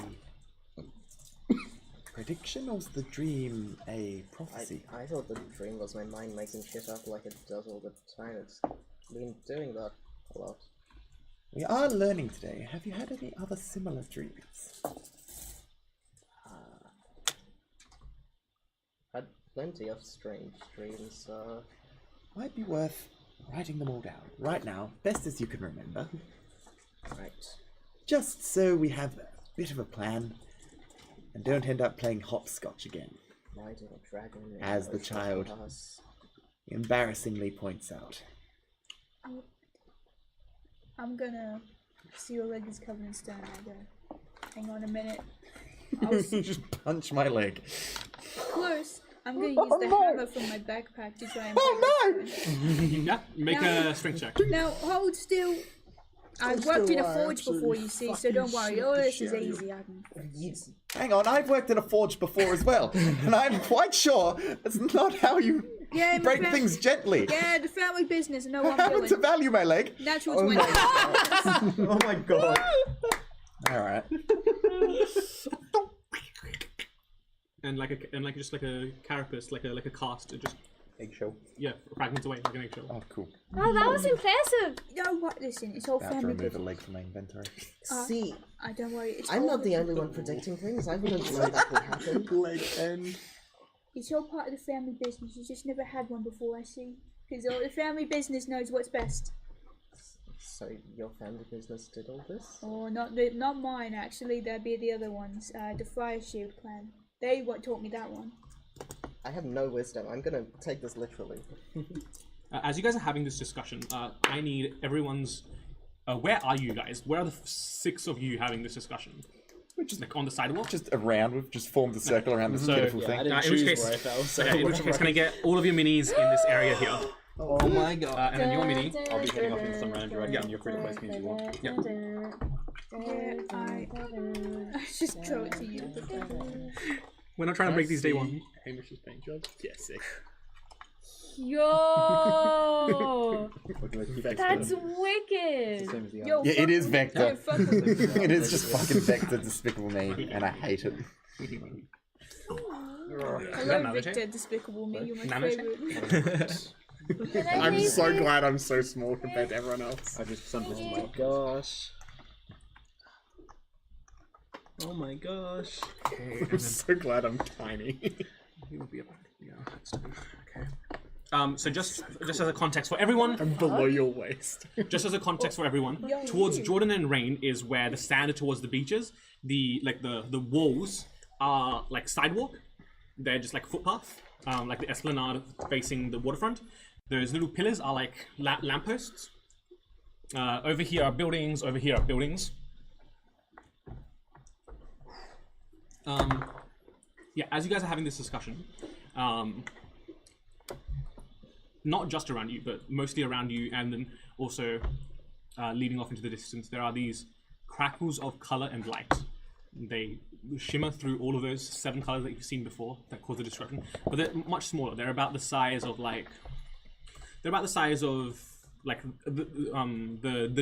S2: prediction, or was the dream a prophecy?
S6: I thought the dream was my mind making shit up like it does all the time. It's been doing that a lot.
S2: We are learning today. Have you had any other similar dreams?
S6: Had plenty of strange dreams.
S2: Might be worth writing them all down right now, best as you can remember.
S6: Right.
S2: Just so we have a bit of a plan and don't end up playing hopscotch again,
S6: Riding a dragon.
S2: as the child embarrassingly points out.
S5: I'm gonna see your leg is covered in stone. I go, hang on a minute. I'll
S2: Just punch my leg.
S5: close. I'm gonna use the hammer from my backpack to try and break the stone.
S1: Yeah, make a strength check.
S5: Now, hold still. I've worked in a forge before, you see, so don't worry. All this is easy. I can...
S2: Hang on, I've worked in a forge before as well, and I'm quite sure that's not how you break things gently.
S5: Yeah, the family business. No one
S2: I happen
S5: doing.
S2: to value my leg.
S5: Natural 20.
S2: Oh my god. Alright.
S1: And just like a carapace, like a cast, it just
S9: Eggshell.
S1: fragments away like an eggshell.
S2: Oh, cool.
S7: Oh, that was impressive.
S5: You know what? Listen, it's all
S2: About to
S5: family
S2: remove a
S5: business.
S2: leg from my inventory.
S6: See,
S5: I don't worry. It's
S6: I'm
S5: all
S6: not the only one predicting things. I wouldn't know that would happen.
S8: Leg end.
S5: It's all part of the family business. You just never had one before, I see. Because all the family business knows what's best.
S6: So your family business did all this?
S5: Oh, not mine actually. That'd be the other ones. The Fire Shield clan. They taught me that one.
S6: I have no wisdom. I'm gonna take this literally.
S1: As you guys are having this discussion, I need everyone's. Where are you guys? Where are the 6 of you having this discussion?
S2: We're just
S1: Like on the sidewalk.
S2: just around. We've just formed a circle around this beautiful
S3: I
S2: thing.
S3: didn't
S1: in which
S3: choose
S1: case-
S3: where I fell. So
S1: Okay, in which case, can I get all of your minis in this area here?
S3: oh my god.
S1: And then your mini.
S9: I'll be heading off in some random direction.
S1: Yeah.
S9: You're free to place me as you want.
S1: Yeah.
S5: Yeah, I just throw it to you.
S1: We're not trying to break these day one.
S8: Hamish's paint job. Yeah, sick.
S7: Yo,
S9: We're gonna keep
S7: that's
S9: it
S7: wicked.
S9: same as the
S5: Yo,
S9: other.
S2: Yeah, it is Vector.
S5: Yo, fuck with me.
S2: It is just fucking Vector, Despicable Me, and I hate it.
S5: Hello, Victor, Despicable Me. You're my
S1: Nanocheck?
S5: favorite.
S8: I'm so glad I'm so small compared to everyone else.
S9: I just something in my
S3: Gosh. Oh my gosh.
S8: I'm so glad I'm tiny.
S1: He will be about. Yeah, that's to be. Okay. So just as a context for everyone,
S8: I'm below your waist.
S1: just as a context for everyone, towards Jordan and Rain is where the sand is towards the beaches. The walls are like sidewalk. They're just like footpath, like the esplanade facing the waterfront. Those little pillars are like lampposts. Over here are buildings. Over here are buildings. Yeah, as you guys are having this discussion, not just around you, but mostly around you, and then also leading off into the distance, there are these crackles of color and light. They shimmer through all of those 7 colors that you've seen before that cause the destruction, but they're much smaller. They're about the size of the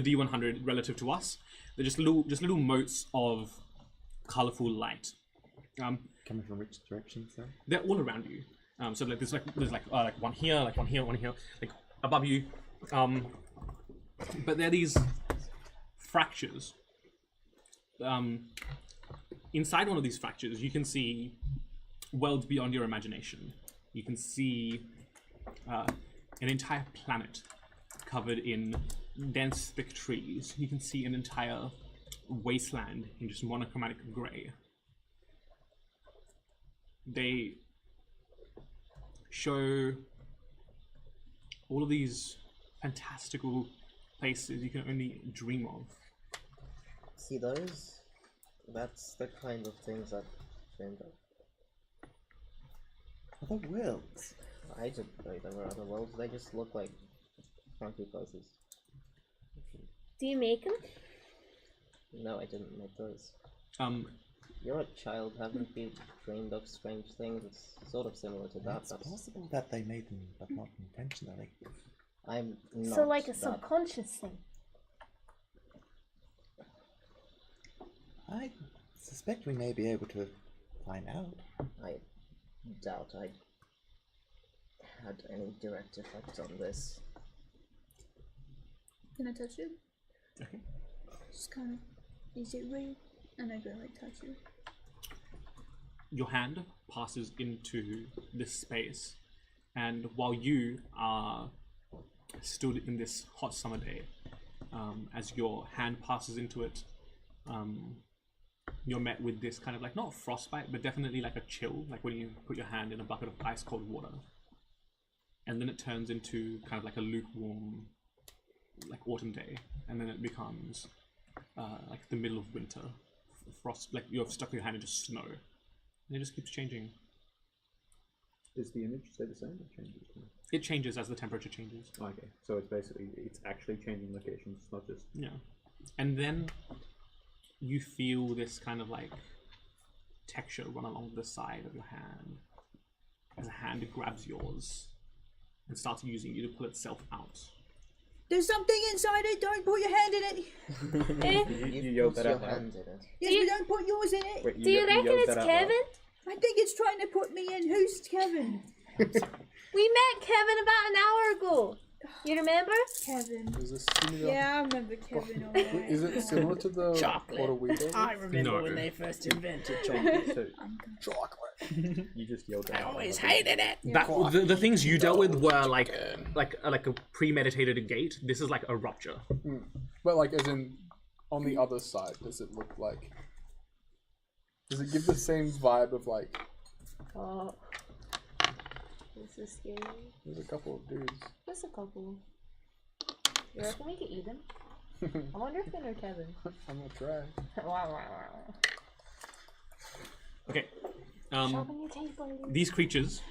S1: D100 relative to us. They're just little motes of colorful light.
S2: Coming from which direction, sir?
S1: They're all around you. So like there's one here, one here, like above you. But there are these fractures. Inside one of these fractures, you can see worlds beyond your imagination. You can see an entire planet covered in dense, thick trees. You can see an entire wasteland in just monochromatic grey. They show all of these fantastical places you can only dream of.
S6: See those? That's the kind of things I've dreamed of.
S2: Other worlds.
S6: I didn't know there were other worlds. They just look like funky places.
S7: Do you make them?
S6: No, I didn't make those.
S2: You're
S6: a child, haven't you dreamed of strange things? It's sort of similar to that.
S2: It's possible that they made them, but not intentionally.
S6: I'm not.
S7: So like a
S6: that.
S7: subconscious thing.
S2: I suspect we may be able to find out.
S6: I doubt I had any direct effect on this.
S5: Can I touch it?
S1: Okay.
S5: Just kind of, is it real? And I go like touch it.
S1: Your hand passes into this space, and while you are stood in this hot summer day, as your hand passes into it, you're met with this kind of like, not frostbite, but definitely like a chill, like when you put your hand in a bucket of ice cold water. And then it turns into kind of like a lukewarm like autumn day, and then it becomes like the middle of winter, frost. Like you're stuck your hand into snow, and it just keeps changing.
S9: Does the image stay the same or changes?
S1: It changes as the temperature changes.
S9: Okay, so it's basically it's actually changing locations, it's not just
S1: and then you feel this kind of like texture run along the side of your hand as a hand grabs yours and starts using you to pull itself out.
S5: There's something inside it. Don't put your hand in it.
S9: you yelled
S6: Put
S9: that
S6: your
S9: out loud.
S6: hand in it.
S5: Yes, but don't put yours in it.
S9: Wait,
S7: Do you reckon
S9: yelled
S7: it's
S9: that out
S7: Kevin?
S9: loud?
S5: I think it's trying to put me in. Who's Kevin?
S7: We met Kevin about an hour ago. You remember?
S5: Kevin.
S8: Is this similar?
S5: Yeah, I remember Kevin. All right.
S8: Is it similar to the
S3: Chocolate.
S8: Water Weevil?
S3: I remember
S1: No.
S3: when they first invented chocolate.
S9: So
S8: Chocolate.
S9: you just yelled that
S3: I
S9: out
S3: always
S9: loud.
S3: hated it.
S1: That the things you dealt with were like a premeditated gate. This is like a rupture.
S8: But like, as in, on the other side, does it look like? Does it give the same vibe of like?
S7: Oh. This is scary.
S8: There's a couple of dudes.
S7: Just a couple. You reckon we could eat them? I wonder if they know Kevin.
S8: I'm gonna try.
S1: Okay.
S7: Sharpen your teeth, lady.
S1: These creatures,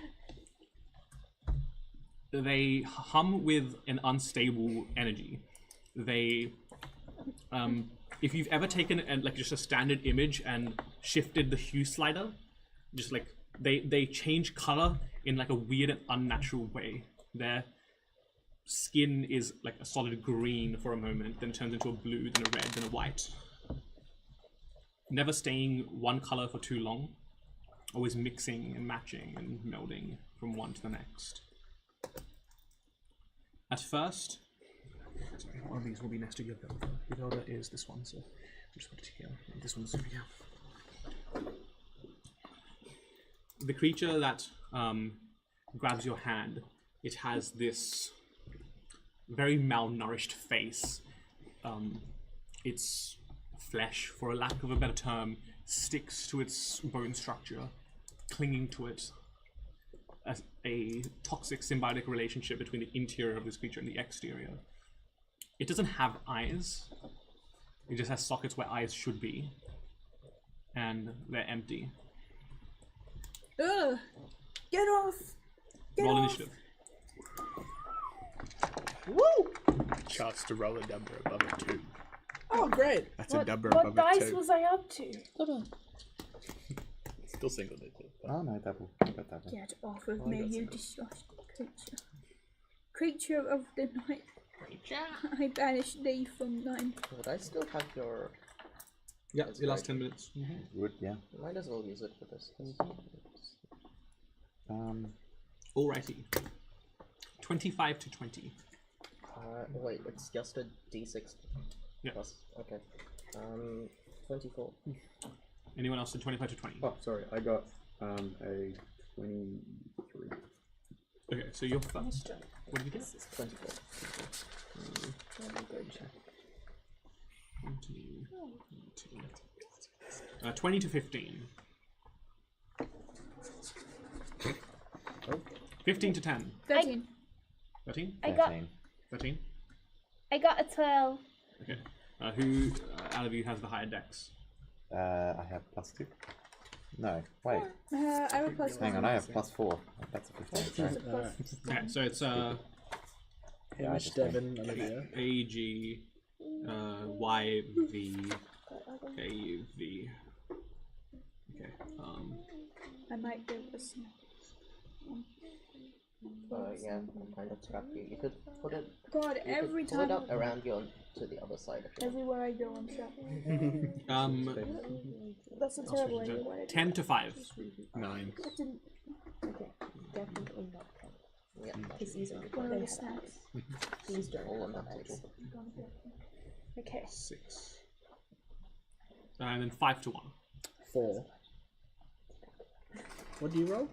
S1: they hum with an unstable energy. They, if you've ever taken like just a standard image and shifted the hue slider, just like they change color in like a weird and unnatural way. Their skin is like a solid green for a moment, then turns into a blue, then a red, then a white. Never staying one color for too long. Always mixing and matching and melding from one to the next. At first, sorry, one of these will be next to Yovelda. Yovelda is this one, so I'll just put it here. This one's over here. The creature that grabs your hand, it has this very malnourished face. Its flesh, for a lack of a better term, sticks to its bone structure, clinging to it as a toxic symbiotic relationship between the interior of this creature and the exterior. It doesn't have eyes. It just has sockets where eyes should be, and they're empty.
S5: Ugh! Get off! Get
S1: Roll
S5: off!
S1: initiative.
S3: Woo! Chance to roll a number above a 2. Oh, great!
S10: That's a number
S7: What
S10: above
S7: dice
S10: a 2.
S7: was I up to?
S3: Still single digit.
S2: Oh no, double. I got double.
S5: Get off of me, you disgusting creature. Creature of the night. I banish thee from thine.
S6: Would I still have your?
S1: Yeah, the last 10 minutes.
S2: Would, yeah.
S6: Might as well use it for this.
S1: Alrighty. 25 to 20.
S6: Wait, it's just a d6
S1: Yeah.
S6: plus. Okay. 24.
S1: Anyone else in 25 to 20?
S9: Oh, sorry, I got a 23.
S1: Okay, so you're first. What did you get?
S6: 24.
S1: 20 to 15. 15 to 10.
S5: 13.
S1: 13?
S7: I got
S1: 13?
S7: I got a 12.
S1: Okay. Who out of you has the higher dex?
S2: I have +2. No, wait.
S5: I have a plus
S2: Hang on,
S5: one.
S2: I have +4. That's a 15, right?
S1: Okay, so it's
S3: Hamish, Devon, Olivia.
S1: A, G, Y, V, K, V. Okay,
S5: I might do this.
S6: Yeah, I'm kind of scrappy. You could put it.
S5: God,
S6: You
S5: every
S6: could pull it
S5: time.
S6: up around you to the other side. If you want.
S5: Everywhere I go, I'm trapped. That's a terrible idea. Why did I do
S1: 10 to 5.
S10: 9.
S5: that? I didn't.
S7: Okay, definitely not 10.
S6: Yeah,
S7: Because these are
S5: One of
S7: they
S5: the
S7: have
S5: snacks.
S7: These don't
S6: all on
S7: have
S6: that
S7: eyes.
S6: table.
S7: Okay.
S1: 6. And then 5 to 1.
S3: 4. What do you roll?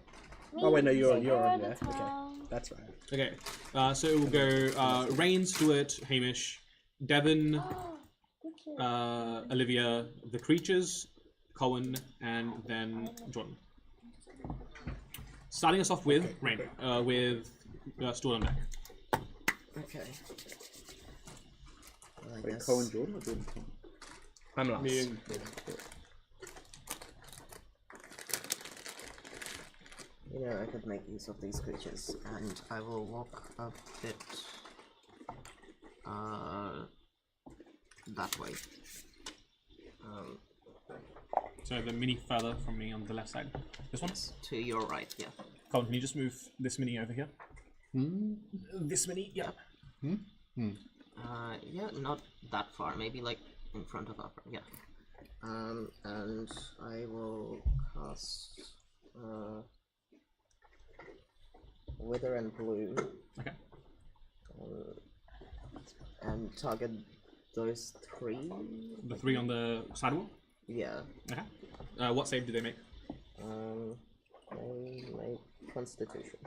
S3: Oh wait, no, you're on
S7: Zero
S3: there.
S7: at a
S3: Okay,
S7: time.
S3: that's right.
S1: Okay, so it will go Rain, Stuart, Hamish, Devon, Olivia, the creatures, Cohen, and then Jordan. Starting us off with Rain, with Stuart on deck.
S6: Okay. I
S9: Wait,
S6: guess.
S9: Cohen Jordan or Jordan?
S3: I'm last.
S8: Me and
S6: You know, I could make use of these creatures, and I will walk a bit that way.
S1: So the mini further from me on the left side. This one?
S6: To your right, yeah.
S1: Colin, can you just move this mini over here? This mini, yeah.
S6: Yeah, not that far, maybe like in front of upper, yeah. And I will cast Wither and Bloom.
S1: Okay.
S6: And target those 3.
S1: The 3 on the sidewall?
S6: Yeah.
S1: Okay. What save do they make?
S6: My Constitution.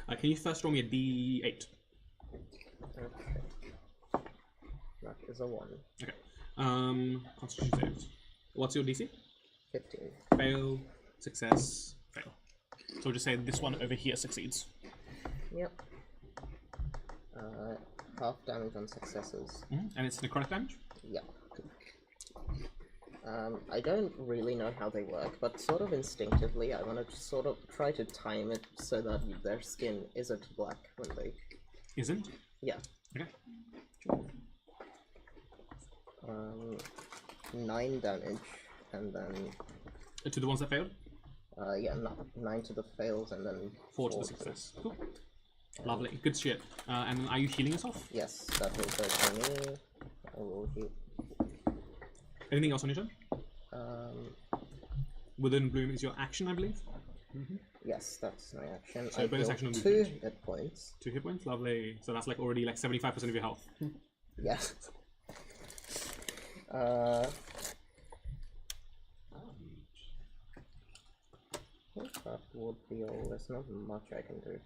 S1: Okay. Can you first roll me a D8?
S6: Okay. That is a 1.
S1: Okay. Constitution saves. What's your DC?
S6: 15.
S1: Fail, success, fail. So we'll just say this one over here succeeds.
S6: Yep. Half damage on successes.
S1: And it's necrotic damage?
S6: Yeah. I don't really know how they work, but sort of instinctively, I want to sort of try to time it so that their skin isn't black when they...
S1: Isn't?
S6: Yeah.
S1: Okay.
S6: 9 damage, and then...
S1: To the ones that failed?
S6: Yeah, 9 to the fails, and then
S1: 4 to the success. Cool. Lovely. Good shit. And are you healing yourself?
S6: Yes, that will go for me. I will heal.
S1: Anything else on your turn? Within Bloom is your action, I believe?
S6: Yes, that's my action.
S1: So
S6: I
S1: bonus
S6: heal
S1: action on
S6: 2
S1: movement.
S6: hit points.
S1: 2 hit points? Lovely. So that's like already like 75% of your health.
S6: Yes. I think that would be all. There's not much I can do.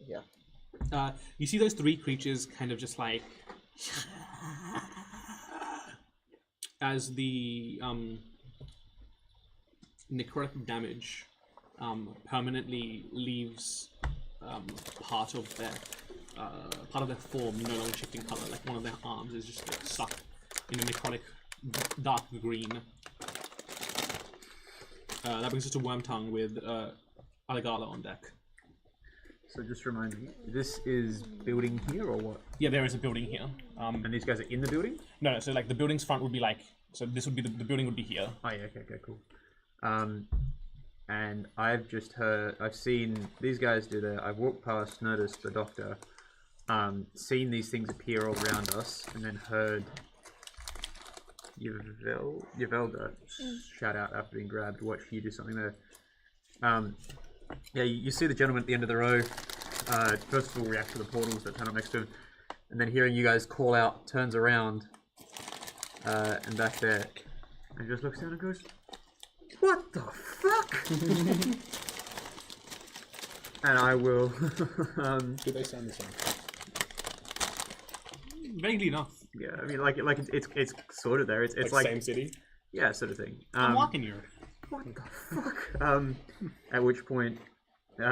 S6: Yeah.
S1: You see those 3 creatures kind of just like... as the necrotic damage permanently leaves part of their form no longer shifting color. Like one of their arms is just like stuck in a necrotic dark green. That brings us to Wormtongue with Aligala on deck.
S9: So just remind me, this is building here or what?
S1: Yeah, there is a building here.
S9: And these guys are in the building?
S1: No, so like the building's front would be like, so this would be the building would be here.
S9: Oh yeah, okay, cool. And I've just heard, I've seen these guys do that. I've walked past, noticed the doctor, seen these things appear all around us, and then heard Yvelda shout out after being grabbed, watch you do something there. Yeah, you see the gentleman at the end of the row, first of all react to the portals that turn up next to him, and then hearing you guys call out, turns around, and back there, and just looks down and goes, "What the fuck?" And I will...
S8: Do they sound the same?
S1: Vaguely enough.
S9: Yeah, I mean, like it's sort of there. It's like
S8: same city?
S9: Yeah, sort of thing.
S1: I'm walking you.
S9: What the fuck? At which point, in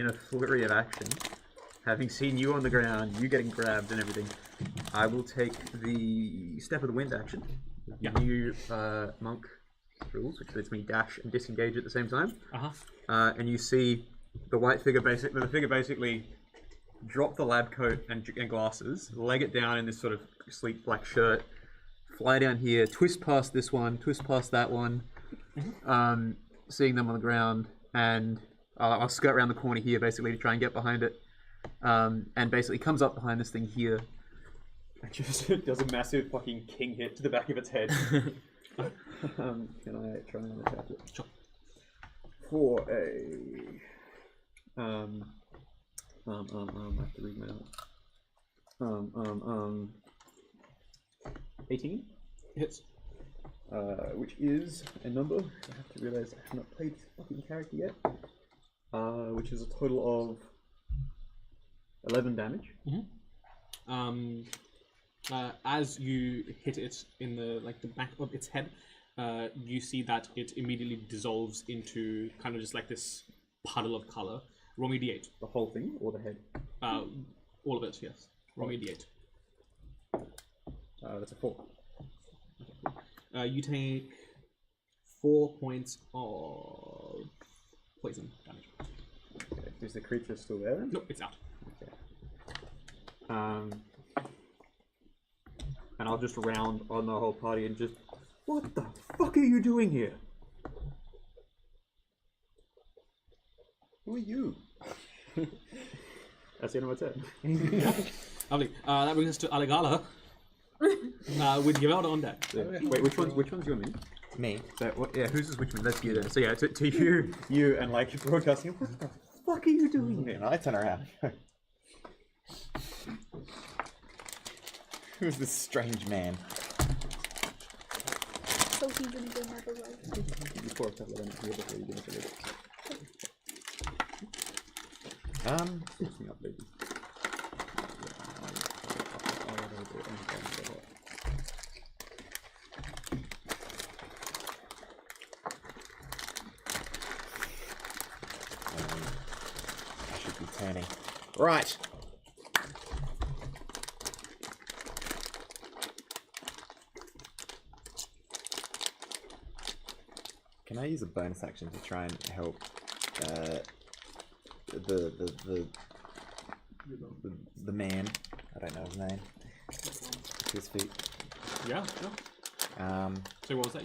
S9: a flurry of action, having seen you on the ground, you getting grabbed and everything, I will take the Step of the Wind action.
S1: Yeah.
S9: New monk rules, which lets me dash and disengage at the same time. And you see the white figure basically drop the lab coat and glasses, leg it down in this sort of sleek black shirt, fly down here, twist past this one, twist past that one, seeing them on the ground, and I'll skirt around the corner here basically to try and get behind it, and basically comes up behind this thing here and just does a massive fucking king hit to the back of its head. Can I try and attack it?
S1: Sure.
S9: For a... I have to read my notes. 18?
S1: Hits.
S9: Which is a number. I have to realize I have not played this fucking character yet. Which is a total of 11 damage.
S1: As you hit it in the back of its head, you see that it immediately dissolves into kind of just like this puddle of color. Roll me d8.
S9: The whole thing or the head?
S1: All of it, yes. Roll me a d8.
S3: That's a 4.
S1: You take 4 points of poison damage.
S9: Okay. Is the creature still there then?
S1: Nope, it's out.
S9: Okay. And I'll just round on the whole party and just, what the fuck are you doing here?
S2: Who are you?
S9: That's the end of my turn.
S1: Lovely. That brings us to Aligala. With Givelda on deck.
S9: Wait, which one's you and me?
S2: Me.
S9: So, yeah, who's this which one? That's you then. So yeah, to you and like broadcasting, what the fuck are you doing here?
S2: And I turn around. Who's this strange man?
S5: So he's gonna go have a life.
S9: You pour a couple of them here before you give us a little. Fix me up, baby.
S2: I should be turning. Right. Can I use a bonus action to try and help the man? I don't know his name. His feet.
S1: Yeah, sure. So what was that?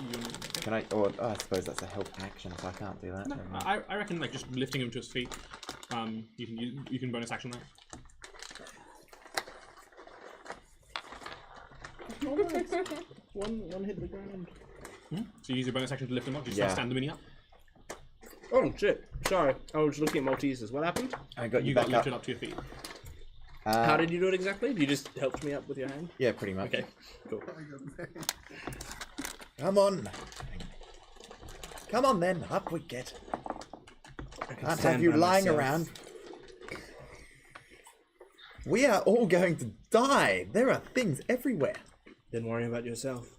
S2: Can I? Or I suppose that's a help action, so I can't do that.
S1: No, I reckon like just lifting him to his feet. You can bonus action that.
S3: One hit the ground.
S1: So you use your bonus action to lift him up. Just stand the mini up.
S3: Oh shit! Sorry, I was looking at Maltesers. What happened?
S2: I got
S1: You
S2: you
S1: got
S2: back
S1: lifted
S2: up.
S1: up to your feet.
S3: How did you do it exactly? You just helped me up with your hand.
S2: Yeah, pretty much.
S3: Okay, cool.
S2: Come on. Come on then, up we get. Can't have you lying around. We are all going to die. There are things everywhere.
S3: Then worry about yourself.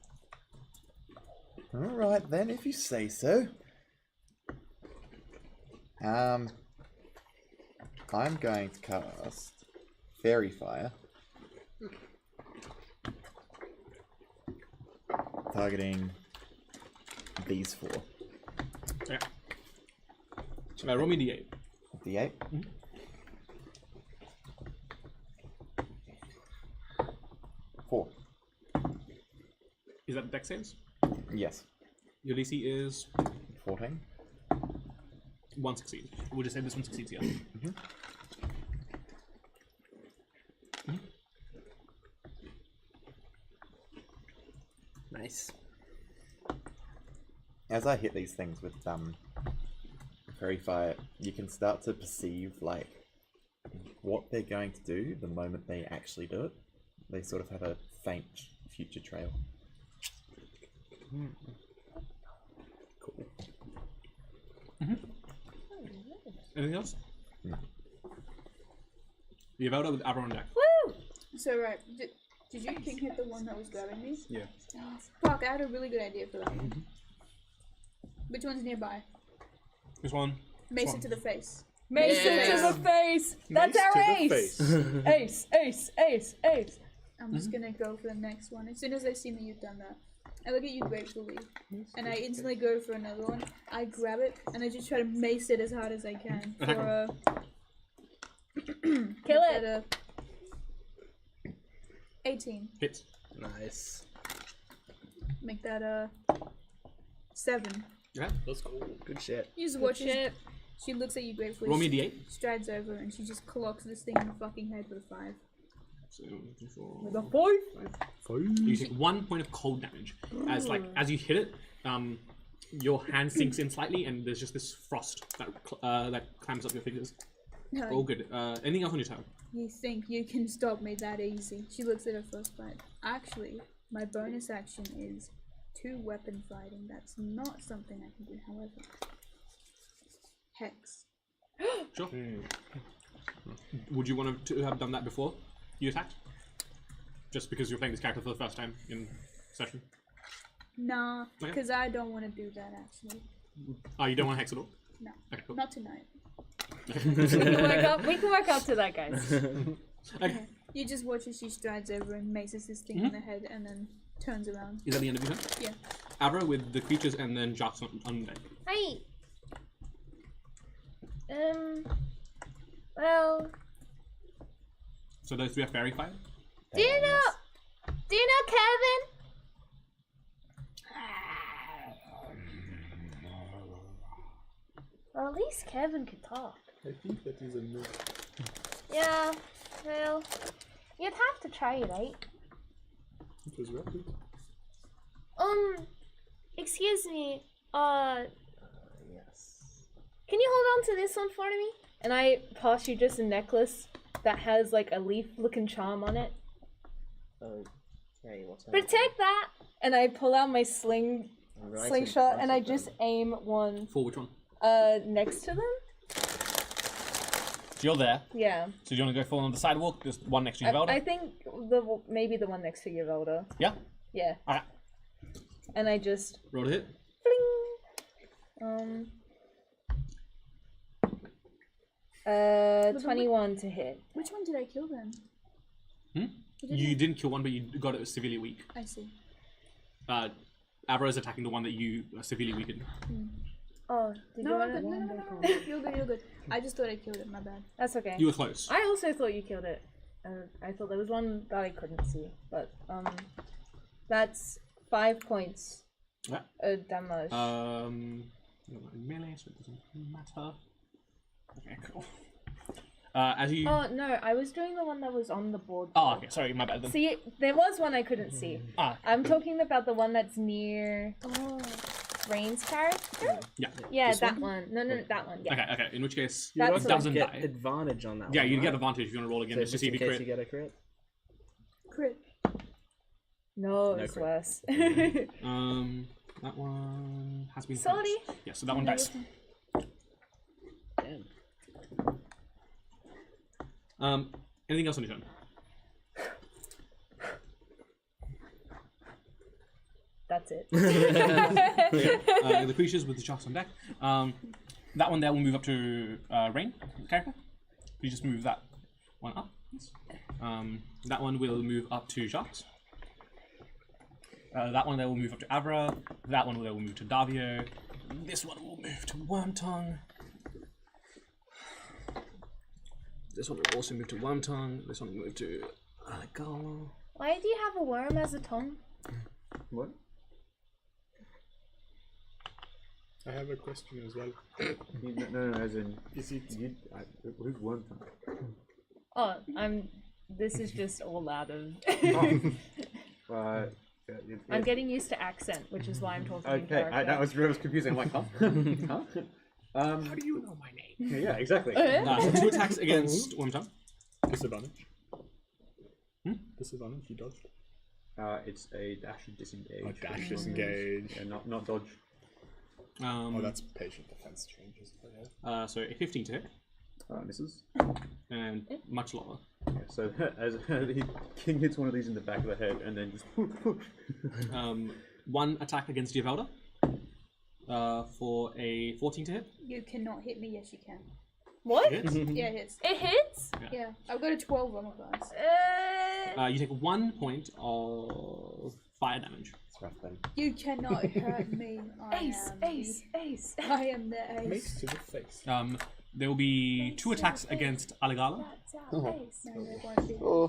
S2: All right then, if you say so. I'm going to cast Fairy Fire, targeting these 4.
S1: Yeah. Roll me d8.
S2: D8. 4.
S1: Is that dex saves?
S2: Yes.
S1: Your DC is
S2: 14.
S1: 1 succeed. We'll just say this one succeeds, yeah.
S3: Nice.
S2: As I hit these things with Fairy Fire, you can start to perceive like what they're going to do the moment they actually do it. They sort of have a faint future trail.
S3: Cool.
S1: Anything else?
S2: No.
S1: Givelda with Abra on deck.
S5: Woo! So right, did you ping hit the one that was grabbing me?
S1: Yeah.
S5: Oh, fuck! I had a really good idea for that one. Which one's nearby?
S1: This one.
S5: Mace it to the face.
S7: Mace it to the face! That's
S8: Mace
S7: our
S8: to the
S7: ace!
S8: face.
S7: Ace, ace, ace, ace.
S5: I'm just gonna go for the next one. As soon as they see me, you've done that. I look at you gratefully, and I instantly go for another one. I grab it, and I just try to mace it as hard as I can for a...
S7: Kill it!
S5: 18.
S1: Hits.
S3: Nice.
S5: Make that a 7.
S1: Yeah.
S3: That's cool. Good shit.
S5: You just
S7: Good
S5: watch
S7: shit.
S5: it. She looks at you gratefully.
S1: Roll me a d8.
S5: Strides over, and she just clocks this thing in the fucking head with a 5.
S1: So,
S7: With a 5.
S1: you take 1 point of cold damage. As you hit it, your hand sinks in slightly, and there's just this frost that climbs up your fingers.
S5: No,
S1: All good. Anything else on your turn?
S5: you think you can stop me that easy? She looks at her first bite. Actually, my bonus action is 2 weapon fighting. That's not something I can do, however. Hex.
S1: Sure. Would you want to have done that before you attacked? Just because you're playing this character for the first time in session?
S5: Nah,
S1: Okay.
S5: because I don't want to do that actually.
S1: Oh, you don't want to hex at all?
S5: No,
S1: Okay, cool.
S5: not tonight.
S7: We can work up to that, guys.
S1: Okay.
S5: You just watch as she strides over and maces this thing in the head and then turns around.
S1: Is that the end of your turn?
S5: Yeah.
S1: Abra with the creatures and then Jacques on deck.
S7: Hi. Well,
S1: So those three are fairy fire?
S7: do you know Kevin? Well, at least Kevin could talk.
S8: I think that is a no.
S7: Yeah, well, you'd have to try it out.
S8: It was rapid.
S7: Excuse me,
S6: Yes.
S7: can you hold on to this one for me? And I pass you just a necklace that has like a leaf-looking charm on it.
S6: Okay, what's that?
S7: Protect that! And I pull out my slingshot and I just aim one
S1: For which one?
S7: next to them.
S1: So you're there.
S7: Yeah.
S1: So do you want to go fall on the sidewalk? There's one next to your
S7: I think maybe the one next to your Velda.
S1: Yeah?
S7: Yeah.
S1: Alright.
S7: And I just
S1: Roll to hit.
S7: fling. 21 to hit.
S5: Which one did I kill then?
S1: You didn't kill one, but you got it severely weak.
S5: I see.
S1: Abra is attacking the one that you severely weakened.
S7: Oh, did you
S5: No,
S7: want
S5: I'm good. No. You're good, you're good. I just thought I killed it, my bad.
S7: That's okay.
S1: You were close.
S7: I also thought you killed it. I thought there was one that I couldn't see, but that's 5 points
S1: Yeah.
S7: damage.
S1: You're not in melee, so it doesn't matter. Okay, cool. As you.
S7: Oh no, I was doing the one that was on the board.
S1: Oh, okay. Sorry, my bad then.
S7: See, there was one I couldn't see. I'm talking about the one that's near Rain's character.
S1: Yeah.
S7: Yeah,
S1: This
S7: that one. No, that one. Yeah.
S1: Okay. In which case,
S7: That's
S1: it
S7: the
S1: doesn't
S10: get
S1: die.
S10: advantage on that
S1: Yeah,
S10: one.
S1: you
S10: right?
S1: get advantage if you want to roll again
S10: So
S1: just to
S10: just
S1: see
S10: in
S1: if you
S10: case
S1: crit.
S10: you get a crit.
S5: Crit.
S7: No,
S10: No
S7: it's
S10: crit.
S7: worse.
S1: That one has been.
S7: Sorry.
S1: crit. Yeah, so that one dies.
S10: Damn.
S1: Anything else on your turn?
S7: That's it.
S1: The creatures with the sharks on deck. That one there will move up to Rain, character. You just move that one up. Please. That one will move up to Sharks. That one there will move up to Avra. That one there will move to Davio. This one will move to Wormtongue. This one will also move to Wormtongue. This one will move to Alagala.
S7: Why do you have a worm as a tongue?
S9: What?
S8: I have a question as well.
S9: No, as in.
S8: Is it?
S9: Who's one time?
S7: Oh, this is just all out of. I'm getting used to accent, which is why I'm talking in
S9: Okay,
S7: character.
S9: that was confusing. I'm like, huh? Huh?
S1: How do you know my name?
S9: Yeah, exactly.
S1: So 2 attacks against Wormtongue.
S8: Disadvantage. Disadvantage, you dodged.
S9: It's a dash and disengage.
S8: Oh, dash disengage.
S9: Yeah, not dodge.
S8: Oh, that's patient defense changes.
S1: So a 15 to hit,
S9: Misses.
S1: and much lower.
S9: Yeah, so as the king hits one of these in the back of the head, and then just.
S1: 1 attack against Diavelda for a 14 to hit.
S5: You cannot hit me, yes you can.
S7: What?
S1: Hits.
S5: Yeah, it hits.
S7: It hits?
S5: Yeah, I've got a 12 on my class.
S1: You take 1 point of fire damage.
S2: It's rough then.
S5: You cannot hurt me.
S7: Ace.
S5: I am the ace.
S8: Mace to the face.
S1: There will be 2 attacks against Alagala
S5: No, there won't be.
S10: Oh,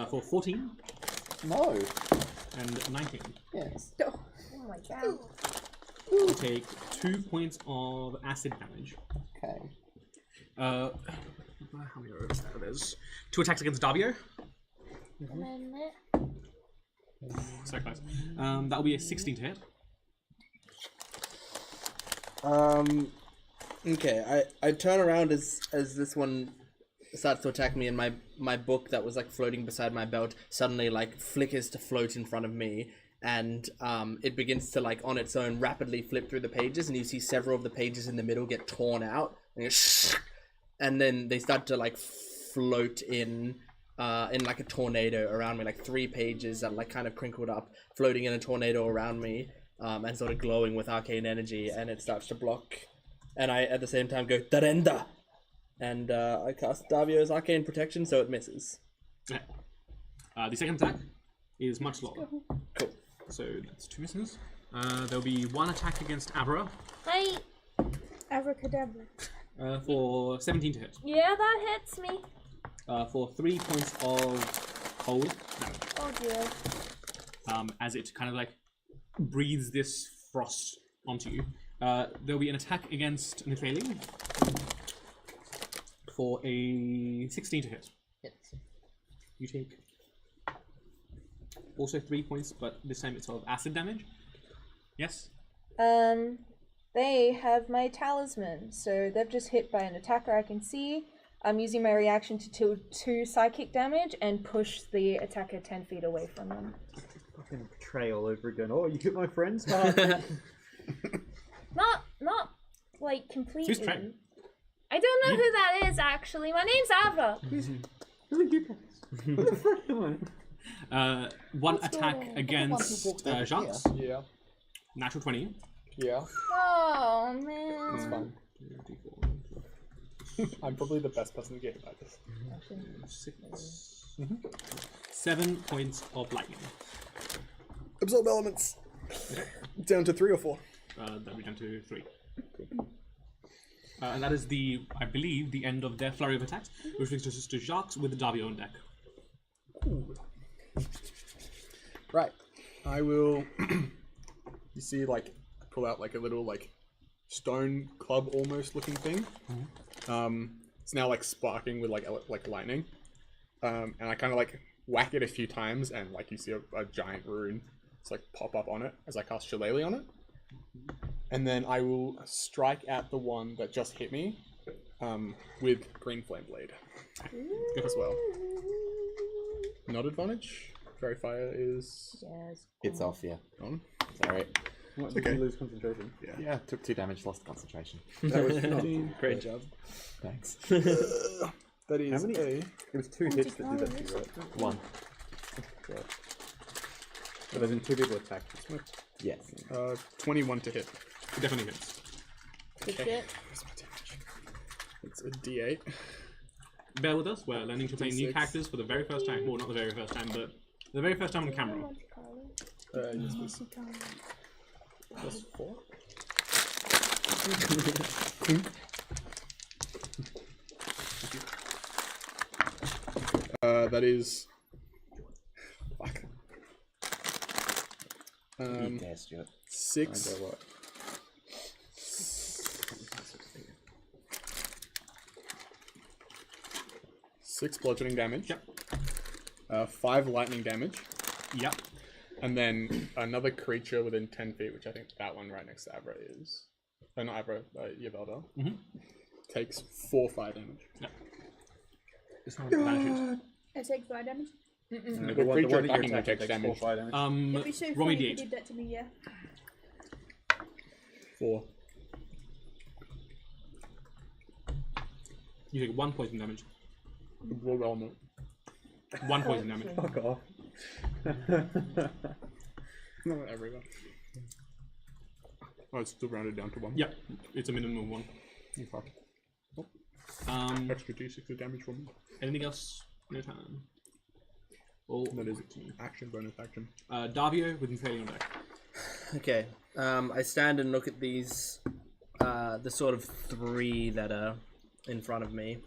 S1: for 14
S10: no.
S1: and 19.
S10: Yes.
S7: Oh my god.
S1: You take 2 points of acid damage.
S10: Okay.
S1: How many are there? There's 2 attacks against Davio. So close. That will be a 16 to hit.
S3: Okay, I turn around as this one starts to attack me, and my book that was like floating beside my belt suddenly like flickers to float in front of me, and it begins to like on its own rapidly flip through the pages, and you see several of the pages in the middle get torn out, and then they start to like float in like a tornado around me, like 3 pages that like kind of crinkled up, floating in a tornado around me, and sort of glowing with arcane energy, and it starts to block. And I, at the same time, go, Darenda! And I cast Davio's Arcane Protection, so it misses.
S1: Yeah. The second attack is much slower.
S10: Cool.
S1: So that's 2 misses. There'll be 1 attack against Abra
S7: Hi.
S5: Abracadabra.
S1: for 17 to hit.
S7: Yeah, that hits me.
S1: For 3 points of cold damage.
S7: Oh dear.
S1: As it kind of like breathes this frost onto you. There'll be an attack against Nithali for a 16 to hit.
S6: Hits.
S1: You take also 3 points, but this time it's of acid damage. Yes?
S7: They have my talisman, so they've just hit by an attacker I can see. I'm using my reaction to deal 2 psychic damage and push the attacker 10 feet away from them.
S9: Fucking betrayal over again. Oh, you hit my friends?
S7: Not like completely.
S1: Who's Trent?
S7: I don't know who that is actually. My name's Ava.
S9: Who are you guys? What the fuck am I?
S1: 1 attack against Jacques.
S8: Yeah.
S1: Natural 20.
S8: Yeah.
S7: Oh man.
S8: It's fine. I'm probably the best person to get hit by this.
S1: 6. 7 points of lightning.
S8: Absorb elements. Down to 3 or 4.
S1: That'll be down to 3. And that is I believe, the end of their flurry of attacks, which brings us to Jacques with the Davio on deck.
S8: Ooh. Right. I will. You see, like, pull out like a little like stone club almost looking thing. It's now like sparking with like lightning. And I kind of like whack it a few times, and like you see a giant rune. It's like pop up on it as I cast Shillelagh on it. And then I will strike at the one that just hit me with Green Flame Blade as well. Not advantage. Fairy Fire is
S2: It's off, yeah.
S8: on.
S2: Sorry.
S9: What, did you lose concentration?
S2: Yeah, took 2 damage, lost concentration.
S8: That was 15.
S10: Great job.
S2: Thanks.
S8: That is
S9: How many?
S8: a
S9: It was 2 hits that did that to you, right?
S2: 1.
S9: But there's been 2 people attacked.
S2: Yes.
S8: 21 to hit.
S1: It definitely hits.
S7: Good shit.
S8: Where's my damage? It's a D8.
S1: Bear with us, we're learning to play new
S8: D6.
S1: characters for the very first time. Well, not the very first time, but the very first time on camera.
S8: Yes, please. Plus 4. That is. Fuck.
S2: You dare, Stuart.
S8: 6.
S9: I dare what?
S8: 6 bludgeoning damage.
S1: Yep.
S8: 5 lightning damage.
S1: Yep.
S8: And then another creature within 10 feet, which I think that one right next to Abra is. Oh, not Abra, Yavelda. Takes 4 fire damage.
S1: Yep. It's not vanishes.
S5: I take 5 damage.
S9: No,
S8: The
S9: one
S8: creature
S9: that you're
S8: attacking me
S9: attacking
S8: takes
S9: takes 4
S8: damage.
S9: fire damage.
S5: It'd be so
S1: roll me
S5: funny if you
S1: D8.
S5: did that to me, yeah.
S8: 4.
S1: You take 1 poison damage.
S8: Roll element.
S1: 1 poison damage.
S9: Fuck off.
S8: Not everyone. Oh, it's still rounded down to 1.
S1: Yep. It's a minimum of 1.
S8: You fuck. Extra D6 of damage from me.
S1: Anything else? No time. Oh,
S8: That is action, bonus action.
S1: Davio with Incompetech on deck.
S10: Okay. I stand and look at these, the sort of 3 that are in front of me.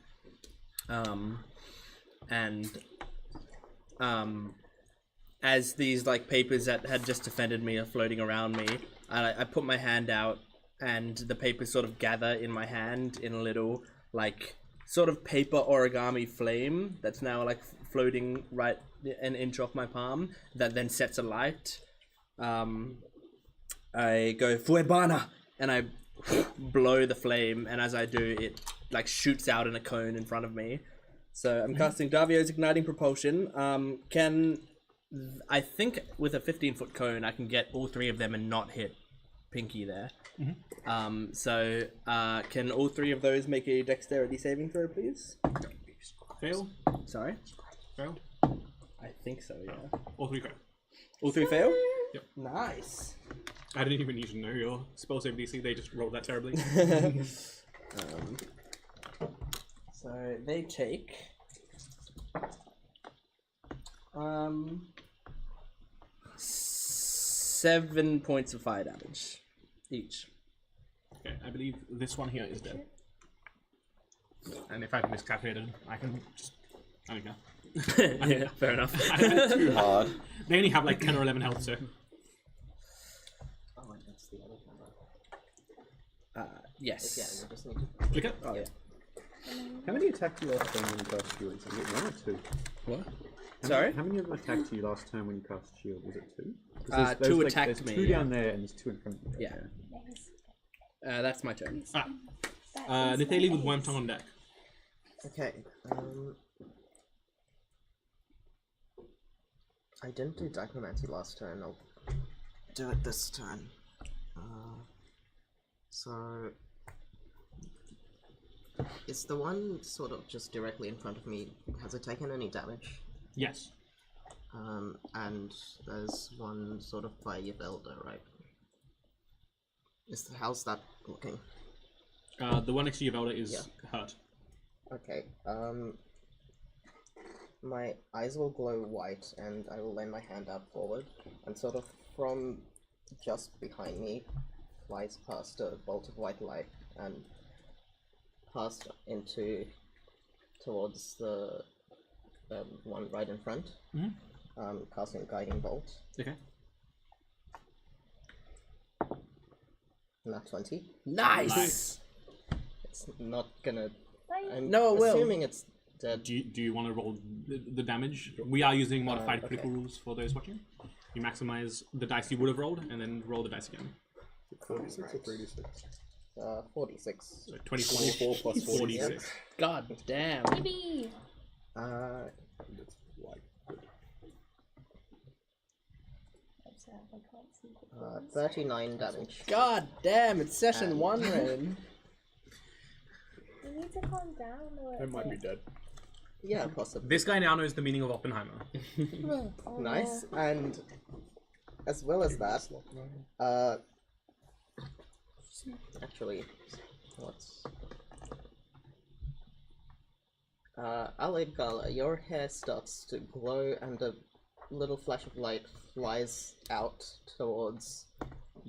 S10: As these like papers that had just defended me are floating around me, I put my hand out, and the papers sort of gather in my hand in a little like sort of paper origami flame that's now like floating right an inch off my palm. That then sets alight. I go Fuebana, and I blow the flame, and as I do, it like shoots out in a cone in front of me. So I'm casting Davio's Igniting Propulsion. I think with a 15-foot cone, I can get all 3 of them and not hit Pinky there. Can all 3 of those make a dexterity saving throw, please?
S1: Fail.
S10: Sorry?
S1: Fail.
S10: I think so, yeah.
S1: All 3 fail.
S10: All 3 fail?
S1: Yep.
S10: Nice.
S1: I didn't even need to know your spell save DC. They just rolled that terribly.
S10: So they take 7 points of fire damage each.
S1: Okay, I believe this one here is dead. And if I've miscalculated, I can just... I don't know.
S10: Yeah, fair enough.
S2: Too hard.
S1: They only have like 10 or 11 health, so...
S6: Oh, and that's the other number.
S10: Yes.
S6: Yeah, you just need to.
S1: Click it.
S10: Oh, yeah.
S9: How many attacked you last time when you cast shield? Was it 1 or 2?
S10: What?
S9: How
S10: Sorry?
S9: Many, how many of them attacked you last time when you cast shield? Was it 2? 'Cause
S10: 2 attacked
S9: there's
S10: me,
S9: 2
S10: yeah.
S9: down there and there's 2 in front of you.
S10: Yeah.
S5: Nice.
S10: That's my turn.
S1: Nithali with Worm Tongue on deck.
S6: Okay. I didn't do Dichromancy last turn. I'll do it this turn. So is the one sort of just directly in front of me? Has it taken any damage?
S1: Yes.
S6: And there's one sort of by Yvelda, right? How's that looking?
S1: The one next to Yvelda is hurt.
S6: Okay. My eyes will glow white, and I will lay my hand out forward, and sort of from just behind me flies past a bolt of white light and past towards the one right in front. Casting Guiding Bolt.
S1: Okay.
S6: Nat 20.
S10: Nice!
S6: It's not gonna. I'm
S10: No, it will.
S6: assuming it's dead.
S1: Do you want to roll the damage? We are using modified critical rules for those watching. You maximize the dice you would have rolled, and then roll the dice again.
S8: 46 or 36?
S6: 46.
S1: So 24 plus 46.
S10: God damn.
S5: Yippee!
S8: That's like good.
S6: 39 damage.
S10: God damn, it's session 1, Rain.
S5: You need to calm down. Or
S8: It might be dead.
S6: Yeah, possibly.
S1: This guy now knows the meaning of Oppenheimer.
S6: Nice, and as well as that, actually, what's Allied Gala, your hair starts to glow and a little flash of light flies out towards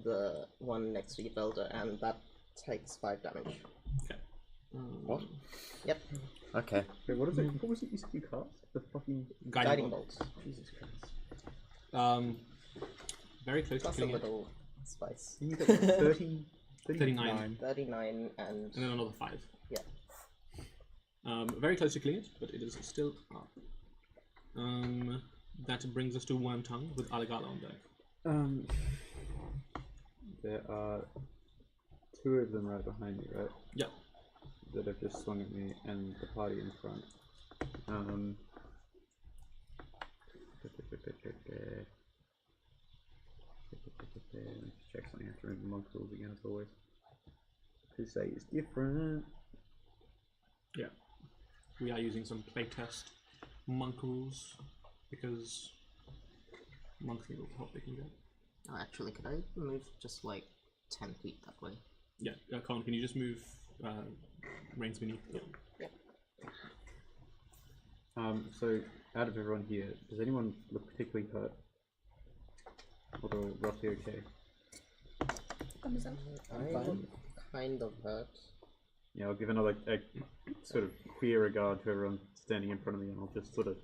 S6: the one next to Yvelda, and that takes 5 damage.
S1: Okay.
S2: What?
S6: Yep.
S2: Okay.
S9: Wait, what is it? What was it you said you cast? The fucking
S6: Guiding Bolt.
S9: Jesus Christ.
S1: Very close to
S6: Plus a
S1: killing it.
S6: little spice.
S9: You got 30,
S1: 39.
S6: 39 and
S1: And then another 5.
S6: yeah.
S1: Very close to killing it, but it is still up. That brings us to Worm Tongue with Aligala on deck.
S9: There are 2 of them right behind me, right?
S1: Yeah.
S9: That have just swung at me, and the party in front. Let me check something. I have to remember monk rules again, as always. Crusade is different.
S1: Yeah. We are using some playtest monk rules because monks need all the help they can get.
S6: Oh, actually, could I move just like 10 feet that way?
S1: Yeah, Colin, can you just move Rain's beneath? Yeah.
S6: Yep.
S9: So, out of everyone here, does anyone look particularly hurt? Or roughly okay?
S6: I look kind of hurt.
S9: Yeah, I'll give another sort of queer regard to everyone standing in front of me, and I'll just sort of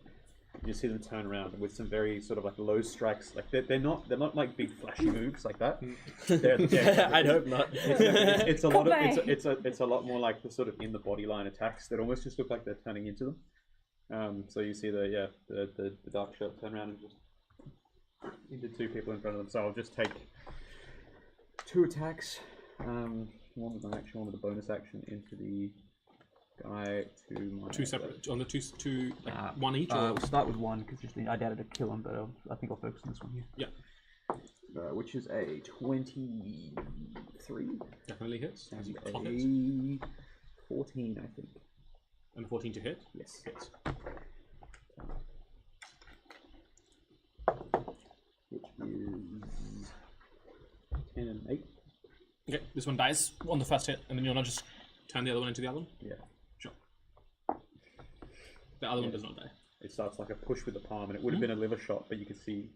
S9: you see them turn around with some very sort of like low strikes. Like they're not like big flashy moves like that.
S10: I'd hope not.
S9: It's a lot of it's a lot more like the sort of in the body line attacks that almost just look like they're turning into them. So you see the dark shirt turn around and just into 2 people in front of them. So I'll just take 2 attacks. One with an action, one with a bonus action into the guy to my
S1: 2 separate on the two like, one each. Or
S9: we'll start with 1 because I doubted to kill him, but I think I'll focus on this one here.
S1: Yeah.
S9: Which is a 23.
S1: Definitely hits. As you
S9: And
S1: clock it.
S9: a 14, I think.
S1: And 14 to hit.
S9: Yes.
S1: Hits.
S9: Which is 10 and 8.
S1: Okay, this one dies on the first hit, and then you'll not just turn the other one into the other one.
S9: Yeah.
S1: Sure. The other one does not die.
S9: it starts like a push with the palm, and it would have been a liver shot, but you could see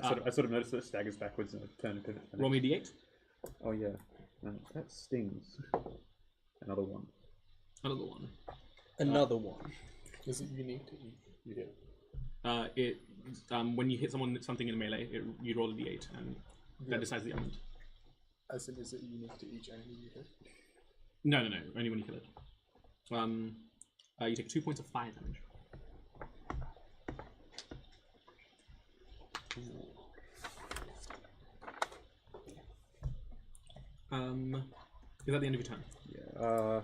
S9: I sort of noticed that it staggers backwards and turn and pivot.
S1: Roll me a d8.
S9: Oh yeah, that stings. Another one.
S1: Another one.
S10: Another one.
S8: Is it unique to each?
S1: When you hit something in melee, you roll a d8, and that decides the element.
S8: As in, is it unique to each enemy you hit?
S1: No. Only when you kill it. You take 2 points of fire damage. Is that the end of your turn?
S9: Yeah.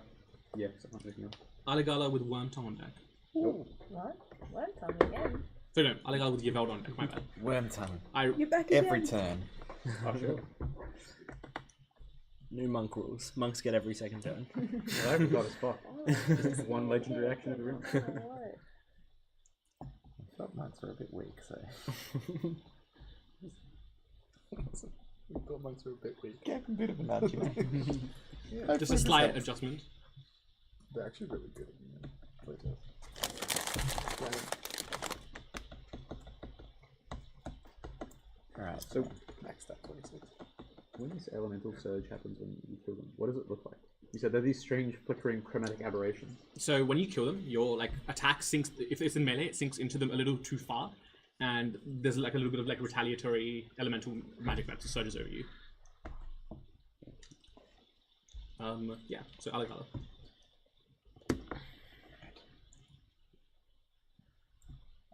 S9: Yeah. Something like that.
S1: Aligala with Worm Tongue on deck.
S7: What? Worm tongue again?
S1: So no, Aligala with Yvelda on deck. My bad.
S2: Worm tongue.
S5: You're back again.
S2: Every turn.
S9: Oh, sure.
S10: New monk rules. Monks get every second turn.
S9: Well, I haven't got as far. One legendary action every round.
S2: I felt monks were a bit weak, so.
S8: We thought monks were a bit weak.
S2: Gave them a bit of a nudge, you know.
S8: Yeah,
S1: Just a slight adjustment.
S8: they're actually really good at playtest.
S2: Alright,
S9: So
S8: Next up, 26.
S9: when this elemental surge happens when you kill them, what does it look like? You said they're these strange flickering chromatic aberrations.
S1: So when you kill them, your attack sinks. If it's in melee, it sinks into them a little too far, and there's a little bit of retaliatory elemental magic that surges over you. Yeah. So Aligala.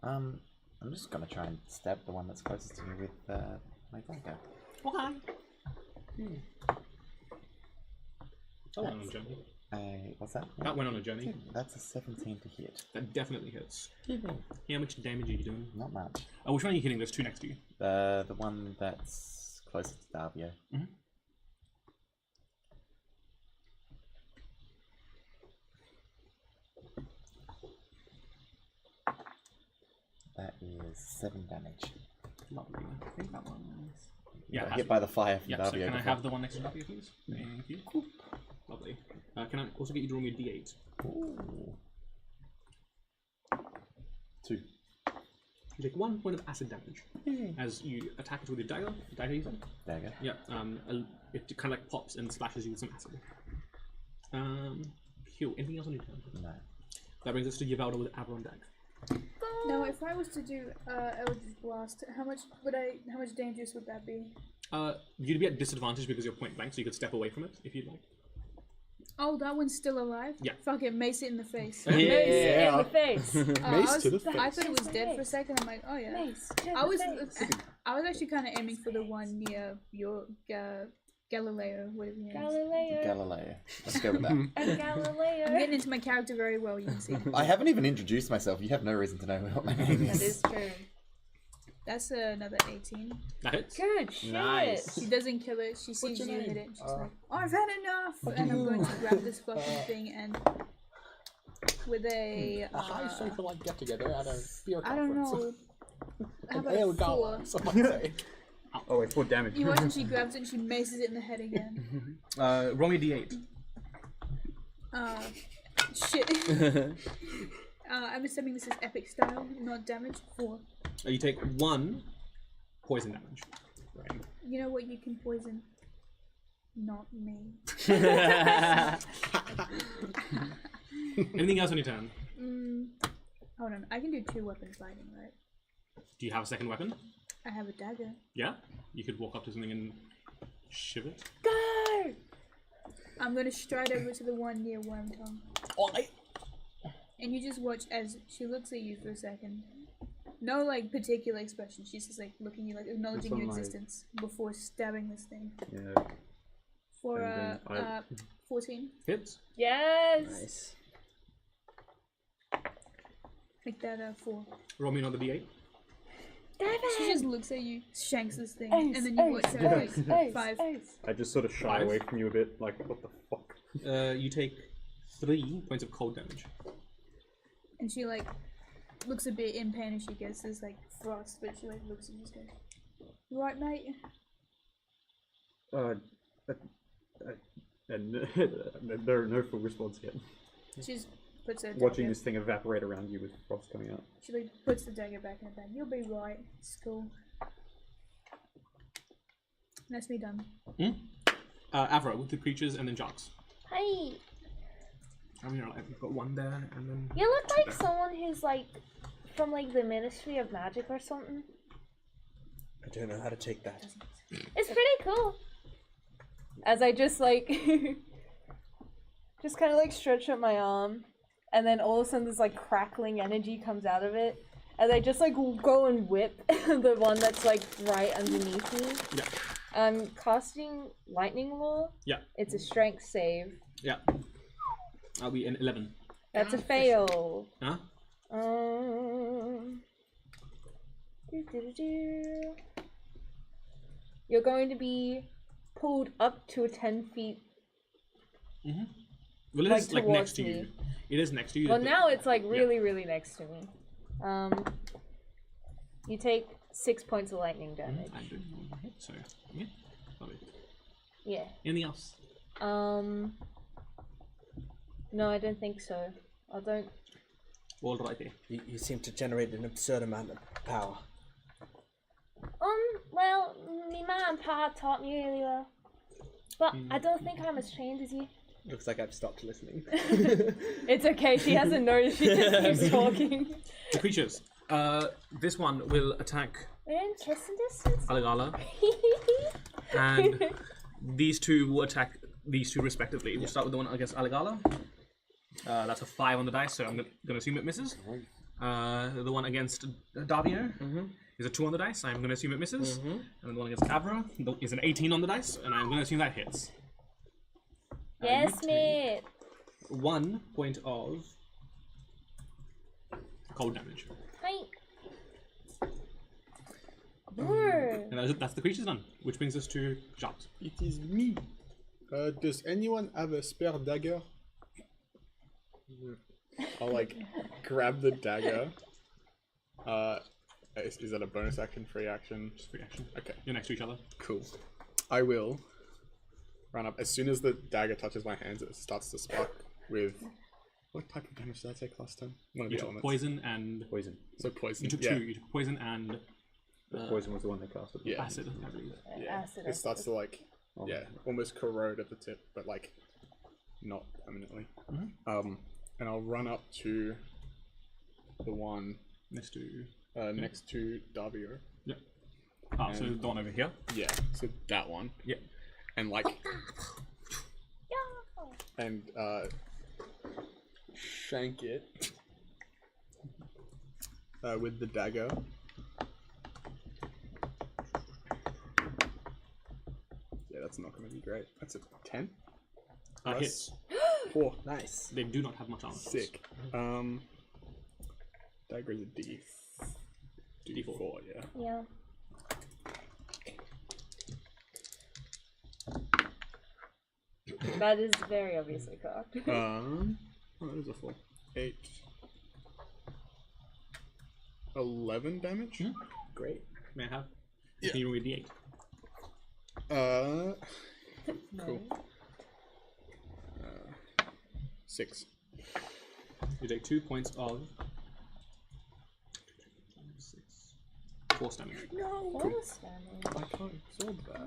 S2: I'm just gonna try and stab the one that's closest to me with my dagger.
S1: Okay. That went on a journey.
S2: What's that?
S1: That went on a journey.
S2: That's a 17 to hit.
S1: That definitely hits. How much damage are you doing?
S2: Not much.
S1: Oh, which one are you hitting? There's two next to you.
S2: The one that's closest to Davio.
S1: Mhm.
S2: That is 7 damage.
S1: Lovely. I think that one's...
S2: Yeah,
S1: it has
S2: hit
S1: to
S2: by
S1: be.
S2: the fire from
S1: Yeah,
S2: Davio.
S1: so can I
S2: before.
S1: have the one next to Davio, please? Thank you. Cool. Lovely. Can I also get you to roll me a d8?
S2: Ooh.
S9: 2.
S1: You take 1 point of acid damage as you attack it with your dagger. Dagger, you said?
S2: Dagger.
S1: Yeah. It kind of pops and splashes you with some acid. Cool. Anything else on your turn?
S2: No.
S1: That brings us to Yvelda with Avalon Dag.
S5: Now, if I was to do Eldritch Blast, how much dangerous would that be?
S1: You'd be at disadvantage because you're point blank, so you could step away from it if you'd like.
S5: Oh, that one's still alive?
S1: Yeah.
S5: Fuck it, mace it in the face.
S7: Mace in the face.
S8: Mace to the face.
S5: I thought it was dead for a second. I'm like, oh yeah.
S7: Mace to
S5: I was
S7: the face.
S5: I was actually kind of aiming for the one near your Galileo, whatever your name is.
S7: Galileo.
S2: Galileo. Let's go with that.
S7: And
S5: I'm
S7: Galileo.
S5: getting into my character very well, you can see.
S2: I haven't even introduced myself. You have no reason to know what my name
S7: That
S2: is.
S7: is true.
S5: That's another 18.
S1: That hits.
S7: Good shit.
S10: Nice.
S5: She doesn't kill it. She sees
S8: your
S5: you
S8: name?
S5: hit it. And she's like, oh, I've had enough! And I'm going to grab this fucking thing and with a
S8: high socialite get together at a beer
S5: I don't
S8: conference.
S5: know. How
S8: An
S5: about
S8: ale
S5: a
S8: gala,
S5: 4?
S8: some might say.
S9: Oh wait, 4 damage.
S5: You watch and she grabs it and she maces it in the head again.
S1: Roll me a d8.
S5: Shit. I'm assuming this is epic style, not damage. 4.
S1: You take 1 poison damage. Right.
S5: You know what? You can poison. Not me.
S1: Anything else on your turn?
S5: Hold on. I can do 2 weapon fighting, right?
S1: Do you have a second weapon?
S5: I have a dagger.
S1: Yeah? You could walk up to something and shiv it.
S7: Go!
S5: I'm gonna stride over to the one near Worm Tongue. And you just watch as she looks at you for a second. No, particular expression. She's just, looking at you, acknowledging your existence before stabbing this thing.
S9: Yeah.
S5: For,
S9: And then
S5: 14.
S1: Hits.
S7: Yes!
S10: Nice.
S5: Make that, 4.
S1: Roll me another d8.
S5: She just looks at you, shanks this thing,
S7: Ace,
S5: and then you watch her,
S7: Ace,
S5: 5.
S7: Ace.
S9: I just sort of shy
S1: 5?
S9: away from you a bit, like, what the fuck?
S1: You take 3 points of cold damage.
S5: And she, looks a bit in pain as she gets this, frost, but she, looks at you and goes, "You right, mate?"
S9: And there are no full response yet.
S5: She's puts her
S9: Watching
S5: dagger.
S9: this thing evaporate around you with frost coming out.
S5: She like puts the dagger back in her bag. You'll be right. It's cool. That's me done.
S1: Avra with the creatures and then Jogs.
S7: Hi.
S1: I mean, like, we've got one there and then.
S7: You look like someone who's like from like the Ministry of Magic or something.
S10: I don't know how to take that.
S7: It's pretty cool. As I just like just kind of like stretch up my arm, and then all of a sudden this like crackling energy comes out of it, as I just like go and whip the one that's like right underneath me.
S1: Yeah.
S7: I'm casting Lightning Law.
S1: Yeah.
S7: It's a strength save.
S1: Yeah. I'll be in 11.
S7: That's a fail.
S1: Huh?
S7: You're going to be pulled up to 10 feet.
S1: Mm-hmm. Well, it
S7: Like,
S1: is like
S7: towards
S1: next to you.
S7: me.
S1: It is next to you.
S7: Well,
S1: but-
S7: now it's like really next to me. You take 6 points of lightning damage.
S1: I do. So, yeah. Lovely.
S7: Yeah.
S1: Anything else?
S7: No, I don't think so. I don't.
S1: All right there.
S10: You seem to generate an absurd amount of power.
S7: Well, me mum and pa taught me really well. But I don't think I'm as trained as you.
S10: Looks like I've stopped listening.
S7: It's okay, she hasn't noticed, she just keeps talking.
S1: The creatures. This one will attack
S7: We're in kissing distance?
S1: Aligala, and these two will attack these two respectively. We'll start with the one against Aligala. That's a 5 on the dice, so I'm gonna assume it misses. The one against Davio is a 2 on the dice. I'm gonna assume it misses. And the one against Avra is an 18 on the dice, and I'm gonna assume that hits.
S7: Yes,
S1: you
S7: mate.
S1: 1 point of cold damage.
S7: Hi. Brr.
S1: And that's the creature's done, which brings us to Jacques.
S8: It is me. Does anyone have a spare dagger? I'll like grab the dagger. Is that a bonus action, free action?
S1: Just free action.
S8: Okay,
S1: You're next to each other.
S8: cool. I will run up. As soon as the dagger touches my hands, it starts to spark with... What type of damage did I take last time? One of
S1: You
S8: the
S1: took
S8: elements.
S1: poison and...
S9: Poison.
S8: So poison.
S1: You took
S8: yeah.
S1: 2. You took poison and
S9: Poison was the one they cast.
S8: Yeah.
S1: acid, I believe.
S8: Yeah.
S7: Acid,
S8: It starts to like,
S9: Oh.
S8: yeah, almost corrode at the tip, but like, not permanently. And I'll run up to the one
S1: Next to...
S8: next to Davio.
S1: Yeah. Ah, so the one over here.
S8: Yeah, so that one.
S1: Yeah.
S8: And like, and shank it with the dagger. Yeah, that's not going to be great. That's a 10.
S1: Hits.
S8: 4.
S10: Nice.
S1: They do not have much armor.
S8: Sick. Dagger is a D4, yeah.
S7: Yeah. That is very obviously cocked.
S8: Oh, that is a 4. 8. 11 damage?
S10: Great.
S1: May I have?
S8: Yeah.
S1: Can you roll a D8?
S8: Cool. 6.
S1: You take 2 points of... 6. Force damage.
S7: No, force damage.
S8: I can't absorb that.
S7: I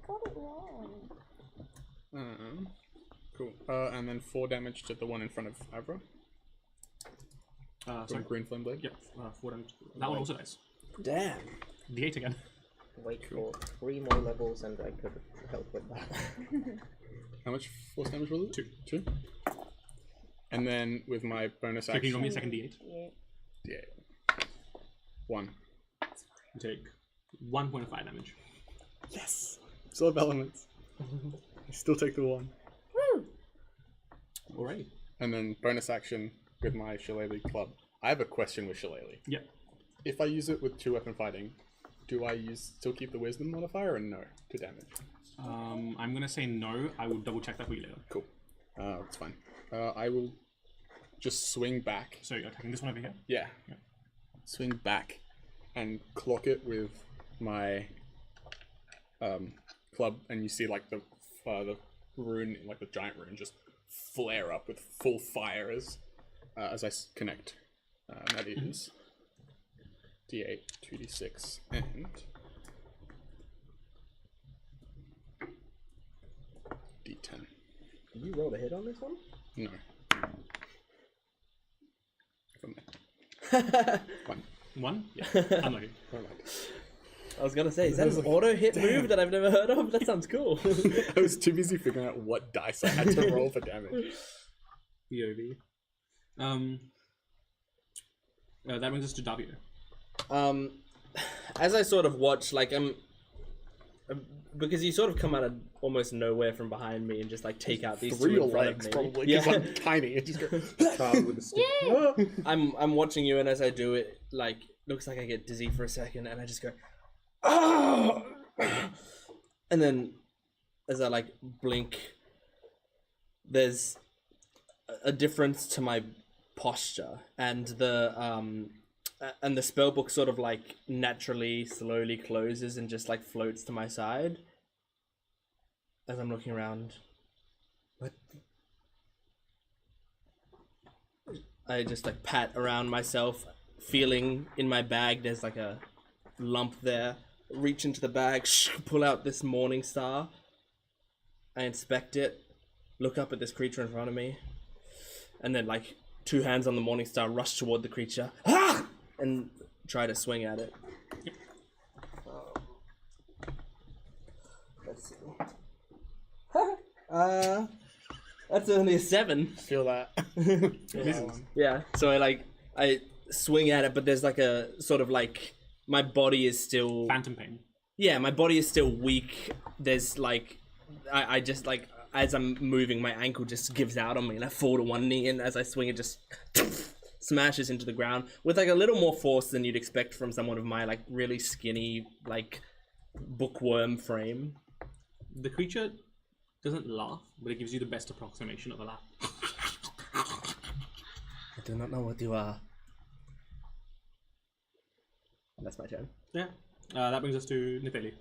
S7: got it wrong.
S8: Cool. And then 4 damage to the one in front of Avra.
S1: Sorry.
S8: From Green Flame Blade.
S1: Yep, 4 damage. That one also dies.
S10: Damn.
S1: D8 again.
S6: Wait for 3 more levels and I could help with that.
S8: How much force damage was it?
S1: 2.
S8: 2. And then with my bonus
S1: So can you roll me a
S8: action.
S1: second D8?
S7: Yeah.
S8: Yeah. 1.
S1: You take 1 point of fire damage.
S8: Yes! Still have elements. I still take the 1.
S7: Woo!
S1: Alrighty.
S8: And then bonus action with my Shillelagh club. I have a question with Shillelagh.
S1: Yeah.
S8: If I use it with 2 weapon fighting, do I still keep the wisdom modifier or no to damage?
S1: I'm gonna say no. I will double check that for you later.
S8: Cool. That's fine. I will just swing back.
S1: So you're attacking this one over here?
S8: Yeah.
S1: Yeah.
S8: Swing back and clock it with my club, and you see like the rune, like the giant rune, just flare up with full fire as as I connect. That is D8, 2d6, and D10.
S3: You rolled a hit on this one?
S8: No. One.
S1: One? Yeah. Unlucky.
S3: I was gonna say, is that an auto hit move that I've never heard of? That sounds cool.
S8: I was too busy figuring out what dice I had to roll for damage.
S1: POV. That brings us to W.
S10: As I sort of watch, like because you sort of come out of almost nowhere from behind me and just like take out these
S8: Three
S10: two in front
S8: legs,
S10: of me.
S8: probably, because I'm tiny. It just goes
S9: Child with a stick.
S10: I'm watching you, and as I do it, like looks like I get dizzy for a second, and I just go, oh! And then as I like blink, there's a difference to my posture, and the spell book sort of like naturally slowly closes and just like floats to my side as I'm looking around. What? I just like pat around myself, feeling in my bag there's like a lump there. Reach into the bag, pull out this morning star. I inspect it, look up at this creature in front of me, and then like two hands on the morning star rush toward the creature. Ah! And try to swing at it.
S1: Yep.
S10: Let's see. That's only a 7.
S8: feel that.
S10: Yeah, so I swing at it, but there's like a sort of like my body is still
S1: Phantom pain.
S10: Yeah, my body is still weak. There's like I just like as I'm moving, my ankle just gives out on me, and I fall to one knee, and as I swing, it just smashes into the ground with like a little more force than you'd expect from someone of my like really skinny like bookworm frame.
S1: The creature doesn't laugh, but it gives you the best approximation of a laugh.
S10: I do not know what you are. And that's my turn.
S1: Yeah. That brings us to Nitheli.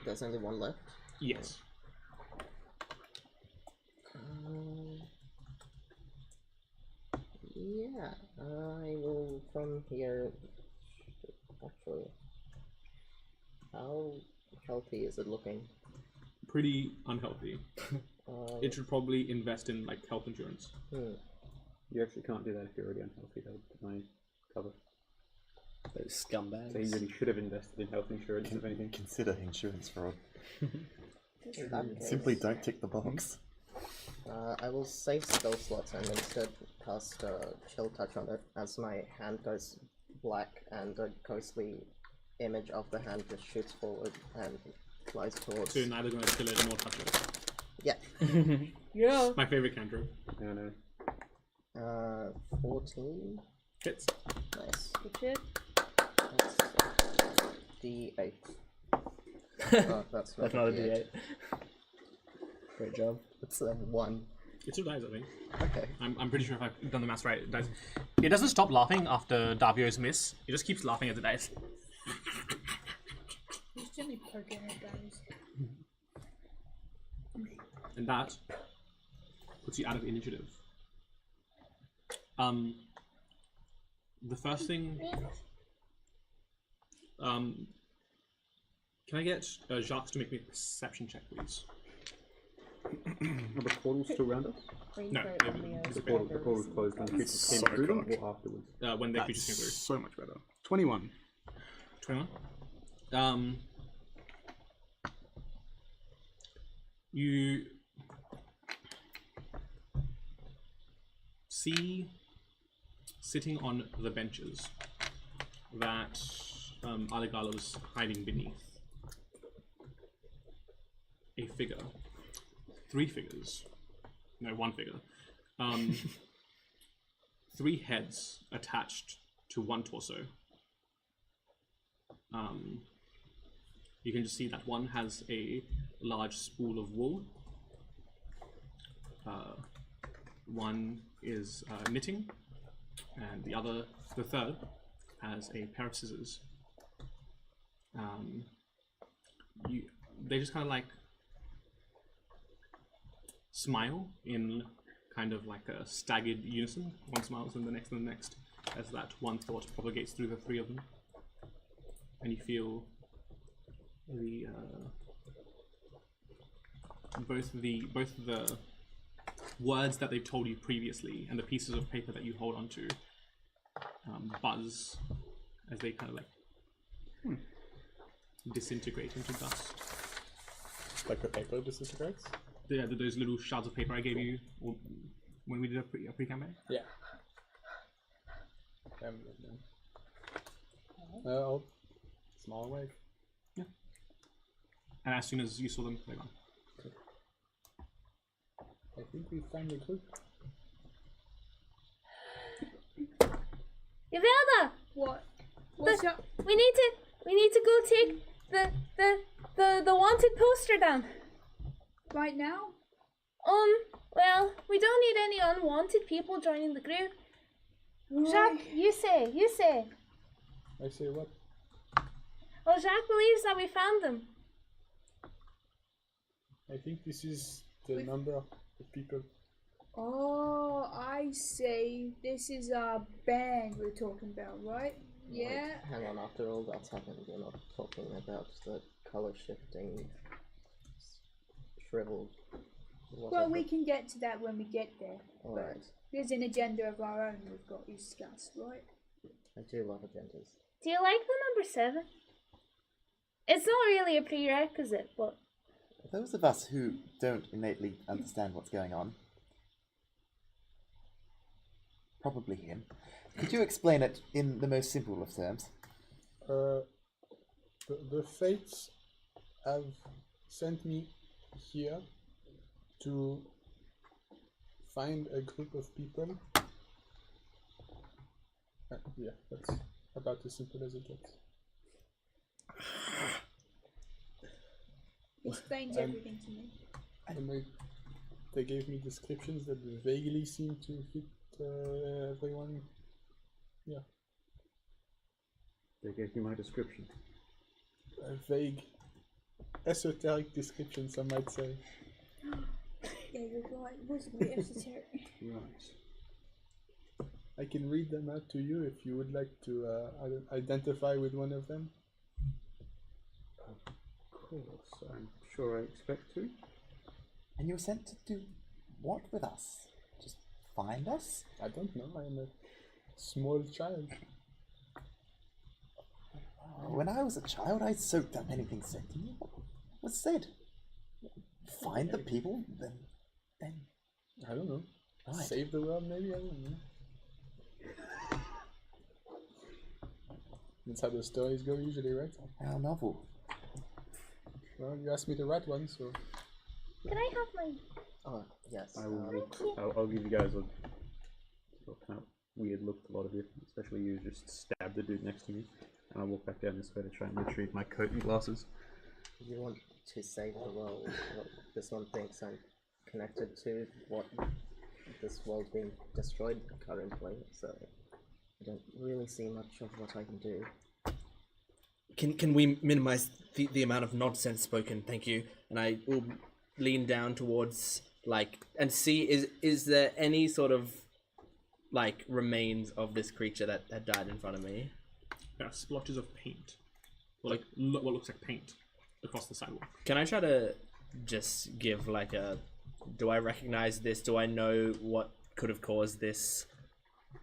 S6: There's only one left.
S1: Yes.
S6: Yeah, I will from here. Actually, how healthy is it looking?
S1: Pretty unhealthy. It should probably invest in like health insurance.
S9: You actually can't do that if you're already unhealthy. That would my cover.
S10: Those scumbags.
S9: So you really should have invested in health insurance, if anything.
S2: Consider insurance fraud.
S6: In that case,
S2: Simply don't tick the box.
S6: I will save spell slots and instead cast Chill Touch on it as my hand goes black and a ghostly image of the hand just shoots forward and flies towards.
S1: So you're neither going to kill it nor touch it.
S6: Yeah.
S10: Yeah.
S1: My favorite cantrip.
S9: No.
S6: 14.
S1: Hits.
S6: Nice.
S7: Good shit.
S6: That's D8. Oh, that's
S10: Not a D8. Great job.
S6: It's a 1.
S1: It still dies, I think.
S6: Okay.
S1: I'm pretty sure if I've done the maths right, it dies. It doesn't stop laughing after Davio's miss. It just keeps laughing as it dies.
S5: He's gently poking at guys.
S1: And that puts you out of initiative. The first thing... can I get Jacques to make me a perception check, please?
S9: Are the portals still around us?
S1: No,
S9: The portal's closed when the creatures came through them, or afterwards?
S1: When the creatures came through.
S8: So much better. 21.
S1: 21. You see sitting on the benches that Aligala was hiding beneath a figure. 3 figures. No, 1 figure. 3 heads attached to 1 torso. You can just see that one has a large spool of wool. One is knitting, and the third, has a pair of scissors. They just kind of like smile in kind of like a staggered unison. One smiles and the next and the next, as that one thought propagates through the three of them. And you feel both the words that they've told you previously and the pieces of paper that you hold onto buzz as they kind of like disintegrate into dust.
S8: Like the paper disintegrates?
S1: Yeah, those little shards of paper I gave you when we did a pre-campaign.
S8: Yeah. I'll small wave.
S1: Yeah. And as soon as you saw them, they're gone.
S8: I think we found the group.
S5: Imelda! What? What's up? We need to go take the wanted poster down. Right now? Well, we don't need any unwanted people joining the group. Right. Jacques, you say.
S8: I say what?
S5: Well, Jacques believes that we found them.
S8: I think this is the number of people.
S5: Oh, I see. This is our band we're talking about, right? Yeah.
S6: Wait, hang on, after all that's happened, we're not talking about the color shifting, shriveled.
S5: Well, we can get to that when we get there.
S6: Alright.
S5: There's an agenda of our own we've got to discuss, right?
S6: I do love agendas.
S5: Do you like the number 7? It's not really a prerequisite, but...
S2: For those of us who don't innately understand what's going on, probably him, could you explain it in the most simple of terms?
S8: The fates have sent me here to find a group of people. Yeah, that's about as simple as it gets.
S5: Explains everything to me.
S8: And they gave me descriptions that vaguely seem to fit everyone. Yeah.
S9: They gave you my description.
S8: A vague, esoteric description, some might say.
S5: Yeah, you're right. It was a bit esoteric.
S9: Right.
S8: I can read them out to you if you would like to identify with one of them.
S9: Of course, I'm sure I expect to.
S2: And you were sent to do what with us? Just find us?
S8: I don't know, I am a small child.
S2: When I was a child, I soaked up anything said to me. What was said? Find the people, then...
S8: I don't know.
S2: Right.
S8: Save the world, maybe? I don't know. That's how the stories go usually, right?
S2: How novel.
S8: Well, you asked me to write one, so...
S5: Can I have mine?
S6: Oh, yes.
S9: I will. I'll give you guys a kind of weird look. A lot of you, especially you, just stab the dude next to me, and I'll walk back down this way to try and retrieve my coat and glasses.
S6: You want to save the world. What this one thinks I'm connected to what this world's being destroyed currently, so I don't really see much of what I can do.
S10: Can we minimize the amount of nonsense spoken? Thank you. And I will lean down towards and see is there any sort of remains of this creature that had died in front of me?
S1: There are splotches of paint, or what looks like paint, across the sidewalk.
S10: Can I try to just give do I recognize this? Do I know what could have caused this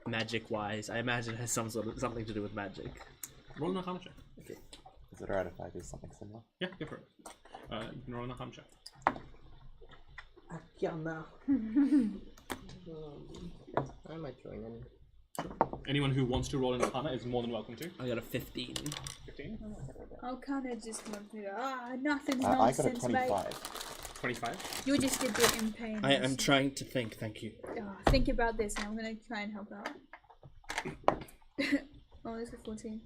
S10: magic-wise? I imagine it has something to do with magic.
S1: Roll an Arcana check.
S10: Okay.
S2: Is it alright if I do something similar?
S1: Yeah, go for it. You can roll an Arcana check.
S6: Arcana. I might join in.
S1: Anyone who wants to roll an Arcana is more than welcome to.
S10: I got a 15.
S1: 15?
S5: I'll kind of just come through. Nothing's
S2: I got a
S5: nonsense,
S2: 25.
S5: mate.
S1: 25?
S5: You're just a bit in pain.
S10: I am trying to think, thank you.
S5: Think about this and I'm going to try and help out. Oh, this is 14.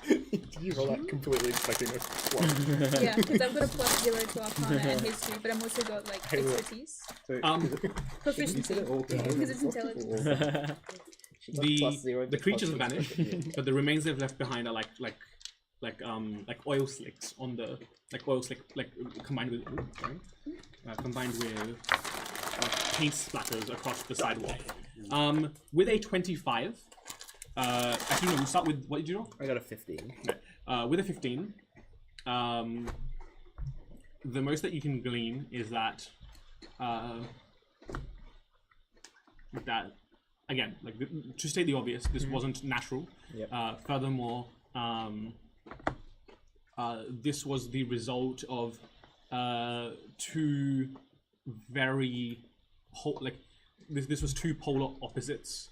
S8: Did you roll that completely expecting a plus?
S5: Yeah, because I've got a +0 to Arcana and History, but I've also got expertise. Proficiency. Because it's intelligence.
S1: The creatures have vanished, but the remains they've left behind are like oil slicks on the combined with paint splatters across the sidewalk. With a 25, actually no, we'll start with, what did you roll?
S10: I got a 15.
S1: Okay. With a 15, the most that you can glean is that, again, like to state the obvious, this wasn't natural.
S10: Yep.
S1: Furthermore, this was the result of two very this was two polar opposites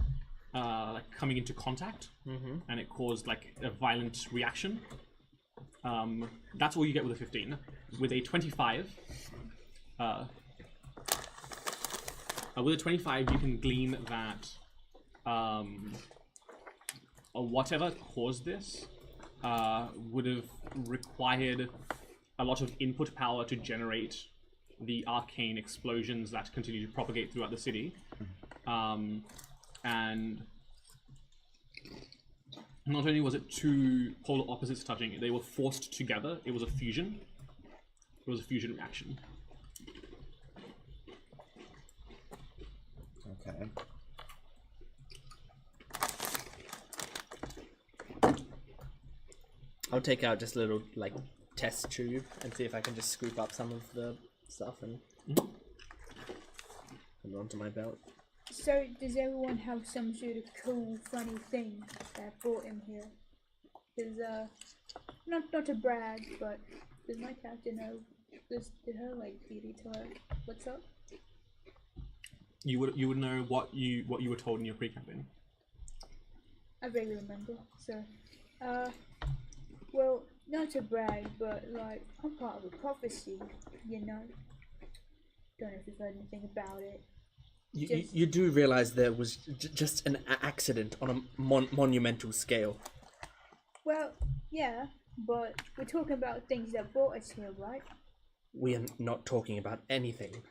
S1: like coming into contact, and it caused like a violent reaction. That's all you get with a 15. With a 25, with a 25, you can glean that whatever caused this would have required a lot of input power to generate the arcane explosions that continue to propagate throughout the city. And not only was it two polar opposites touching, they were forced together. It was a fusion. It was a fusion reaction.
S2: Okay.
S10: I'll take out just a little like test tube and see if I can just scoop up some of the stuff and put it onto my belt.
S5: So, does everyone have some sort of cool, funny thing that brought him here? Because, not to brag, but does my character know? Did her like beauty tell her what's up?
S1: You would know what you were told in your pre-campaign.
S5: I vaguely remember. So, well, not to brag, but like I'm part of a prophecy, you know. Don't know if you've heard anything about it.
S10: You do realize there was just an accident on a monumental scale.
S5: Well, yeah, but we're talking about things that brought us here, right?
S10: We are not talking about anything.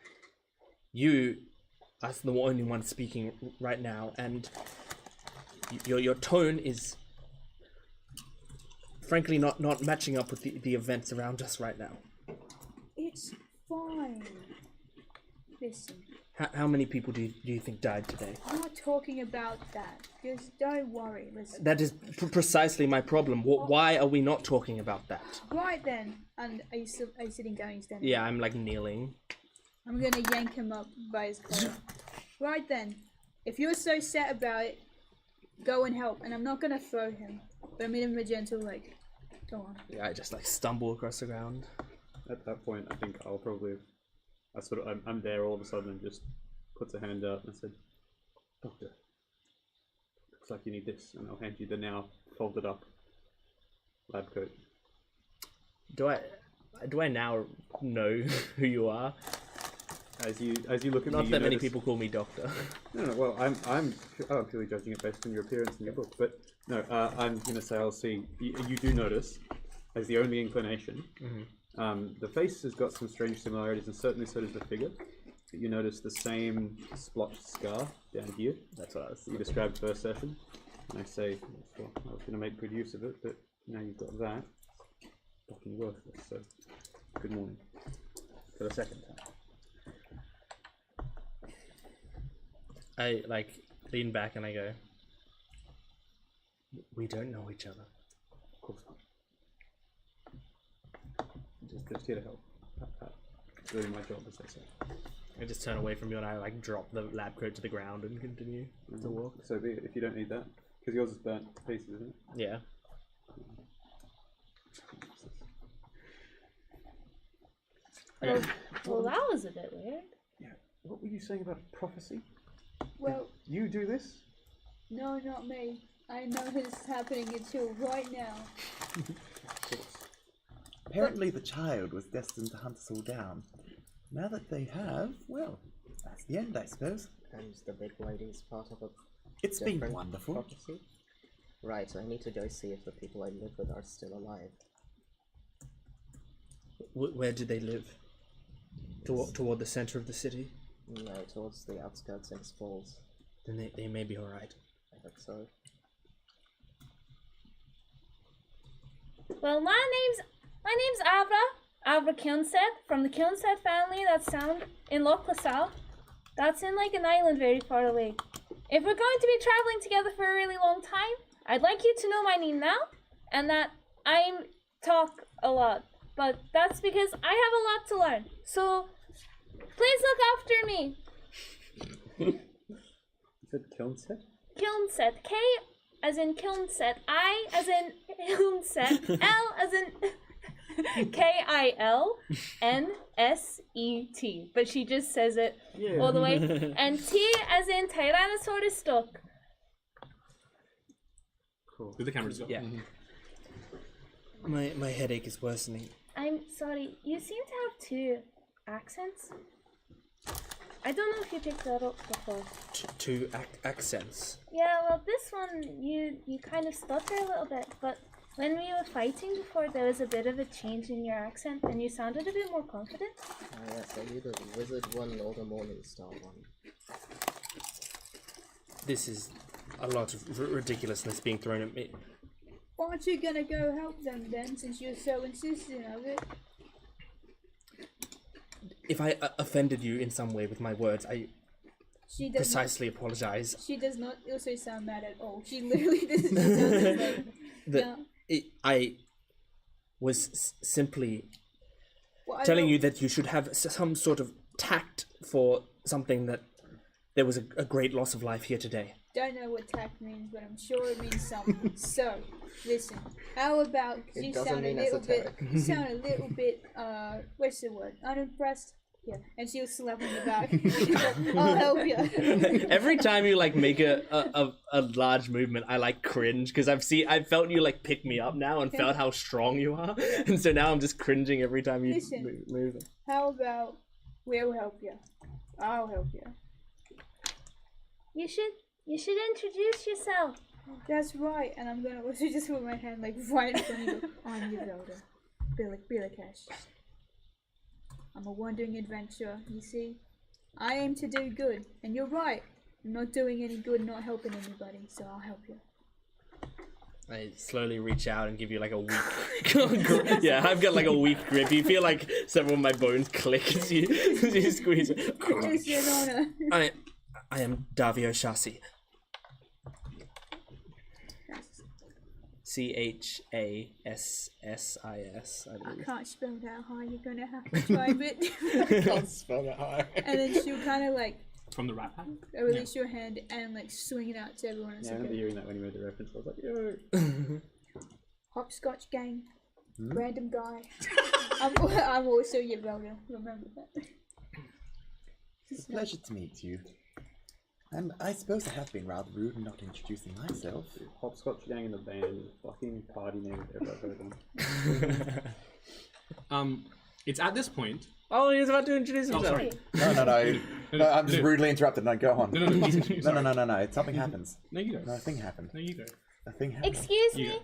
S10: You are the only one speaking right now, and your tone is frankly not matching up with the events around us right now.
S5: It's fine. Listen.
S10: How many people do you think died today?
S5: I'm not talking about that. Just don't worry. Listen.
S10: That is precisely my problem. Why are we not talking about that?
S5: Right then. And are you sitting down? You standing?
S10: Yeah, I'm like kneeling.
S5: I'm gonna yank him up by his collar. Right then. If you're so set about it, go and help. And I'm not gonna throw him, but I'm gonna give him a gentle like. Go on.
S10: Yeah, I just like stumble across the ground.
S9: At that point, I think I'll probably. I'm there all of a sudden and just puts a hand out and I said, "Doctor, looks like you need this," and I'll hand you the now folded up lab coat.
S10: Do I now know who you are?
S9: As you look at me,
S10: not that many people call me doctor.
S9: No. Well, I'm purely judging it based on your appearance in your book, but no, I'm gonna say I'll see. You do notice, as the only inclination. The face has got some strange similarities, and certainly so does the figure. But you notice the same splotched scar down here. That's what you described first session. And I say, well, I was going to make good use of it, but now you've got that. Fucking worthless. So, good morning. For the second time.
S10: I like lean back and I go, "We don't know each other."
S9: Of course not. Just here to help. Doing my job, as they say.
S10: I just turn away from you and I like drop the lab coat to the ground and continue to walk.
S9: So be it, if you don't need that, because yours is burnt to pieces, isn't it?
S10: Yeah.
S9: Okay.
S7: Well, that was a bit weird.
S9: Yeah. What were you saying about prophecy?
S5: Well,
S9: You do this?
S5: no, not me. I know this is happening until right now.
S2: Apparently the child was destined to hunt us all down. Now that they have, well, that's the end, I suppose.
S6: And the big lady's part of a
S2: It's been
S6: different
S2: wonderful.
S6: prophecy? Right, I need to go see if the people I live with are still alive.
S10: Where do they live? Toward the center of the city?
S6: No, towards the outskirts in Falls.
S10: Then they may be alright.
S6: I think so.
S7: Well, my name's Avra Kilnset from the Kilnset family that's found in Loch LaSalle.
S5: That's in like an island very far away. If we're going to be traveling together for a really long time, I'd like you to know my name now, and that I talk a lot. But that's because I have a lot to learn. So please look after me.
S9: You said Kilnset?
S5: Kilnset. K as in Kilnset. I as in Kilnset. L as in Kilnset. But she just says it all the way. And T as in Tyrannosaurus stock.
S9: Cool.
S1: Do the cameras go?
S10: Yeah. My headache is worsening.
S5: I'm sorry, you seem to have 2 accents. I don't know if you picked that up before.
S10: Two accents.
S5: Yeah, well, this one, you kind of stutter a little bit, but when we were fighting before, there was a bit of a change in your accent, and you sounded a bit more confident.
S6: Yes, are you the wizard one or the morning star one?
S10: This is a lot of ridiculousness being thrown at me.
S5: Aren't you gonna go help them then, since you're so insistent of it?
S10: If I offended you in some way with my words, I
S5: She does
S10: precisely apologize.
S5: She does not also sound mad at all. She literally doesn't sound like...
S10: I was simply
S5: Well, I
S10: telling
S5: don't-
S10: you that you should have some sort of tact for something that there was a great loss of life here today.
S5: Don't know what tact means, but I'm sure it means something. So, listen. How about
S6: It
S5: you
S6: doesn't
S5: sound a
S6: mean
S5: little bit,
S6: esoteric.
S5: you sound a little bit, what's the word? Unimpressed? Yeah. And she'll slap on the back. I'll help you.
S10: Every time you like make a large movement, I like cringe because I felt you like pick me up now and felt how strong you are, and so now I'm just cringing every time you
S5: Listen.
S10: move.
S5: How about we'll help you? I'll help you. You should introduce yourself. That's right, and I'm gonna also just put my hand like right in front of you. I'm your builder, Billy Cash. I'm a wandering adventurer, you see. I aim to do good, and you're right. I'm not doing any good, not helping anybody, so I'll help you.
S10: I slowly reach out and give you like a weak yeah, I've got like a weak grip. You feel like several of my bones click as you squeeze it.
S5: It's an honor.
S10: I am Davio Shasi. CHASSIS, I
S5: I
S10: believe.
S5: can't spell that high, you're gonna have to try a bit.
S2: Can't spell that high.
S5: And then she'll kind of like
S1: From the rat pack?
S5: release your hand and like swing it out to everyone. It's
S9: Yeah, I remember
S5: okay.
S9: hearing that when you made the reference. I was like, yo.
S5: Hopscotch gang, random guy. I'm also your brother, remember that.
S2: It's a pleasure to meet you. And I suppose I have been rather rude in not introducing myself.
S9: Hopscotch Gang in the band is a fucking party name if ever heard them.
S1: It's at this point.
S10: Oh, he was about to introduce himself.
S1: sorry.
S2: No, I'm just rudely interrupted. No, go on.
S1: No, please continue, sorry.
S2: No. Something happens.
S1: No, you go.
S2: No, a thing happened.
S1: No, you go.
S2: A thing happened.
S5: Excuse
S1: You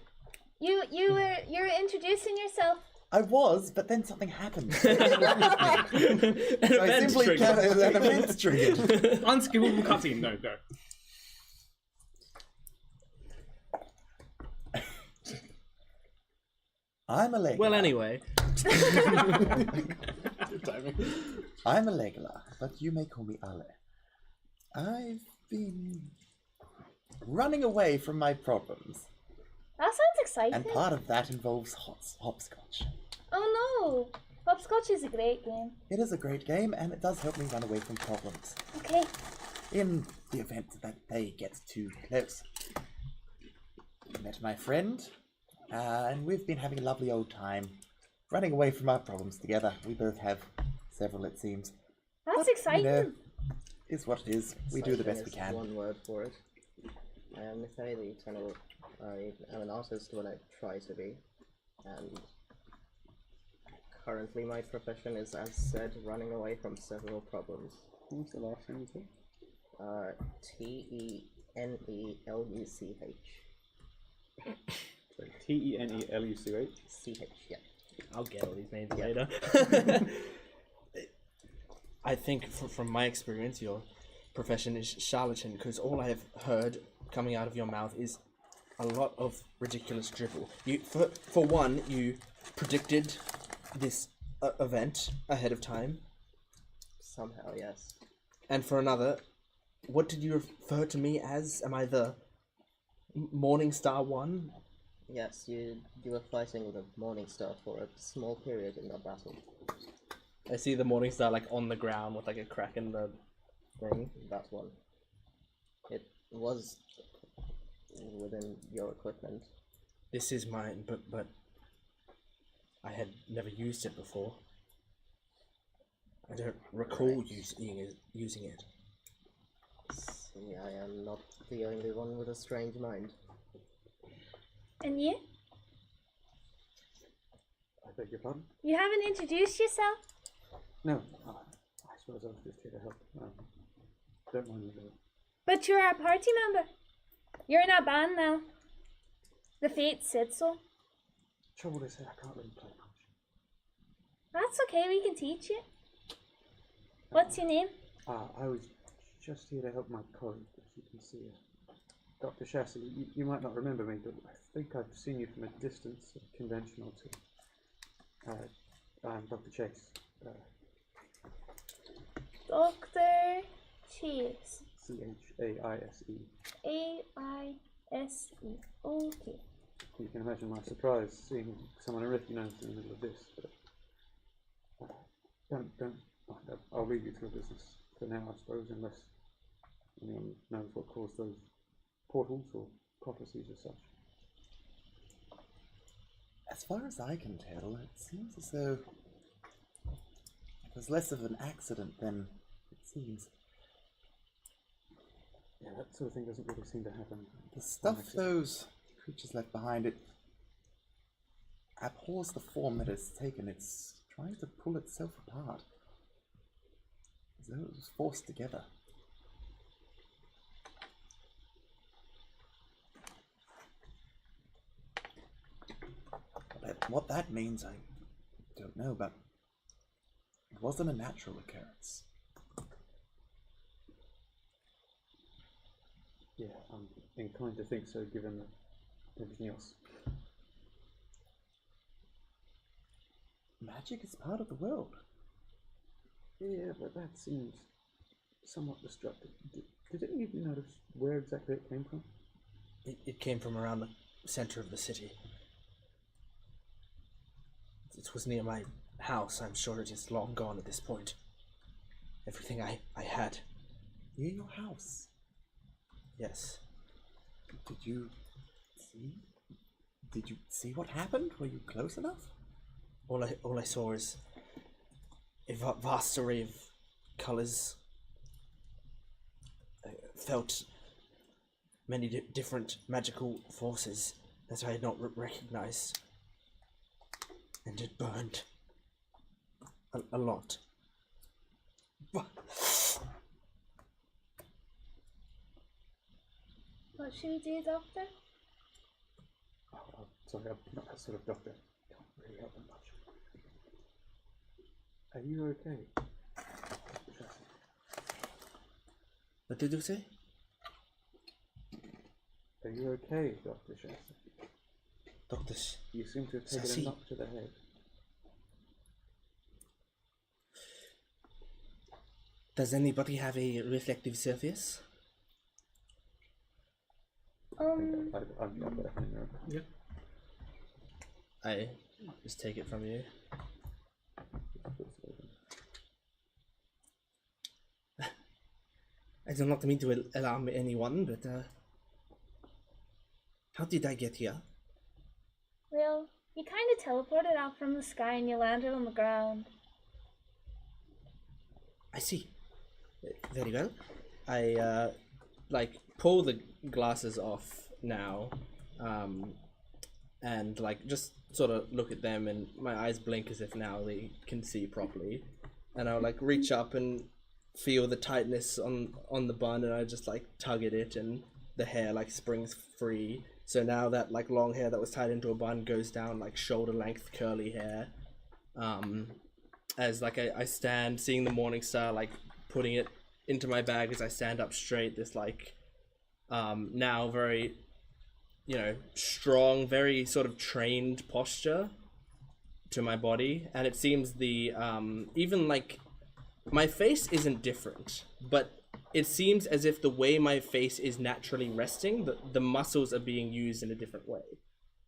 S5: me. You were introducing yourself.
S2: I was, but then something happened. So
S10: An
S2: I
S10: event
S2: simply
S10: triggered.
S2: an event triggered.
S1: Unskippable cutscene. No, go.
S2: I'm a Legolas.
S10: Well, anyway.
S2: I'm a Legolas, but you may call me Ale. I've been running away from my problems,
S5: That sounds exciting.
S2: and part of that involves hopscotch.
S5: Oh no! Hopscotch is a great game.
S2: It is a great game, and it does help me run away from problems.
S5: Okay.
S2: In the event that they get too close. I met my friend, and we've been having a lovely old time, running away from our problems together. We both have several, it seems.
S5: That's
S2: But,
S5: exciting.
S2: You know, it's what it is. We do the best we
S6: Exciting is
S2: can.
S6: one word for it. I am Mithai the Eternal. I am an artist when I try to be. And currently my profession is, as said, running away from several problems.
S9: What was the last name you said?
S6: Teneluch.
S9: Sorry, Teneluch.
S6: CH, yeah.
S10: I'll get all these names later. I think from my experience, your profession is charlatan because all I have heard coming out of your mouth is a lot of ridiculous dribble. You, for one, you predicted this event ahead of time.
S6: Somehow, yes.
S10: And for another, what did you refer to me as? Am I the Morning Star One?
S6: Yes, you were fighting with a Morning Star for a small period in that battle.
S10: I see the Morning Star like on the ground with like a crack in the thing.
S6: That one. It was within your equipment.
S10: This is mine, but I had never used it before. I don't recall using it.
S6: See, I am not the only one with a strange mind.
S5: And you?
S9: I beg your pardon?
S5: You haven't introduced yourself?
S9: No, I suppose I was just here to help. Don't mind me though.
S5: But you're our party member. You're in our band now. The fate said so.
S9: Trouble is that I can't really play much.
S5: That's okay, we can teach you. What's your name?
S9: I was just here to help my colleague, as you can see. Dr. Chassis, you might not remember me, but I think I've seen you from a distance, a convention or two. I'm Dr. Chase.
S5: Dr. Chase.
S9: C-H-A-I-S-E.
S5: A-I-S-E. Okay.
S9: You can imagine my surprise seeing someone I recognise in the middle of this, but don't mind. I'll leave you to a business for now, I suppose, unless anyone knows what caused those portals or prophecies as such.
S2: As far as I can tell, it seems as though it was less of an accident than it seems.
S9: Yeah, that sort of thing doesn't really seem to happen.
S2: The stuff those creatures left behind, it abhors the form that it's taken. It's trying to pull itself apart, as though it was forced together. But what that means, I don't know, but it wasn't a natural occurrence.
S9: Yeah, I'm inclined to think so, given everything else.
S2: Magic is part of the world.
S9: Yeah, but that seems somewhat destructive. Did any of you notice where exactly it came from?
S10: It came from around the center of the city. It was near my house. I'm sure it is long gone at this point. Everything I had.
S2: Near your house?
S10: Yes.
S2: Did you see what happened? Were you close enough?
S10: All I saw is a vast array of colors. I felt many different magical forces that I had not recognized. And it burned a lot.
S5: What should we do, Doctor?
S9: Oh, sorry, I'm not that sort of doctor. Can't really help them much. Are you okay?
S10: What did you say?
S9: Are you okay, Dr. Chassis?
S10: Doctors.
S9: You seem to have taken a knock to the head.
S10: Does anybody have a reflective surface?
S9: I've got it in there.
S10: Yeah. I just take it from you. I do not mean to alarm anyone, but how did I get here?
S5: Well, you kind of teleported out from the sky and you landed on the ground.
S10: I see. Very well. I like pull the glasses off now, and like just sort of look at them, and my eyes blink as if now they can see properly, and I'll like reach up and feel the tightness on the bun, and I just like tug at it, and the hair like springs free. So now that like long hair that was tied into a bun goes down like shoulder length curly hair. As like I stand seeing the morning star, like putting it into my bag as I stand up straight, this like now very, you know, strong, very sort of trained posture to my body. And it seems the even like my face isn't different, but it seems as if the way my face is naturally resting, the muscles are being used in a different way.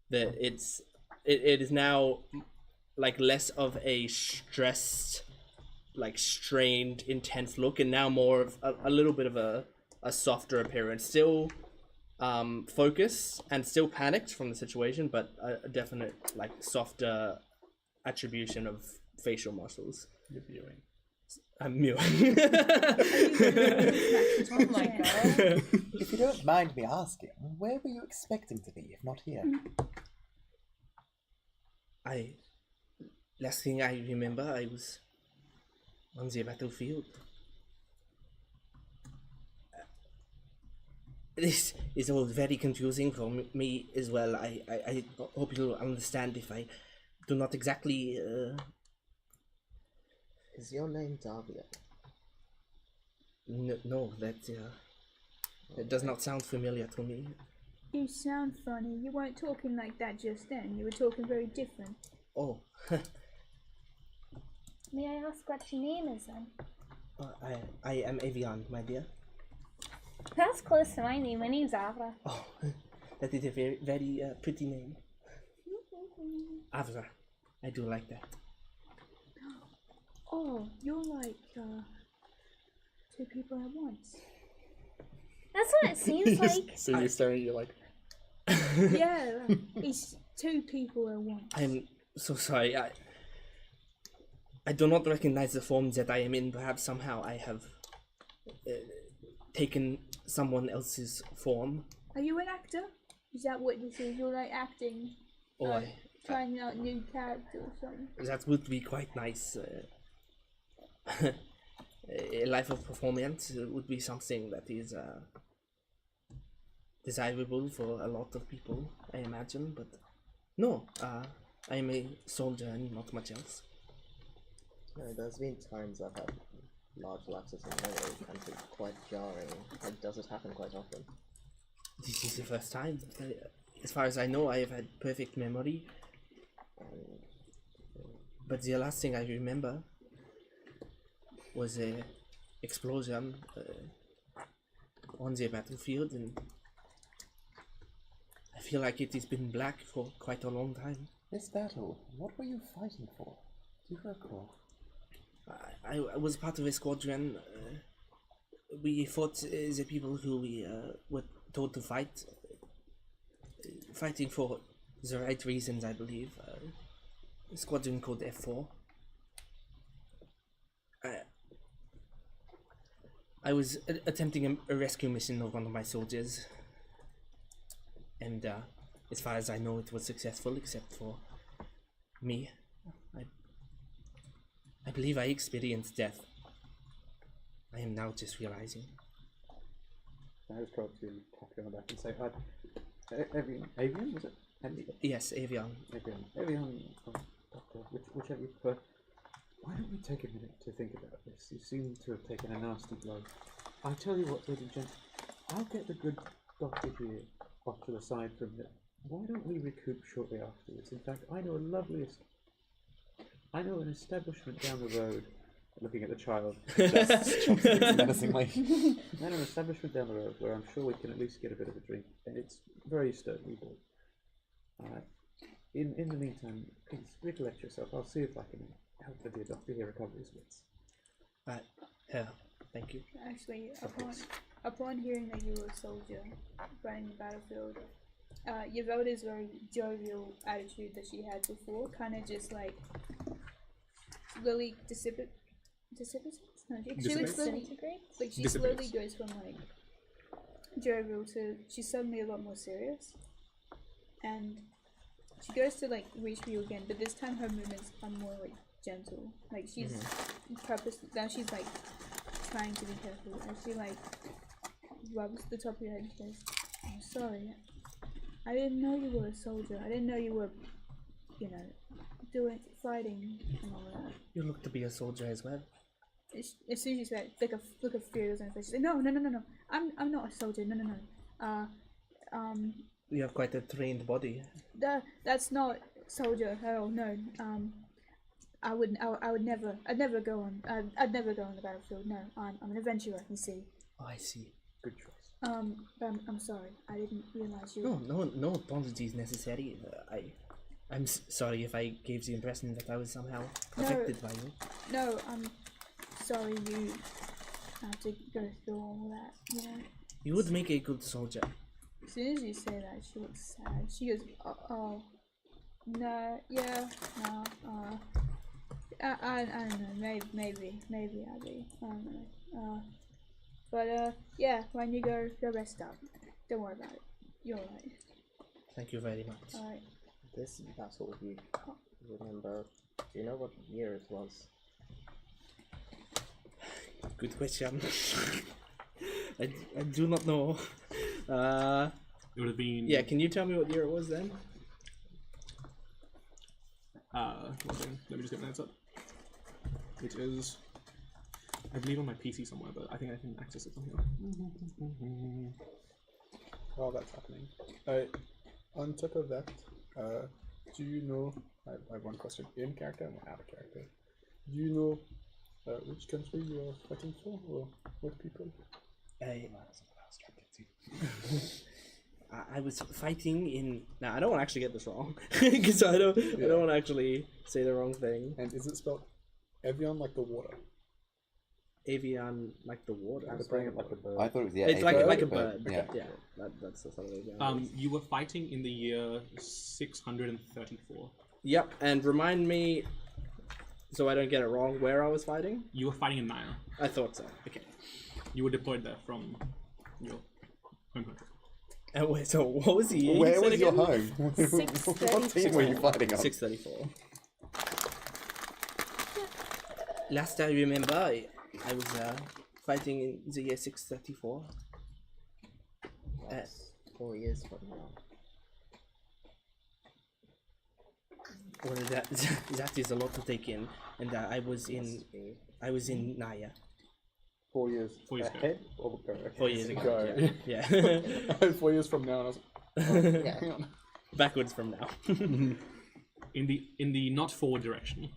S10: That it is now like less of a stressed, like strained, intense look, and now more of a little bit of a softer appearance. Still focused and still panicked from the situation, but a definite like softer attribution of facial muscles.
S9: You're viewing.
S10: I'm mewing.
S7: Oh my god.
S2: If you don't mind me asking, where were you expecting to be if not here?
S10: Last thing I remember, I was on the battlefield. This is all very confusing for me as well. I hope you'll understand if I do not exactly.
S6: Is your name Davia?
S10: No, that it does not sound familiar to me.
S5: You sound funny. You weren't talking like that just then. You were talking very different.
S10: Oh,
S11: May I ask what your name is then?
S10: I am Avian, my dear.
S11: That's close to my name. My name's Avra.
S10: Oh, that is a very, very pretty name. Avra, I do like that.
S5: Oh, you're like two people at once.
S11: That's what it seems like.
S8: So you're staring at you like,
S5: Yeah, like, it's two people at once.
S10: I'm so sorry. I do not recognize the form that I am in. Perhaps somehow I have taken someone else's form.
S5: Are you an actor? Is that what this is? You're like acting,
S10: Or
S5: trying out new character or something.
S10: that would be quite nice. A life of performance would be something that is desirable for a lot of people, I imagine. But no, I am a soldier and not much else.
S6: No, there's been times I've had large lapses in memory and it's quite jarring. Does it happen quite often?
S10: This is the first time. As far as I know, I have had perfect memory. But the last thing I remember was a explosion on the battlefield, and I feel like it has been black for quite a long time.
S2: This battle, what were you fighting for? Do you recall?
S10: I was part of a squadron. We fought the people who we were told to fight. Fighting for the right reasons, I believe. A squadron called F4. I was attempting a rescue mission of one of my soldiers. And as far as I know, it was successful, except for me. I believe I experienced death. I am now just realizing.
S9: I just go up to you and tap you on the back and say, Avian, was it?
S10: Yes, Avian.
S9: Avian, Doctor, whichever you prefer. Why don't we take a minute to think about this? You seem to have taken a nasty blow. I'll tell you what, ladies and gentlemen, I'll get the good doctor here off to the side from here. Why don't we recoup shortly afterwards? In fact, I know an establishment down the road, looking at the child,
S2: Menacingly.
S9: I know an establishment down the road where I'm sure we can at least get a bit of a drink, and it's very sturdily built. In the meantime, please recollect yourself. I'll see if I can help the dear doctor here recover his wits.
S10: Here, thank you.
S5: Actually, upon hearing that you were a soldier running the battlefield, Yvelda's very jovial attitude that she had before kind of just like slowly dissipates? No, she slowly goes from like jovial to she's suddenly a lot more serious, and she goes to like reach for you again, but this time her movements are more like gentle. Like she's purposely now she's like trying to be careful, and she like rubs the top of your head and says, "I'm sorry. I didn't know you were a soldier. I didn't know you were, fighting and all that."
S10: You look to be a soldier as well.
S5: As soon as you said, like a look of fear was on her face. She's like, no. I'm not a soldier. No.
S10: You have quite a trained body.
S5: That's not soldier at all. No. I would never. I'd never go on. I'd never go on the battlefield. No, I'm an adventurer. You see.
S10: Oh, I see. Good choice.
S5: I'm sorry. I didn't realize you.
S10: No apologies necessary. I'm sorry if I gave the impression that I was somehow affected by you.
S5: No, I'm sorry you had to go through all that. You know.
S10: You would make a good soldier.
S5: As soon as you say that, she looks sad. She goes, oh, no, yeah, no, I don't know, maybe I'll be, I don't know, but yeah, when you go rest up, don't worry about it, you're alright.
S10: Thank you very much.
S5: Alright.
S6: This battle, you remember, do you know what year it was?
S10: Good question. I do not know.
S1: It would have been.
S10: Yeah, can you tell me what year it was then?
S1: One second. Let me just get my notes up. It is, I believe, on my PC somewhere, but I think I can access it from here.
S8: While that's happening, on top of that, do you know? I have one question in character and one out of character. Do you know which country you are fighting for, or what people?
S10: I was fighting in. Now I don't want to actually get this wrong, because I don't want to actually say the wrong thing.
S8: And is it spelled Evian like the water?
S10: Avian like the water.
S9: I'm spraying it like a bird.
S2: I thought it was
S10: It's
S2: Aether,
S10: like a
S2: but
S10: bird.
S2: Yeah.
S10: That's the sort of
S1: You were fighting in the year 634.
S10: Yep, and remind me, so I don't get it wrong, where I was fighting?
S1: You were fighting in Naya.
S10: I thought so. Okay.
S1: You were deployed there from your home country.
S10: And wait, so what was the year?
S2: Where
S10: you said
S2: was your
S10: again?
S2: home? What team were you fighting on?
S10: 634. Last I remember, I was fighting in the year 634.
S6: That's 4 years from now.
S10: Well, that is a lot to take in, and I was in Naya.
S9: 4 years.
S1: 4 years ago.
S9: ahead or go?
S10: 4 years ago.
S8: Go.
S10: Yeah.
S8: 4 years from now, and I was
S6: Yeah.
S8: hang on.
S10: Backwards from now.
S1: In the not forward direction.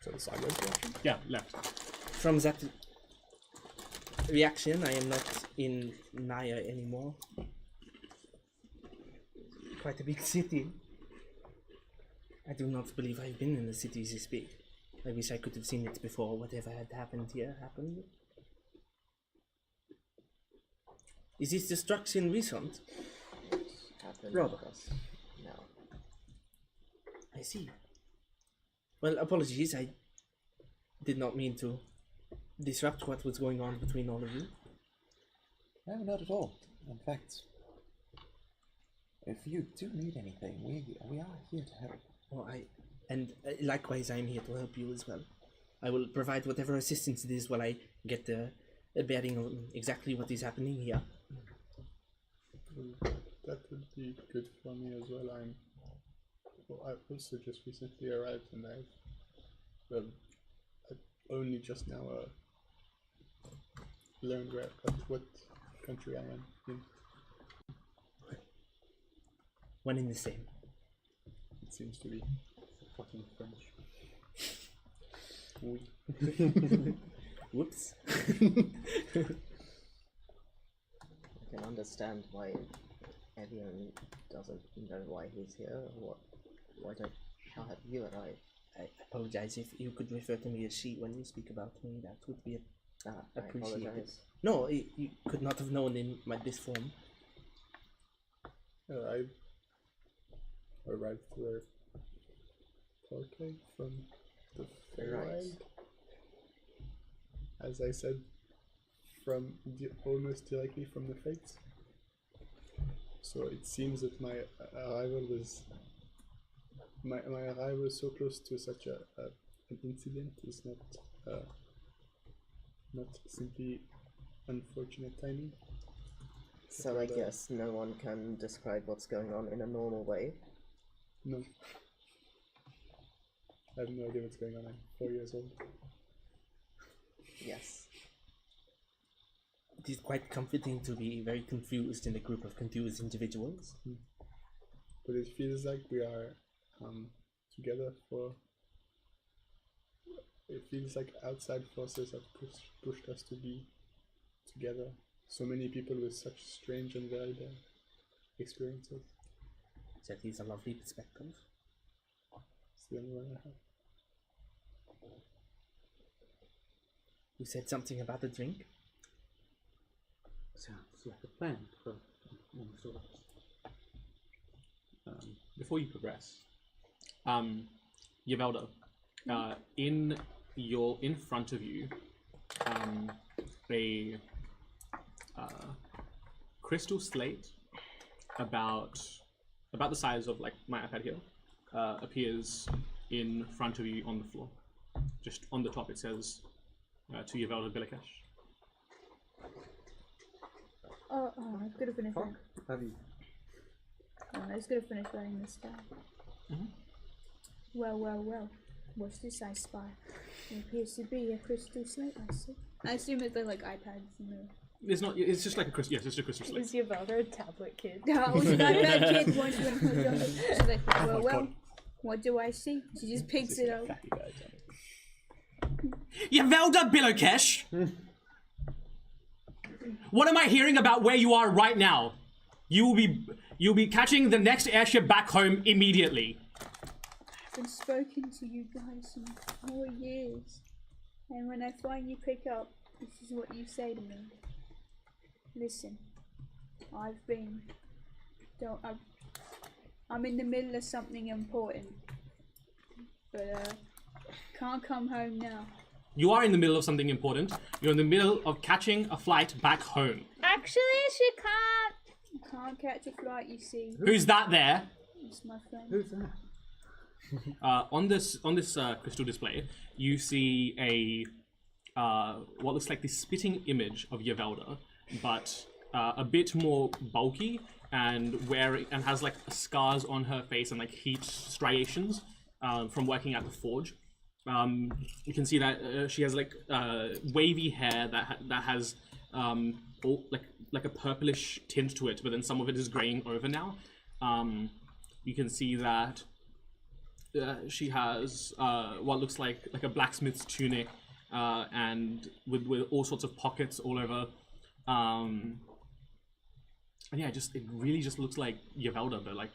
S8: So the sideways direction?
S1: Yeah, left.
S10: From that reaction, I am not in Naya anymore. Quite a big city. I do not believe I've been in the city this big. I wish I could have seen it before whatever had happened here happened. Is this destruction recent?
S6: Happened
S10: Rather.
S6: because now.
S10: I see. Well, apologies, I did not mean to disrupt what was going on between all of you.
S2: No, not at all. In fact, if you do need anything, we are here to help.
S10: Well, likewise, I am here to help you as well. I will provide whatever assistance it is while I get the bearing on exactly what is happening here.
S8: That would be good for me as well. I've also just recently arrived, and I've only just now learned what country I am in.
S10: One in the same.
S8: It seems to be fucking French. Oui.
S10: Whoops.
S6: I can understand why Evian doesn't know why he's here, or why how have you arrived?
S10: I apologize if you could refer to me as she when you speak about me. That would be appreciated.
S6: I apologize.
S10: No, you could not have known in this form.
S8: I arrived where Parquet from the Feywild. As I said, almost directly from the Fates. So it seems that my arrival was so close to such an incident is not simply unfortunate timing.
S6: So I guess no one can describe what's going on in a normal way.
S8: No. I have no idea what's going on. I'm 4 years old.
S6: Yes.
S10: It is quite comforting to be very confused in a group of confused individuals.
S8: But it feels like we are together for It feels like outside forces have pushed us to be together. So many people with such strange and varied experiences.
S10: That is a lovely perspective.
S8: It's the only one I have.
S10: You said something about the drink?
S1: Sounds like a plan for almost all of us. Before you progress, Yavelda, in front of you, a crystal slate about the size of like my iPad here appears in front of you on the floor. Just on the top it says to Yavelda Bilikesh.
S5: Oh, I could have finished writing. I was going to finish writing this down. Well. What's this I spy? It appears to be a crystal slate, I see. I assume it's like iPads, you know.
S1: It's not. It's just like a crystal. Yes, it's just a crystal slate.
S7: Is Yavelda a tablet kid?
S5: No, I was an iPad kid once when I was younger. She's like, well, what do I see? She just picks it up.
S1: Yavelda Bilikesh! What am I hearing about where you are right now? You'll be catching the next airship back home immediately.
S5: I've been spoken to you guys in 4 years, and when I finally pick up, this is what you say to me. Listen, I'm in the middle of something important, but can't come home now.
S1: You are in the middle of something important. You're in the middle of catching a flight back home.
S11: Actually, she can't.
S5: Can't catch a flight, you see.
S1: Who's that there?
S5: It's my friend.
S8: Who's that?
S1: On this crystal display, you see a what looks like the spitting image of Yavelda, but a bit more bulky and has like scars on her face and like heat striations from working at the forge. You can see that she has like wavy hair that has all, like a purplish tint to it, but then some of it is graying over now. You can see that she has what looks like a blacksmith's tunic and with all sorts of pockets all over. And yeah, it really just looks like Yavelda, but like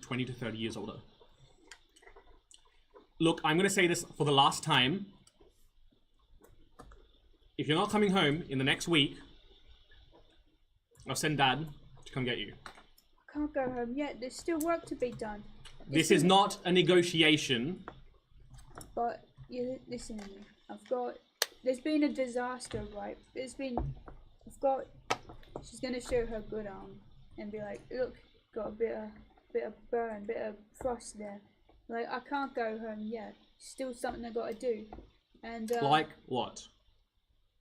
S1: 20 to 30 years older. Look, I'm going to say this for the last time. If you're not coming home in the next week, I'll send Dad to come get you.
S5: I can't go home yet. There's still work to be done.
S1: This is not a negotiation.
S5: But you listen to me. There's been a disaster, right? She's gonna show her good arm and be like, look, got a bit of burn, bit of frost there. Like, I can't go home yet. Still something I gotta do. And
S1: like what?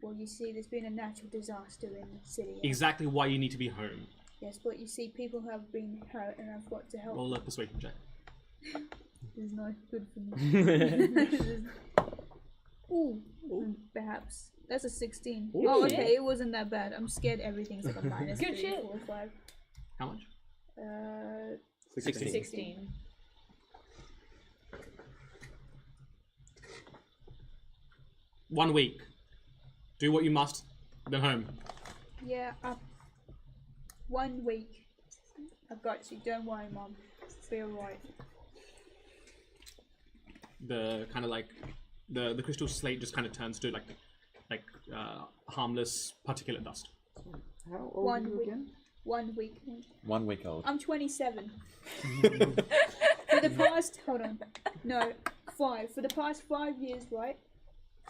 S5: Well, you see, there's been a natural disaster in the city.
S1: Exactly why you need to be home.
S5: Yes, but you see, people have been hurt, and I've got to help.
S1: Roll a persuasion check.
S5: This is not good for me. Ooh, perhaps. That's a 16.
S7: Ooh,
S5: oh,
S7: shit.
S5: okay, it wasn't that bad. I'm scared everything's like a minus
S7: Good
S5: 3,
S7: shit.
S5: 4, 5.
S1: How much?
S8: 16.
S7: 16.
S1: One week. Do what you must, then home.
S5: Yeah, 1 week. I've got you. Don't worry, Mom. Be alright.
S1: The kind of like the crystal slate just kind of turns to like harmless particulate dust.
S8: How old
S5: 1
S8: are you
S5: week.
S8: again?
S5: 1 week.
S2: 1 week old.
S5: I'm 27. For the past, hold on. No, 5. For the past 5 years, right?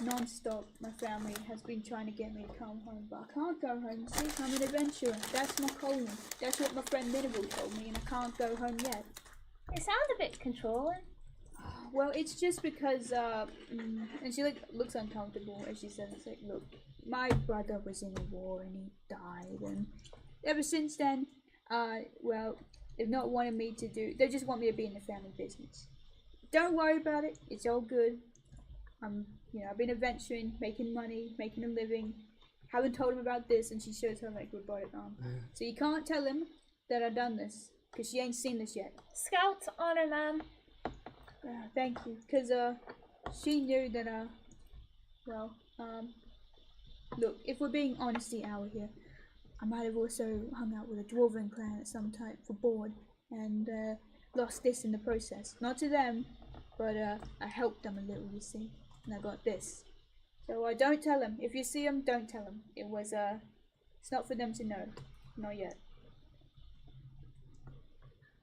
S5: Non-stop, my family has been trying to get me to come home, but I can't go home. See, I'm an adventurer. That's my calling. That's what my friend Mineral told me, and I can't go home yet.
S11: It sounds a bit controlling.
S5: Well, it's just because, and she looks uncomfortable as she says, it's like, look, my brother was in a war and he died, and ever since then, well, they've not wanted me to do. They just want me to be in the family business. Don't worry about it. It's all good. I've been adventuring, making money, making a living. Haven't told him about this, and she shows her like robotic arm. So you can't tell him that I've done this, because she ain't seen this yet.
S11: Scout honor, man.
S5: Thank you, because she knew that Well, look, if we're being honesty hour here, I might have also hung out with a dwarven clan at some time for board and lost this in the process. Not to them, but I helped them a little, you see, and I got this. So don't tell them. If you see them, don't tell them. It was it's not for them to know, not yet.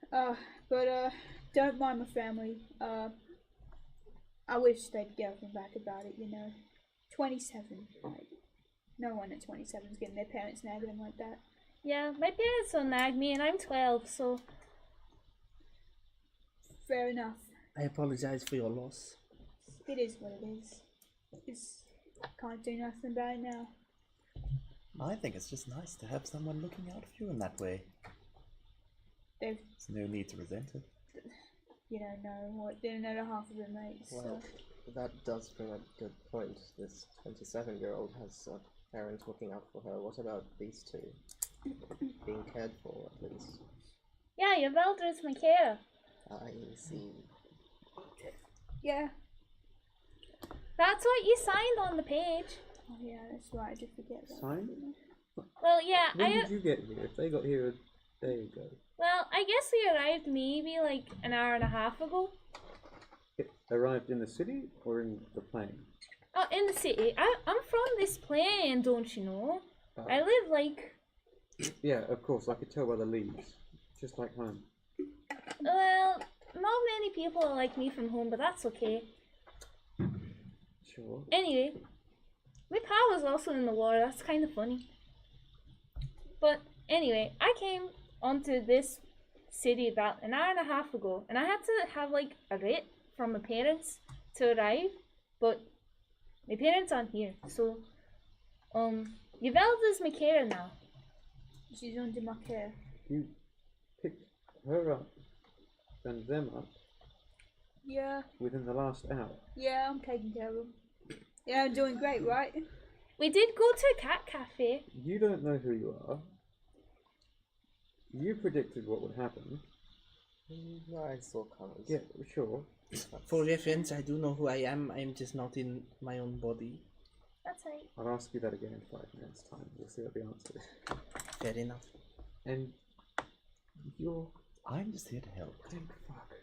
S5: But don't mind my family. I wish they'd get me back about it, you know. 27, like, no one at 27 is getting their parents nagging them like that.
S11: Yeah, my parents don't nag me and I'm 12, so...
S5: Fair enough.
S3: I apologize for your loss.
S5: It is what it is. Can't do nothing about it now.
S2: I think it's just nice to have someone looking out for you in that way.
S5: There's
S2: no need to resent it.
S5: You don't know what, they don't know the half of it, mate.
S6: Well, that does bring up a good point. This 27-year-old has a parent looking out for her. What about these two? Being cared for, at least.
S11: Yeah, your Velders my care.
S6: I see.
S5: Yeah.
S11: That's what you signed on the page.
S5: Oh yeah, that's right, I did forget that.
S9: Signed?
S11: Well, yeah,
S9: When did you get here? If they got here a day ago.
S11: Well, I guess we arrived maybe like an hour and a half ago.
S9: It arrived in the city or in the plane?
S11: Oh, in the city. I'm from this plane, don't you know? I live like...
S9: Yeah, of course, I could tell by the leaves. Just like home.
S11: Well, not many people are like me from home, but that's okay.
S9: Sure.
S11: Anyway, my pa was also in the war, that's kind of funny. But anyway, I came onto this city about an hour and a half ago, and I had to have like a writ from my parents to arrive, but my parents aren't here, so Yvelda's my care now.
S5: She's under my care.
S9: You picked her up and them up
S5: Yeah,
S9: within the last hour.
S5: yeah, I'm taking care of them. Yeah, I'm doing great, right?
S11: We did go to a cat cafe.
S9: You don't know who you are. You predicted what would happen.
S6: No, I saw coming.
S9: Yeah, sure.
S3: For reference, I do know who I am. I'm just not in my own body.
S11: That's right.
S9: I'll ask you that again in 5 minutes' time. We'll see what the answer is.
S3: Fair enough.
S9: And you're...
S2: I'm just here to help.
S9: Thank fuck.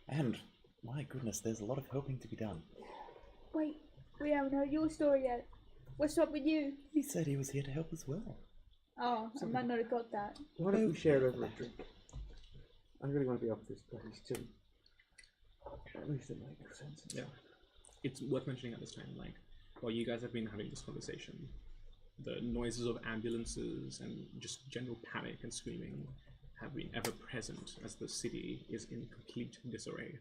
S2: And, my goodness, there's a lot of helping to be done.
S5: Wait, we haven't heard your story yet. What's up with you?
S2: He said he was here to help as well.
S5: Oh, I might not have got that.
S9: Why don't we share it over a drink? I really want to be off this place too. At least it makes sense.
S1: Yeah. It's worth mentioning at this time, like, while you guys have been having this conversation, the noises of ambulances and just general panic and screaming have been ever present as the city is in complete disarray.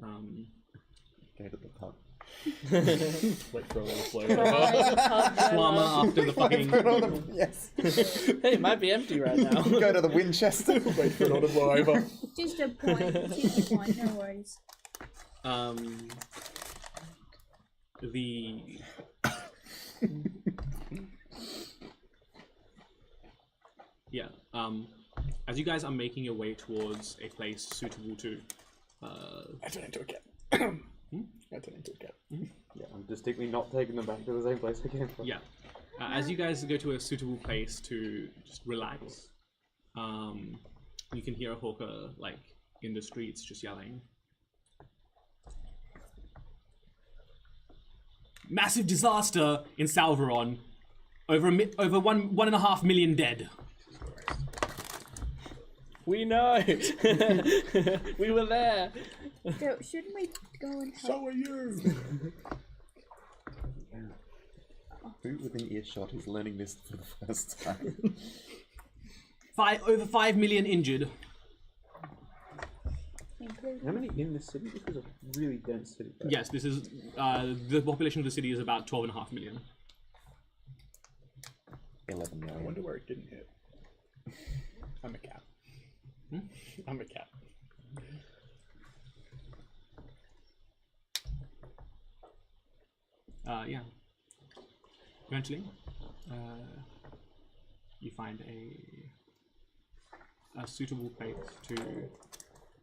S2: Go to the pub.
S1: Wait for a little flow Swama after the fucking...
S2: Yes.
S3: Hey, it might be empty right now.
S2: Go to the Winchester. Wait for it all to blow over.
S5: Just a point, just a point, no worries. As you guys are making your way towards a place suitable to...
S8: I turn into a cat. I turn into a cat.
S9: Yeah, I'm distinctly not taking them back to the same place we came from.
S1: Yeah. As you guys go to a suitable place to just relax, you can hear a hawker, like, in the streets just yelling. Massive disaster in Salveron. Over 1.5 million dead.
S3: We know. We were there.
S5: So, shouldn't we go and help?
S8: So are you.
S2: Who within earshot is learning this for the first time?
S1: Over 5 million injured.
S9: How many in this city? This is a really dense city. Right?
S1: Yes, this is the population of the city is about 12.5 million.
S2: 11 million.
S8: I wonder where it didn't hit. I'm a cat. I'm a cat.
S1: Yeah. Eventually, you find a suitable place to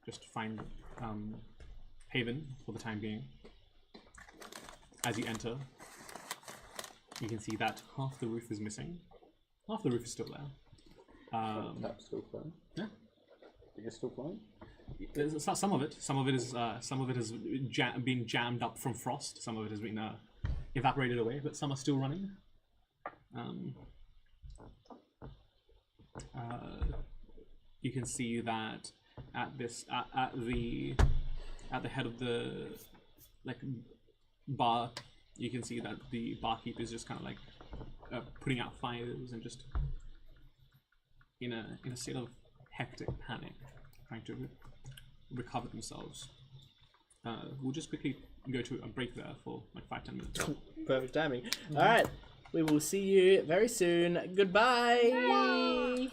S1: just find haven for the time being. as you enter, you can see that half the roof is missing. Half the roof is still there.
S9: Tap's still flying.
S1: Yeah.
S9: It's still flying.
S1: There's some of it. Some of it is been jammed up from frost. Some of it has been evaporated away, but some are still running. You can see that at the head of the bar, you can see that the barkeep is just kind of like putting out fires and just in a state of hectic panic, trying to recover themselves. We'll just quickly go to a break there for like 5-10 minutes.
S10: Perfect timing. All right, we will see you very soon. Goodbye.
S11: Bye.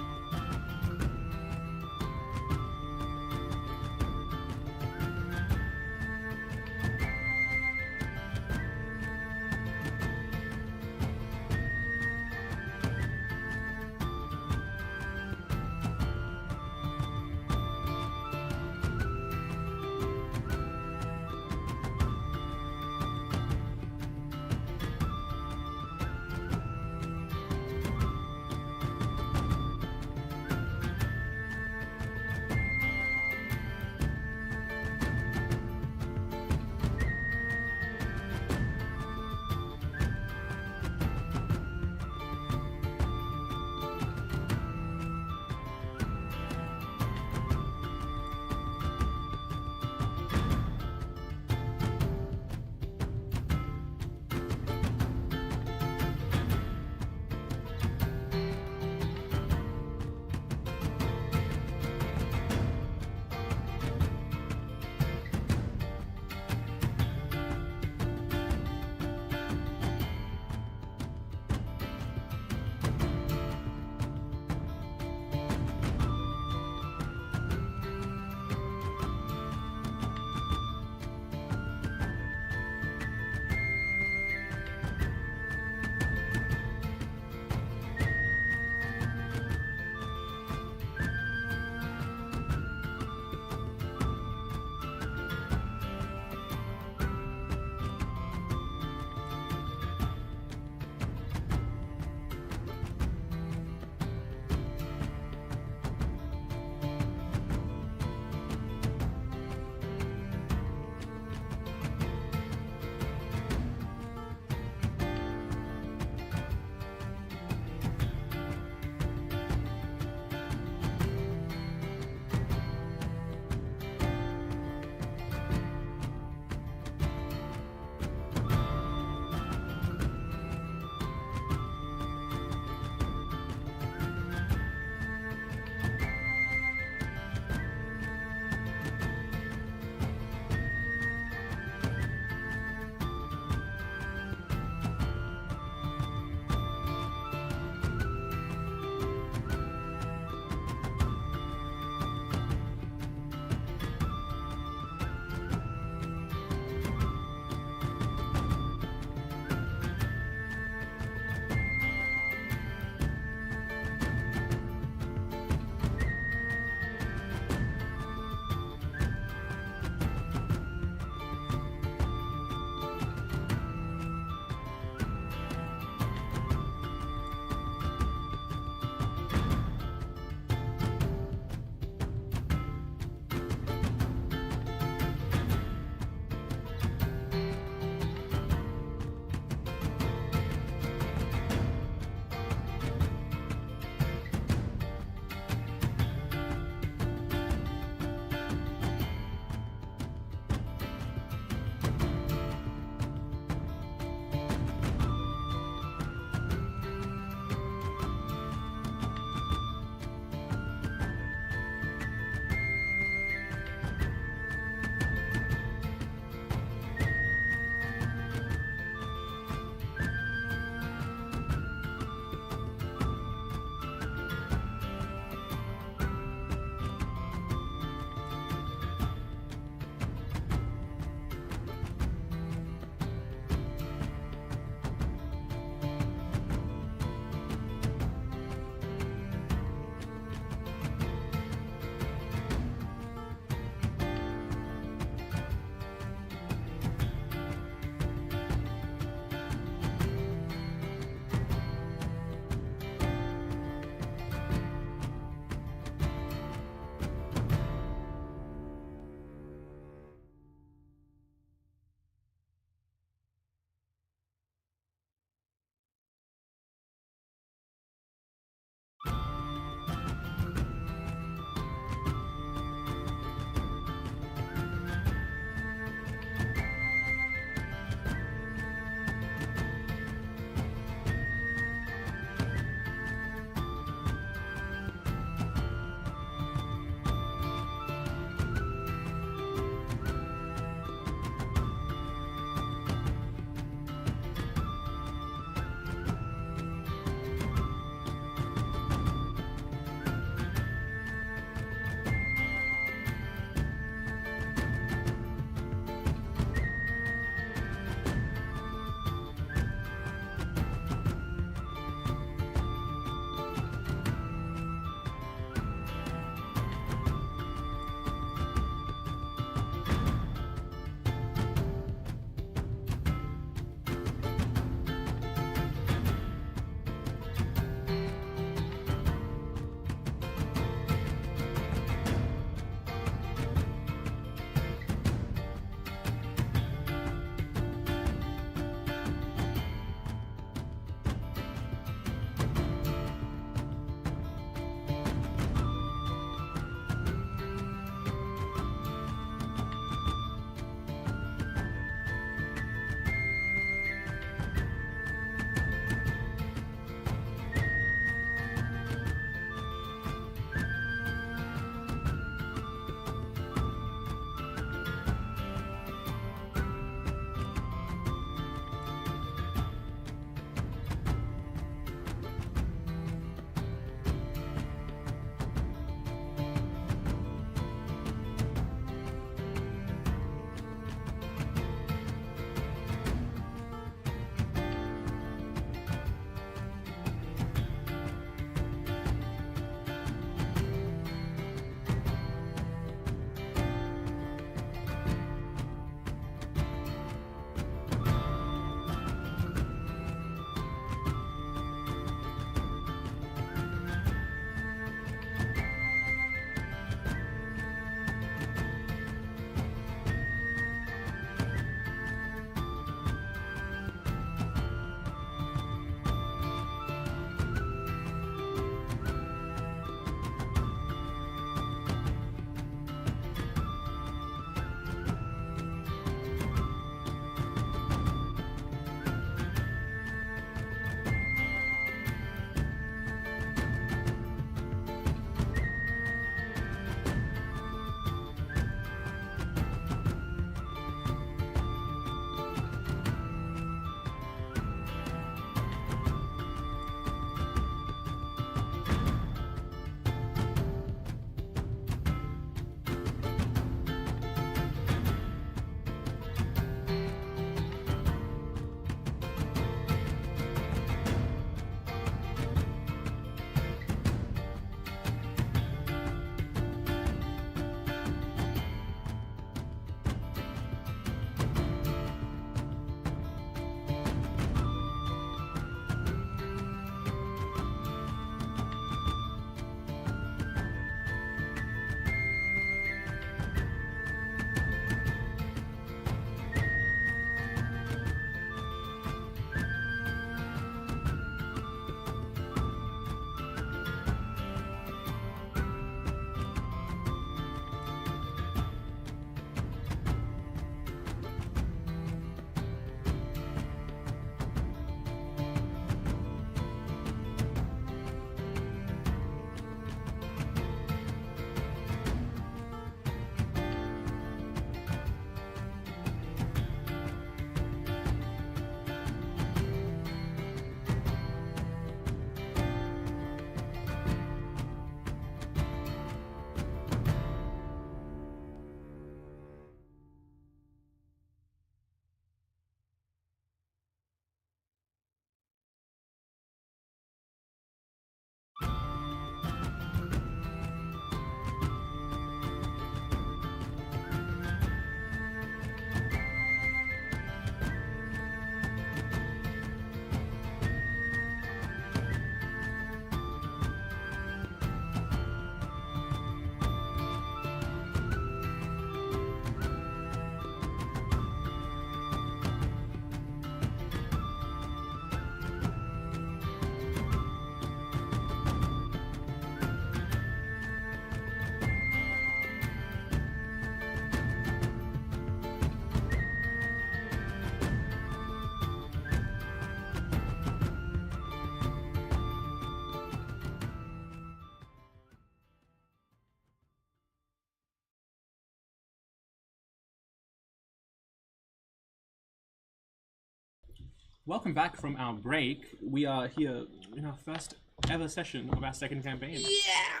S1: Welcome back from our break. We are here in our first ever session of our second campaign.
S10: Yeah!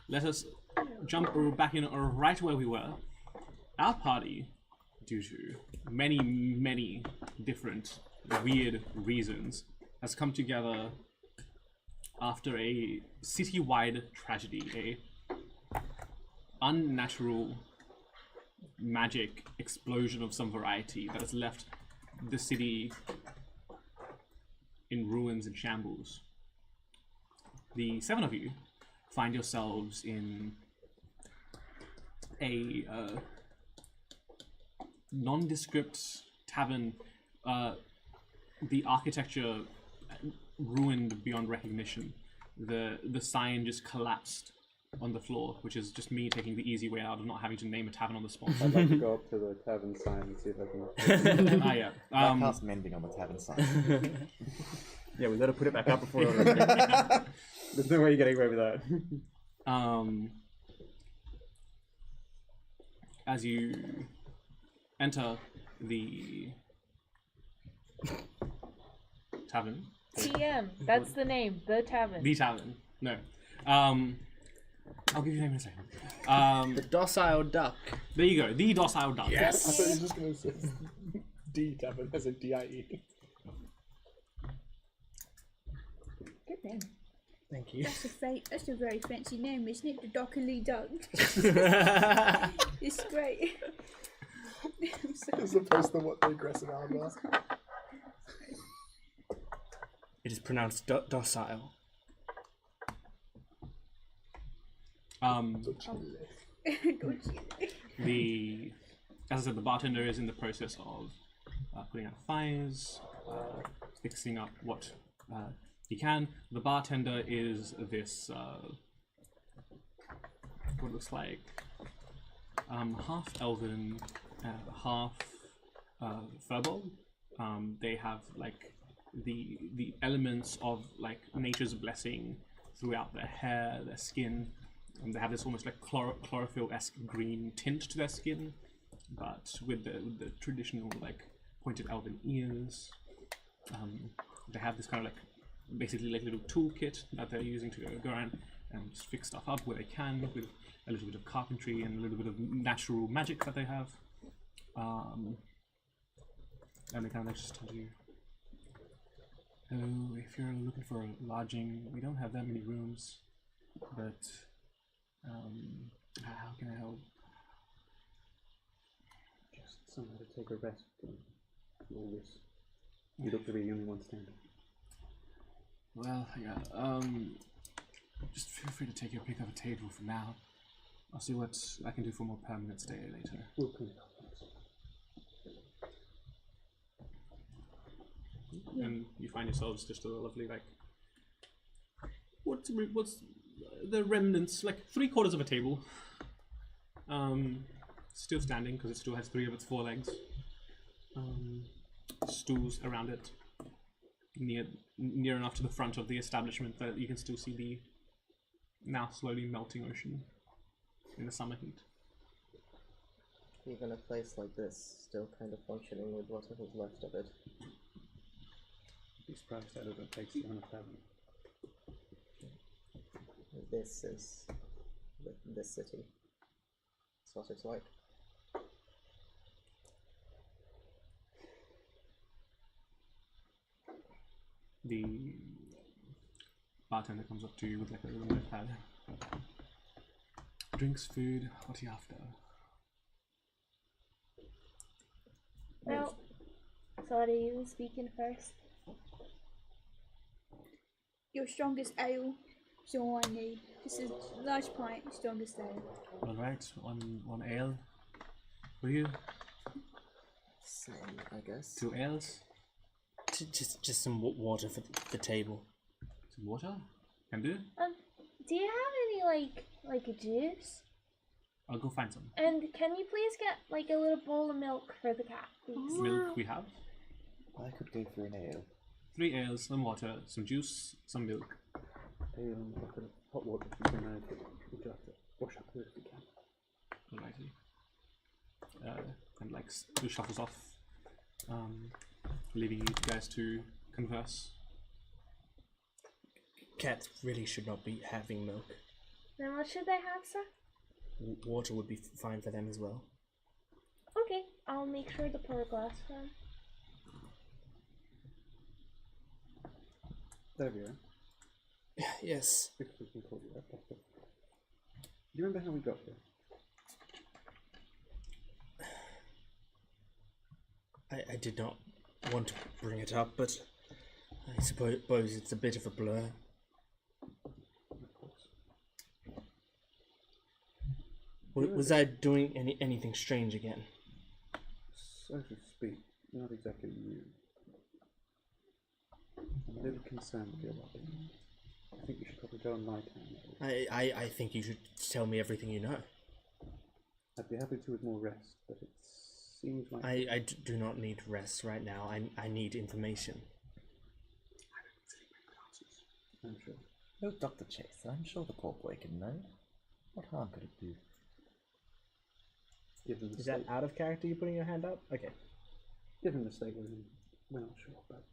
S1: Let us jump back in right where we were. Our party, due to many different weird reasons, has come together after a city-wide tragedy, a unnatural magic explosion of some variety that has left the city in ruins and shambles. The 7 of you find yourselves in a nondescript tavern. The architecture ruined beyond recognition. The sign just collapsed on the floor, which is just me taking the easy way out of not having to name a tavern on the spot.
S9: I'd like to go up to the tavern sign and see if I can.
S1: Yeah.
S2: I cast mending on the tavern sign.
S9: Yeah, we gotta put it back up before. There's no way you're getting away with that.
S1: As you enter the tavern.
S11: TM. That's the name. The Tavern.
S1: The tavern. No. I'll give you a name in a second.
S10: The docile duck.
S1: There you go. The docile duck.
S8: I thought you were just going to say D tavern as a DIE.
S5: Good name.
S10: Thank you.
S5: That's a very fancy name, isn't it? The Dockerly Duck. It's great.
S8: As opposed to what the aggressive are.
S10: It is pronounced docile.
S1: As I said, the bartender is in the process of putting out fires, fixing up what he can. The bartender is this what looks like half elven, half furball. They have like the elements of like nature's blessing throughout their hair, their skin. And they have this almost like chlorophyll-esque green tint to their skin, but with the traditional like pointed elven ears. They have this kind of like basically like little toolkit that they're using to go around and just fix stuff up where they can, with a little bit of carpentry and a little bit of natural magic that they have. And they kind of just tell you, oh, if you're looking for a lodging, we don't have that many rooms, but how can I help?
S9: Just somewhere to take a rest from all this. You look to be the only one standing.
S1: Well, yeah, just feel free to take your pick of a table for now. I'll see what I can do for a more permanent stay later.
S9: We'll clean it up.
S1: And you find yourselves just a lovely, like, what's the remnants, like 3/4 of a table, still standing because it still has 3 of its 4 legs, stools around it, near enough to the front of the establishment that you can still see the now slowly melting ocean in the summer heat.
S6: Even a place like this still kind of functioning with whatever's left of it.
S9: Be surprised that it takes you on a tavern.
S6: This is this city. That's what it's like.
S1: The bartender comes up to you with like a little notepad. Drinks, food, what are you after?
S11: Well, sorry, you were speaking first.
S5: Your strongest ale is all I need. This is a large pint, strongest ale.
S1: Alright, one ale. For you?
S6: Same, I guess.
S1: 2 ales?
S10: Just some water for the table.
S1: Some water? Can do.
S11: Do you have any like a juice?
S1: I'll go find some.
S11: And can you please get like a little bowl of milk for the cat, please?
S1: Milk we have.
S2: I could go for an ale.
S1: 3 ales, some water, some juice, some milk.
S9: A bucket of hot water if you can manage it. Would you have to wash up here if you can?
S1: Alrighty. And like shuffles off. leaving you guys to converse.
S10: Cats really should not be having milk.
S11: Then what should they have, sir?
S10: Water would be fine for them as well.
S11: Okay, I'll make sure to pour a glass for them.
S9: There we are.
S10: Yes.
S9: If we can call you that. Do you remember how we got here?
S10: I did not want to bring it up, but I suppose it's a bit of a blur.
S9: Of course.
S10: Was I doing anything strange again?
S9: So to speak, not exactly you. I'm a little concerned with your well-being. I think you should probably go and lie down.
S10: I think you should tell me everything you know.
S9: I'd be happy to with more rest, but it seems like...
S10: I do not need rest right now. I need information.
S9: I'm sure.
S2: No, Dr. Chase, I'm sure the poor boy can know. What harm could it do?
S9: Given the
S10: Is that
S9: state,
S10: out of character, you putting your hand up? Okay.
S9: given the state we're in, we're not sure, but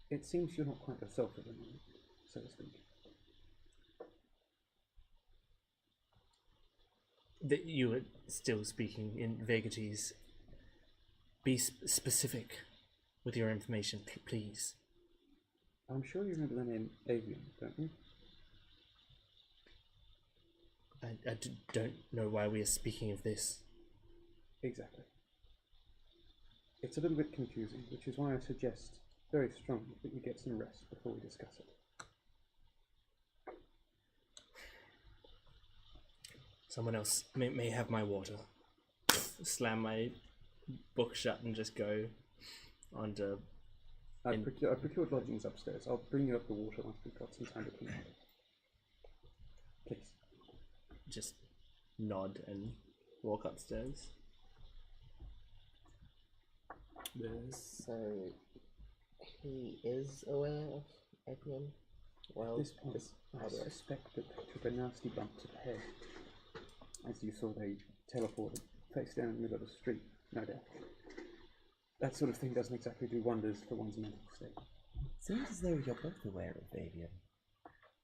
S9: it seems you're not quite yourself at the moment, so to speak.
S10: That you are still speaking in vagaries. Be specific with your information, please.
S9: I'm sure you remember the name Avian, don't you?
S10: I don't know why we are speaking of this.
S9: Exactly. It's a little bit confusing, which is why I suggest very strongly that you get some rest before we discuss it.
S10: Someone else may have my water. Slam my book shut and just go on to...
S9: I procured lodgings upstairs. I'll bring you up the water once we've got some time to clean up. Please.
S10: Just nod and walk upstairs.
S6: So, he is aware of Epion? Well,
S9: At this point, I suspect that they took a nasty bump to the head. As you saw, they teleported face down in the middle of the street, no doubt. That sort of thing doesn't exactly do wonders for one's mental state.
S2: Seems as though you're both aware of Avian.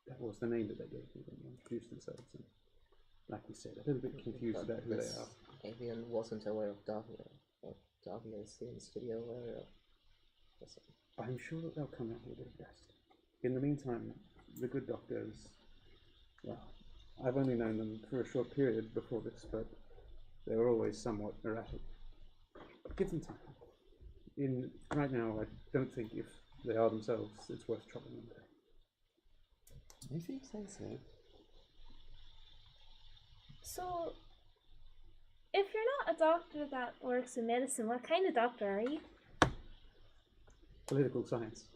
S9: That was the name that they gave me when they introduced themselves, and like we said, a little bit confused about who they are.
S6: Avian wasn't aware of Davia. Well, Davia seems to be aware of...
S9: I'm sure that they'll come out with their best. In the meantime, the good doctors, well, I've only known them for a short period before this, but they were always somewhat erratic. Give them time. Right now, I don't think if they are themselves, it's worth troubling them.
S2: If you say so.
S11: So, if you're not a doctor that works in medicine, what kind of doctor are you?
S9: Political science.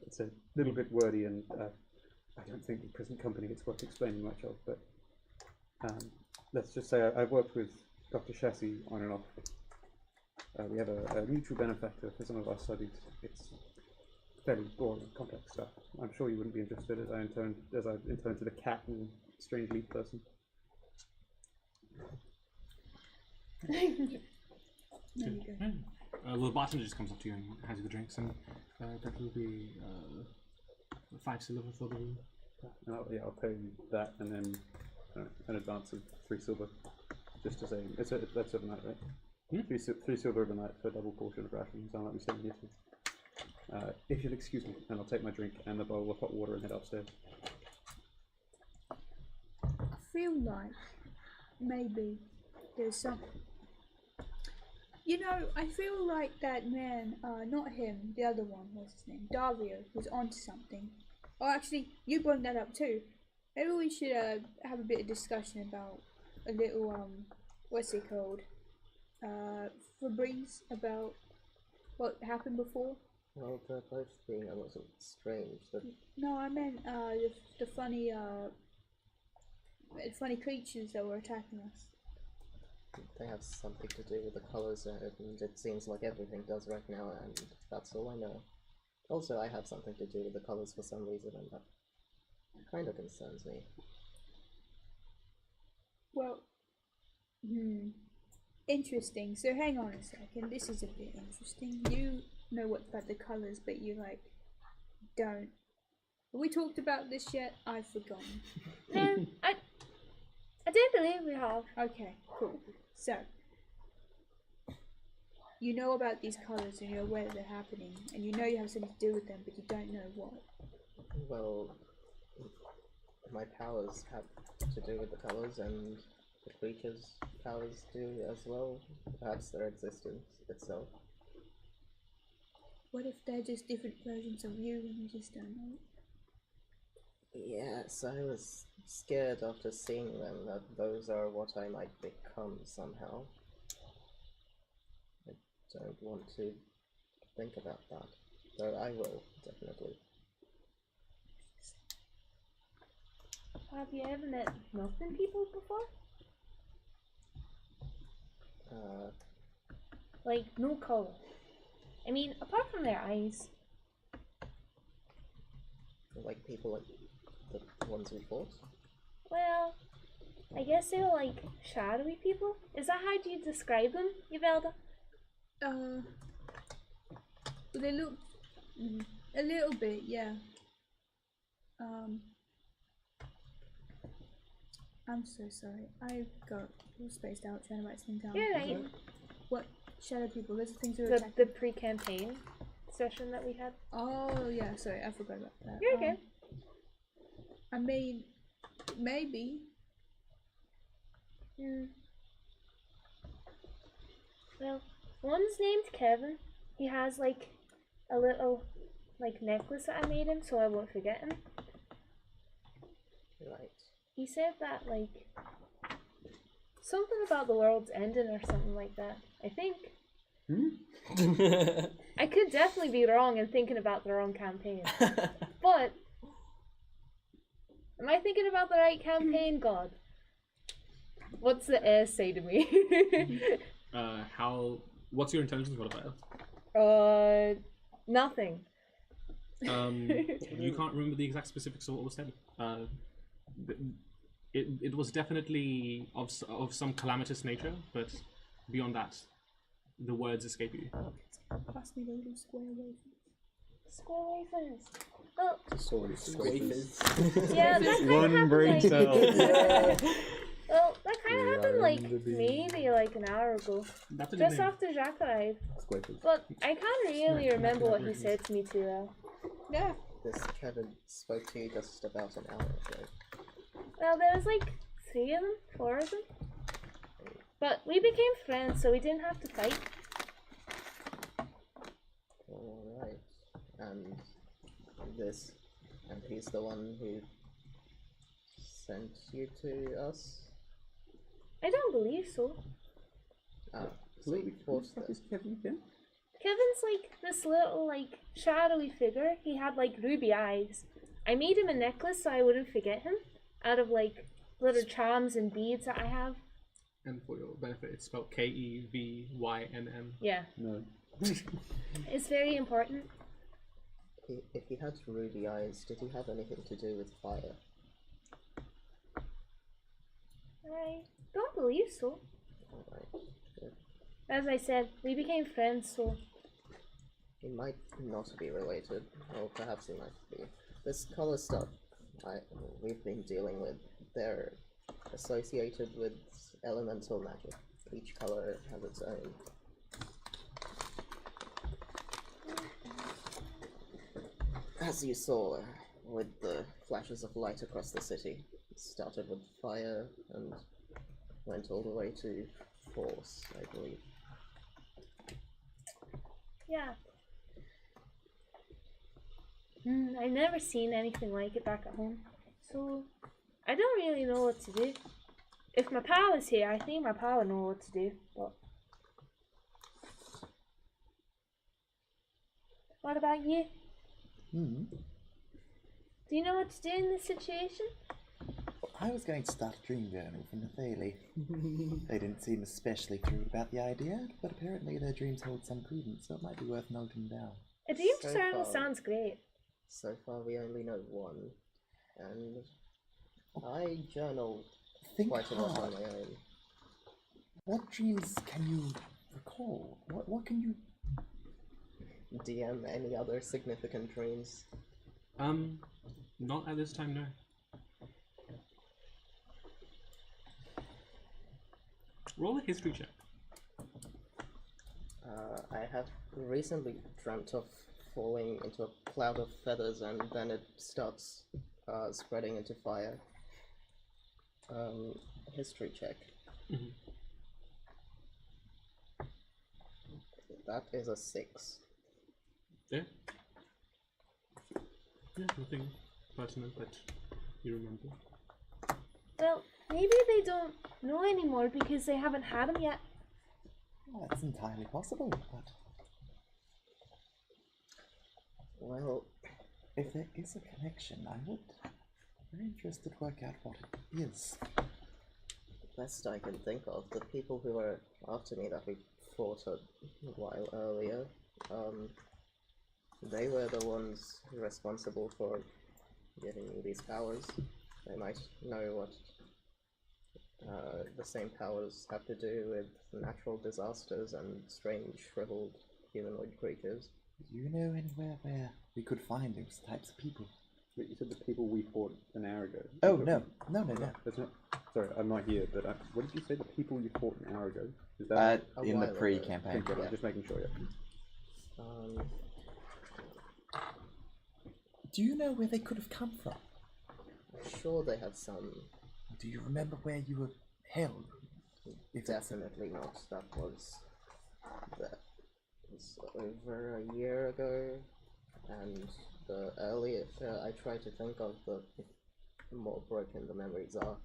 S9: It's a little bit wordy, and I don't think the present company it's worth explaining much of, but let's just say I've worked with Dr. Chassis on and off. We have a mutual benefactor for some of our studies. It's fairly boring, complex stuff. I'm sure you wouldn't be interested as I interned to the cat and strange leaf person.
S5: There you go.
S1: The bartender just comes up to you and hands you the drinks, and that will be 5 silver for the room.
S9: And I'll pay you that, and then an advance of 3 silver, just to say that's overnight, right? 3 silver overnight for a double portion of rations. I'll let me stay here too. If you'll excuse me, and I'll take my drink and the bowl of hot water and head upstairs.
S5: I feel like maybe there's something. You know, I feel like that man, not him, the other one, what's his name, Dario, was onto something. Oh, actually, you brought that up too. Maybe we should have a bit of discussion about a little, what's it called? Febreze, about what happened before.
S6: Well, they're both being a little strange. But
S5: No, I meant the funny creatures that were attacking us.
S6: they have something to do with the colors, and it seems like everything does right now, and that's all I know. Also, I have something to do with the colors for some reason, and that kind of concerns me.
S5: Well, Interesting. So hang on a second. This is a bit interesting. You know what about the colours, but you like don't. Have we talked about this yet? I've forgotten.
S11: No, I do believe we have.
S5: Okay, cool. So you know about these colours and you're aware that they're happening, and you know you have something to do with them, but you don't know what.
S6: Well, my powers have to do with the colours, and the creatures' powers do as well. Perhaps their existence itself.
S5: What if they're just different versions of you and you just don't know?
S6: Yes, I was scared after seeing them that those are what I might become somehow. I don't want to think about that, though I will, definitely.
S11: Have you ever met nothing people before? Like, no colour. I mean, apart from their eyes.
S6: Like people like the ones we fought?
S11: Well, I guess they were like shadowy people. Is that how do you describe them, Yvelda?
S5: Well, they look a little bit, yeah. I'm so sorry. I got all spaced out trying to write something down.
S11: You're right.
S5: What shadow people? Those are things who are
S11: The
S5: attacking.
S11: pre-campaign session that we had.
S5: Oh yeah, sorry, I forgot about that.
S11: You're okay.
S5: I mean, maybe.
S11: Well, one's named Kevin. He has like a little like necklace that I made him so I won't forget him.
S6: Right.
S11: He said that like something about the world's ending or something like that. I think. I could definitely be wrong and thinking about the wrong campaign. But am I thinking about the right campaign, God? What's the air say to me?
S1: What's your intelligence modifier?
S11: Nothing.
S1: You can't remember the exact specifics of what was said. It was definitely of some calamitous nature, but beyond that, the words escape you.
S5: Pass me the little square wafers.
S11: Square wafers. Oh,
S10: Wafers.
S11: yeah, that kind of
S9: One
S11: happened
S9: brain
S11: like...
S9: cell.
S11: Well, that kind of happened like maybe like an hour ago,
S1: That's a good
S11: just
S1: name.
S11: after Jacques arrived. But I can't really remember what he said to me too well.
S5: Yeah.
S6: This Kevin spoke to you just about an hour ago.
S11: Well, there was like 3 of them, 4 of them. But we became friends, so we didn't have to fight.
S6: Alright. And this, and he's the one who sent you to us?
S11: I don't believe so.
S6: Ah, so you forced
S9: What
S6: this.
S9: is Kevin again?
S11: Kevin's like this little like shadowy figure. He had like ruby eyes. I made him a necklace so I wouldn't forget him out of like little charms and beads that I have.
S1: And for your benefit, it's spelled Kevynn.
S11: Yeah.
S9: No.
S11: It's very important.
S6: If he had ruby eyes, did he have anything to do with fire?
S11: I don't believe so.
S6: Alright, good.
S11: As I said, we became friends, so
S6: He might not be related, or perhaps he might be. This color stuff we've been dealing with, they're associated with elemental magic. Each color has its own. As you saw, with the flashes of light across the city, it started with fire and went all the way to force, I believe.
S11: yeah. I've never seen anything like it back at home, so I don't really know what to do. If my pal was here, I think my pal would know what to do, but... What about you?
S2: Hmm.
S11: Do you know what to do in this situation?
S2: I was going to start a dream journal from Nathalie. They didn't seem especially thrilled about the idea, but apparently their dreams hold some credence, so it might be worth noting down.
S11: A dream
S6: So
S11: journal
S6: far-
S11: sounds great.
S6: So far we only know one, and I journal
S2: Think
S6: quite a lot on
S2: hard.
S6: my own.
S2: What dreams can you recall? What can you...
S6: DM, any other significant dreams?
S1: Not at this time, no. Roll a history check.
S6: I have recently dreamt of falling into a cloud of feathers and then it starts spreading into fire. History check.
S1: Mm-hmm.
S6: That is a 6.
S1: Yeah. Yeah, nothing personal, but you remember.
S11: Well, maybe they don't know anymore because they haven't had them yet.
S2: Well, that's entirely possible, but...
S6: Well,
S2: if there is a connection, I would be very interested to work out what it is.
S6: Best I can think of, the people who were after me that we fought a while earlier, they were the ones responsible for giving me these powers. They might know what the same powers have to do with natural disasters and strange, shriveled humanoid creatures.
S2: Do you know anywhere where we could find those types of people?
S9: Wait, you said the people we fought an hour ago.
S2: Oh, no. No.
S9: That's not... Sorry, I'm not here, but what did you say, the people you fought an hour ago? Is that
S2: in the pre-campaign.
S9: Yeah. Just making sure, yeah.
S2: Do you know where they could have come from?
S6: I'm sure they have some.
S2: Do you remember where you were held?
S6: Definitely not. That was over a year ago, and the earlier I try to think of, the more broken the memories are.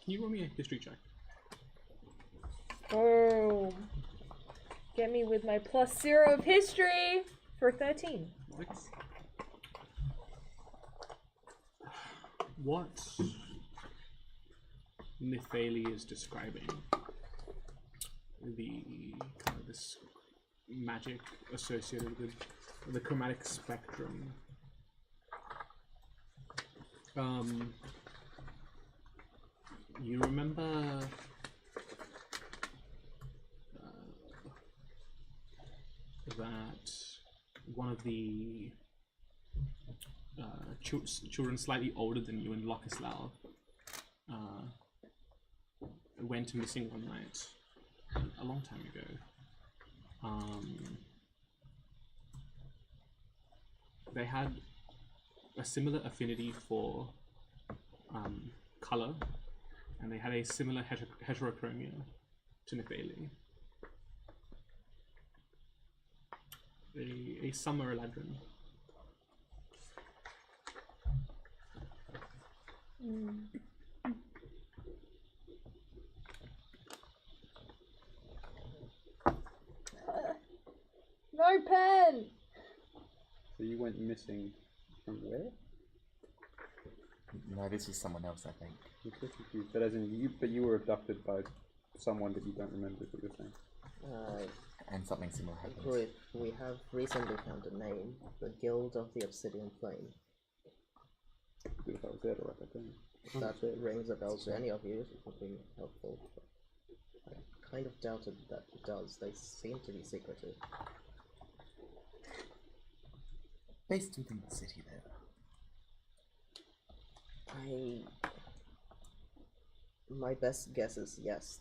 S1: Can you roll me a history check?
S11: Oh, get me with my +0 of history for 13.
S1: Six. What Nithali is describing, the kind of this magic associated with the chromatic spectrum. You remember that one of the children slightly older than you in Lockerslau went missing one night a long time ago. They had a similar affinity for color, and they had a similar heterochromia to Nithali. A summer eladrin.
S11: No pen!
S9: So you went missing from where?
S2: No, this is someone else, I think.
S9: I'm so confused. But as in you were abducted by someone that you don't remember, is what you're saying.
S2: And something similar happened.
S6: Great. We have recently found a name, the Guild of the Obsidian Flame.
S9: Good if I was there to write that down.
S6: If that rings a bell to any of you, it would be helpful. I kind of doubted that it does. They seem to be secretive.
S2: Based within the city there.
S6: My best guess is yes,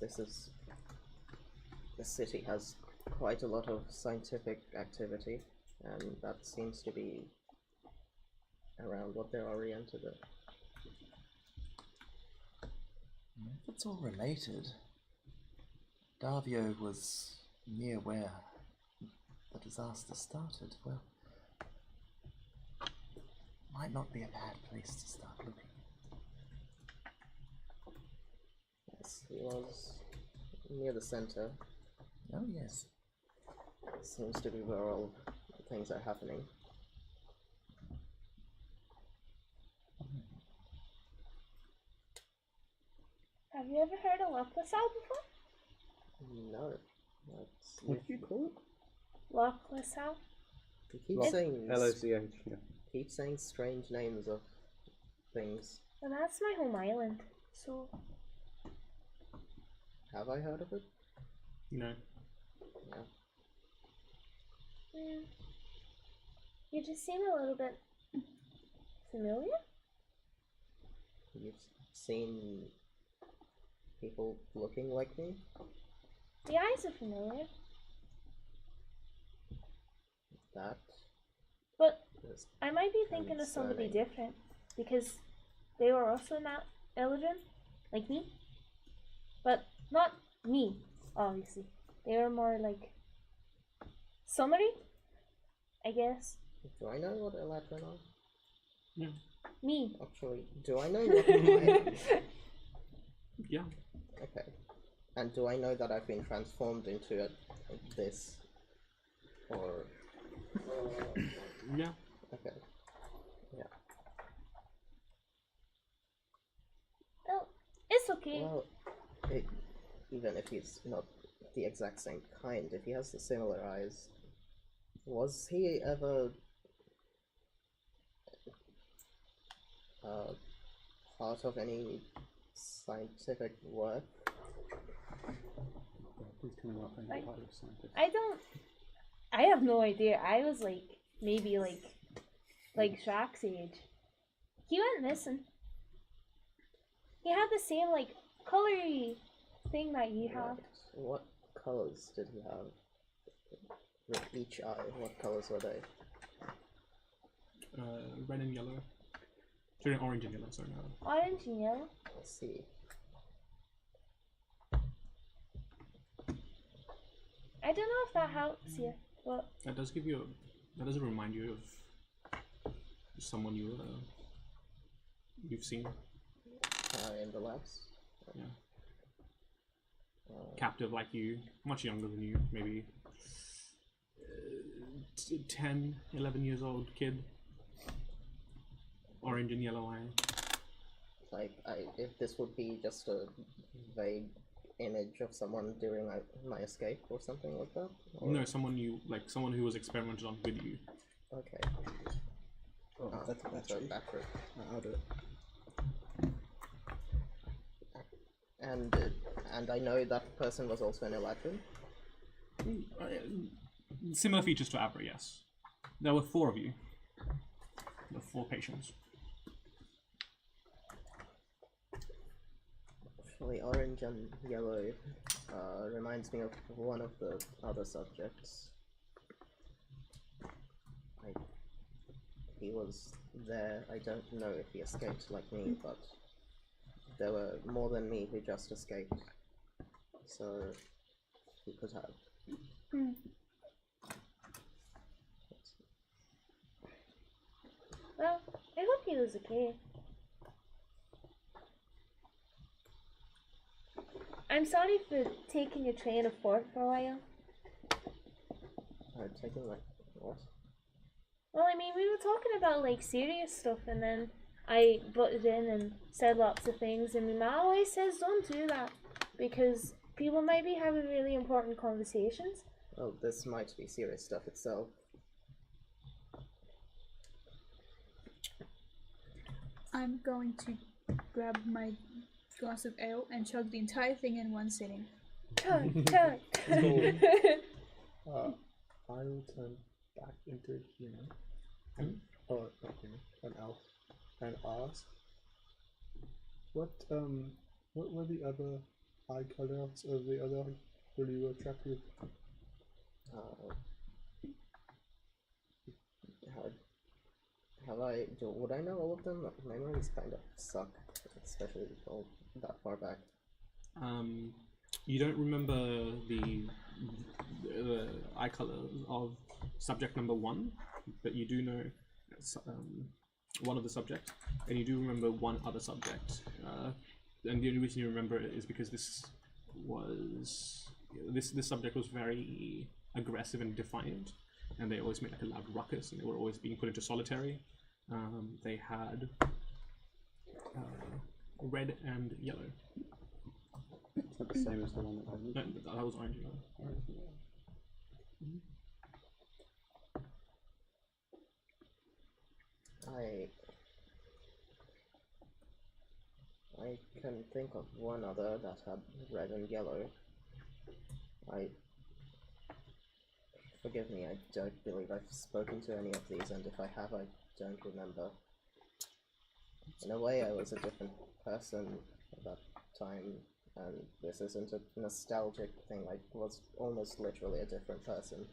S6: the city has quite a lot of scientific activity, and that seems to be around what they're oriented at.
S2: If it's all related, Davio was near where the disaster started. Well, might not be a bad place to start looking.
S6: Yes, he was near the center.
S2: Oh yes.
S6: Seems to be where all things are happening.
S11: Have you ever heard of Lockersau before?
S6: No.
S9: What did you call it?
S11: Lockersau?
S6: He keeps saying
S9: LOCH, yeah.
S6: Keep saying strange names of things.
S11: And that's my home island, so...
S6: Have I heard of it?
S1: No.
S6: Yeah.
S11: You just seem a little bit familiar.
S6: You've seen people looking like me?
S11: The eyes are familiar.
S6: That
S11: But
S6: is
S11: I might be thinking of somebody
S6: concerning.
S11: different because they were also not Eldrin, like me. But not me, obviously. They were more like somebody, I guess.
S6: Do I know what Eladrin are?
S1: Yeah.
S11: Me.
S6: Actually, do I know what mine?
S1: Yeah.
S6: Okay. And do I know that I've been transformed into this? Or...
S1: Yeah.
S6: Okay. Yeah.
S11: Oh, it's okay.
S6: Well, even if he's not the exact same kind, if he has the similar eyes, was he ever part of any scientific work?
S9: Please tell me what kind of part of scientist.
S11: I have no idea. I was like, maybe like Shaq's age. He went missing. He had the same like colory thing that you have.
S6: Right. What colors did he have? With each eye, what colors were they?
S1: Red and yellow. Sorry, orange and yellow. Sorry, no.
S11: Orange and yellow.
S6: Let's see.
S11: I don't know if that helps you, but
S1: That does give you. That does remind you of someone you've seen.
S6: In the labs?
S1: Yeah. Captive like you, much younger than you, maybe 10, 11 years old kid. Orange and yellow eye.
S6: Like, if this would be just a vague image of someone during my escape or something like that? Or...
S1: No, someone someone who was experimented on with you.
S6: Okay.
S2: Oh, that's a battery.
S6: Battery.
S2: I'll do it.
S6: And I know that person was also an Eladrin.
S1: Similar features to Abra, yes. There were 4 of you. There were 4 patients.
S6: Actually, orange and yellow reminds me of one of the other subjects. He was there. I don't know if he escaped like me, but there were more than me who just escaped. So he could have.
S11: well, I hope he was okay. I'm sorry for taking your train of thought for a while.
S6: Taking like what?
S11: Well, I mean, we were talking about like serious stuff, and then I butted in and said lots of things, and my mom always says don't do that because people might be having really important conversations.
S6: Oh, this might be serious stuff itself.
S5: I'm going to grab my glass of ale and chug the entire thing in one sitting.
S11: Chug, chug.
S8: I will turn back into a human, or not human, an elf, and ask, what were the other eye colors of the other people you were trapped with?
S6: Would I know all of them? Memories kind of suck, especially all that far back.
S1: You don't remember the eye color of subject number 1, but you do know one of the subjects, and you do remember one other subject. And the only reason you remember it is because this subject was very aggressive and defiant, and they always made like a loud ruckus, and they were always being put into solitary. They had red and yellow.
S9: It's not the same as the one that I looked at.
S1: No, that was orange and yellow.
S6: I can think of one other that had red and yellow. Forgive me, I don't believe I've spoken to any of these, and if I have, I don't remember. In a way, I was a different person at that time, and this isn't a nostalgic thing. I was almost literally a different person.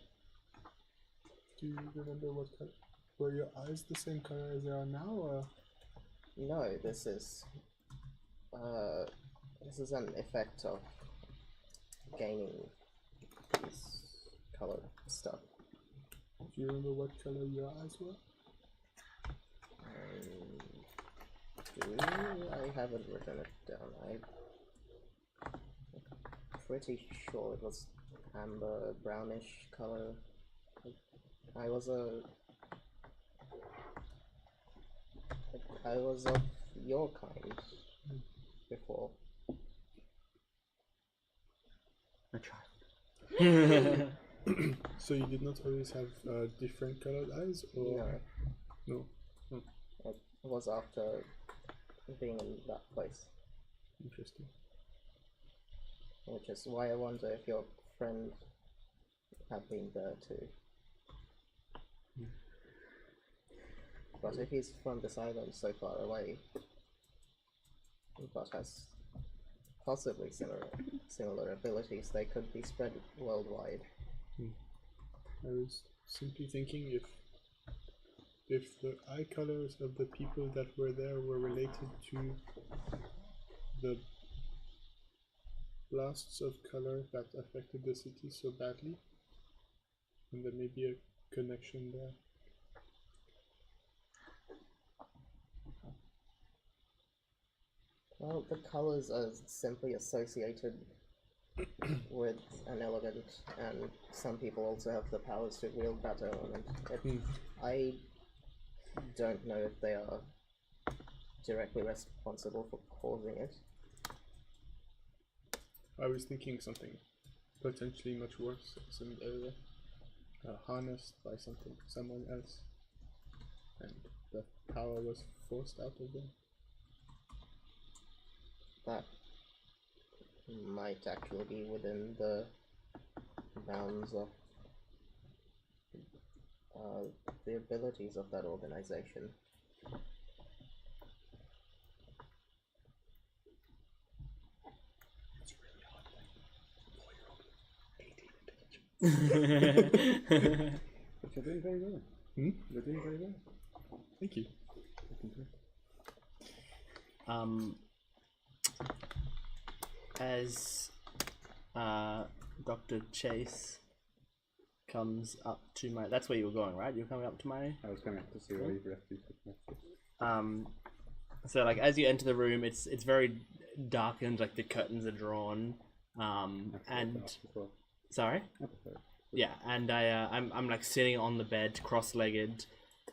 S12: Do you remember what color? Were your eyes the same color as they are now, or?
S6: No, this is an effect of gaining this color stuff.
S12: Do you remember what color your eyes were?
S6: I haven't written it down. I'm pretty sure it was amber, brownish color. I was of your kind before.
S9: A child.
S12: So you did not always have different colored eyes, or no?
S6: It was after being in that place.
S12: Interesting.
S6: Which is why I wonder if your friend had been there too. But if he's from this island so far away, but has possibly similar abilities, they could be spread worldwide.
S12: I was simply thinking if the eye colors of the people that were there were related to the blasts of color that affected the city so badly, and there may be a connection there.
S6: Well, the colors are simply associated with an element, and some people also have the powers to wield that element. I don't know if they are directly responsible for causing it.
S12: I was thinking something potentially much worse, some harnessed by someone else, and the power was forced out of them.
S6: That might actually be within the bounds of the abilities of that organization.
S12: It's really hard, like 4-year-old, 18 intelligence.
S9: But you're doing very well. You're doing very well.
S12: Thank you.
S10: As Dr. Chase comes up to my... That's where you were going, right? You're coming up to my...
S9: I was coming up to see where you've left you.
S10: So, like, as you enter the room, it's very darkened, like, the curtains are drawn, and... Sorry? Yeah, and I'm like, sitting on the bed, cross-legged,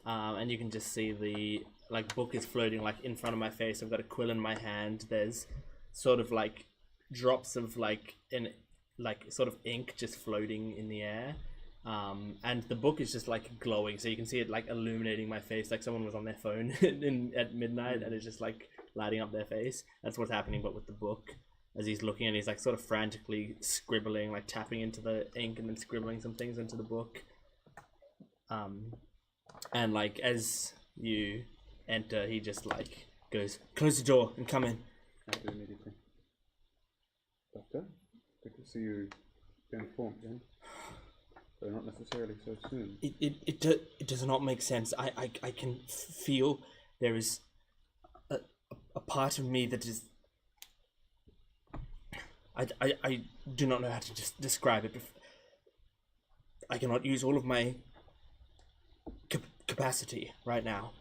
S10: and you can just see the, like, book is floating, like, in front of my face. I've got a quill in my hand. There's sort of, like, drops of, like, sort of ink just floating in the air. And the book is just like glowing, so you can see it like illuminating my face, like someone was on their phone at midnight and it's just like lighting up their face. That's what's happening, but with the book, as he's looking, and he's like sort of frantically scribbling, like tapping into the ink and then scribbling some things into the book. And like as you enter, he just like goes, "Close the door and come in."
S9: I do immediately. Doctor, good to see you going formed then. But not necessarily so soon.
S10: It does not make sense. I can feel there is a part of me that is... I do not know how to just describe it. I cannot use all of my capacity right now.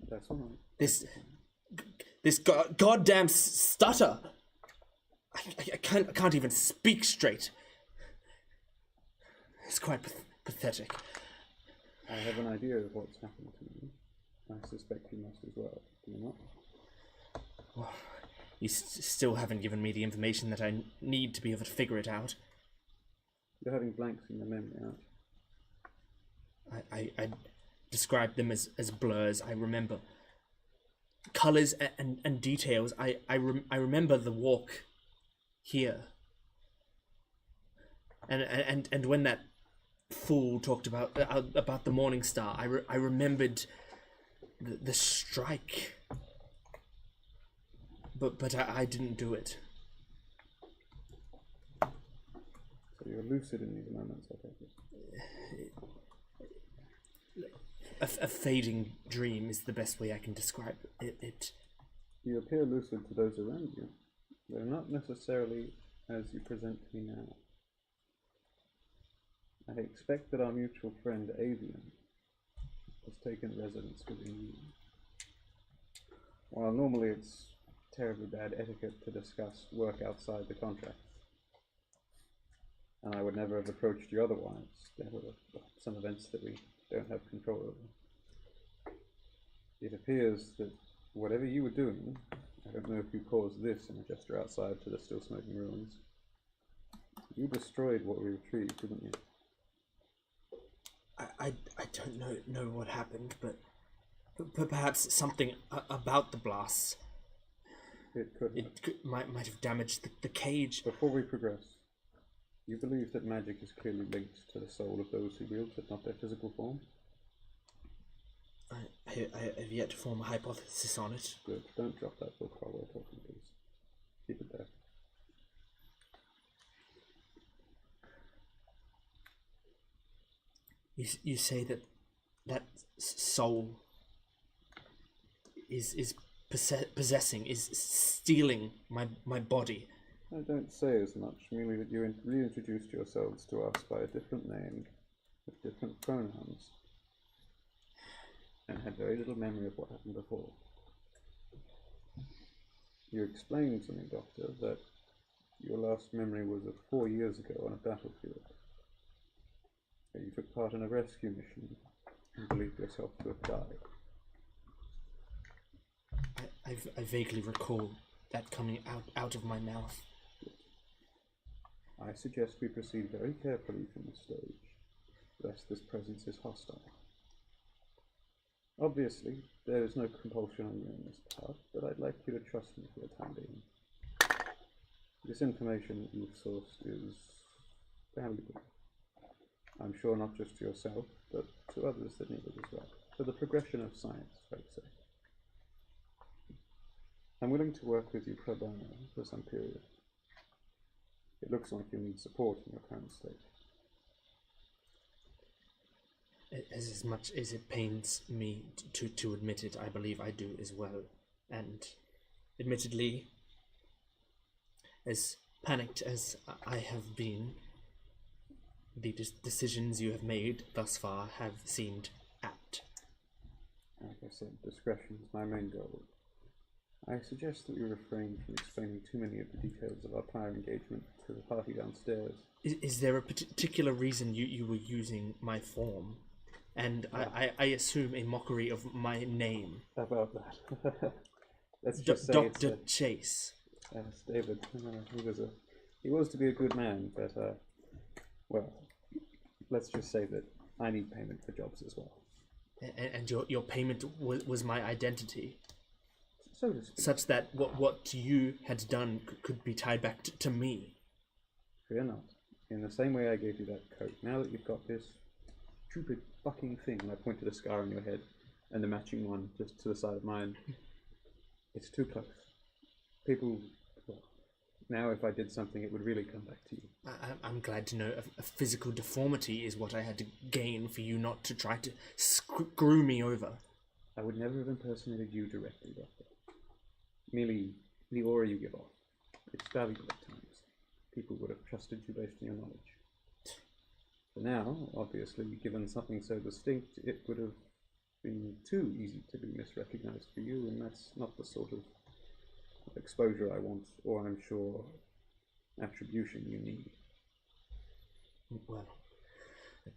S9: That's all right.
S10: This goddamn stutter. I can't even speak straight. It's quite pathetic.
S9: I have an idea of what's happened to you. I suspect you must as well, do you not?
S10: Well, you still haven't given me the information that I need to be able to figure it out.
S9: You're having blanks in your memory, aren't you?
S10: I described them as blurs. I remember colors and details. I remember the walk here. And when that fool talked about the morning star, I remembered the strike. But I didn't do it.
S9: So you're lucid in these moments, I take it.
S10: A fading dream is the best way I can describe it.
S9: You appear lucid to those around you. They're not necessarily as you present to me now. I expect that our mutual friend Avian has taken residence within you. While normally it's terribly bad etiquette to discuss work outside the contract, and I would never have approached you otherwise, there were some events that we don't have control over. It appears that whatever you were doing, I don't know if you caused this in a gesture outside to the still smoking ruins, you destroyed what we retrieved, didn't you?
S10: I don't know what happened, but perhaps something about the blasts.
S9: It
S10: might have damaged the cage.
S9: Before we progress, you believe that magic is clearly linked to the soul of those who wield it, not their physical form?
S10: I have yet to form a hypothesis on it.
S9: Good. Don't drop that book while we're talking, please. Keep it there.
S10: You say that soul is possessing, is stealing my body.
S9: I don't say as much, merely that you reintroduced yourselves to us by a different name, with different pronouns, and had very little memory of what happened before. You explained to me, Doctor, that your last memory was of 4 years ago on a battlefield. That you took part in a rescue mission and believed yourself to have died.
S10: I vaguely recall that coming out of my mouth.
S9: I suggest we proceed very carefully from this stage, lest this presence is hostile. Obviously, there is no compulsion on you in this part, but I'd like you to trust me for the time being. This information that you've sourced is valuable. I'm sure not just to yourself, but to others that need it as well. For the progression of science, I'd say. I'm willing to work with you pro bono for some period. It looks like you need support in your current state.
S10: As much as it pains me to admit it, I believe I do as well. And admittedly, as panicked as I have been, the decisions you have made thus far have seemed apt.
S9: Like I said, discretion is my main goal. I suggest that we refrain from explaining too many of the details of our prior engagement to the party downstairs.
S10: Is there a particular reason you were using my form? And I assume a mockery of my name.
S9: About that. Let's just say
S10: Dr. Chase.
S9: Yes, David. He was to be a good man, but well, let's just say that I need payment for jobs as well.
S10: And your payment was my identity.
S9: So to speak.
S10: Such that what you had done could be tied back to me.
S9: Fear not. In the same way I gave you that coat, now that you've got this stupid fucking thing, and I point to the scar on your head, and the matching one just to the side of mine, it's too close. People, well, now if I did something, it would really come back to you.
S10: I'm glad to know a physical deformity is what I had to gain for you not to try to screw me over.
S9: I would never have impersonated you directly, Doctor. Merely the aura you give off. It's valuable at times. People would have trusted you based on your knowledge. But now, obviously, given something so distinct, it would have been too easy to be misrecognized for you, and that's not the sort of exposure I want, or I'm sure attribution you need.
S10: Well,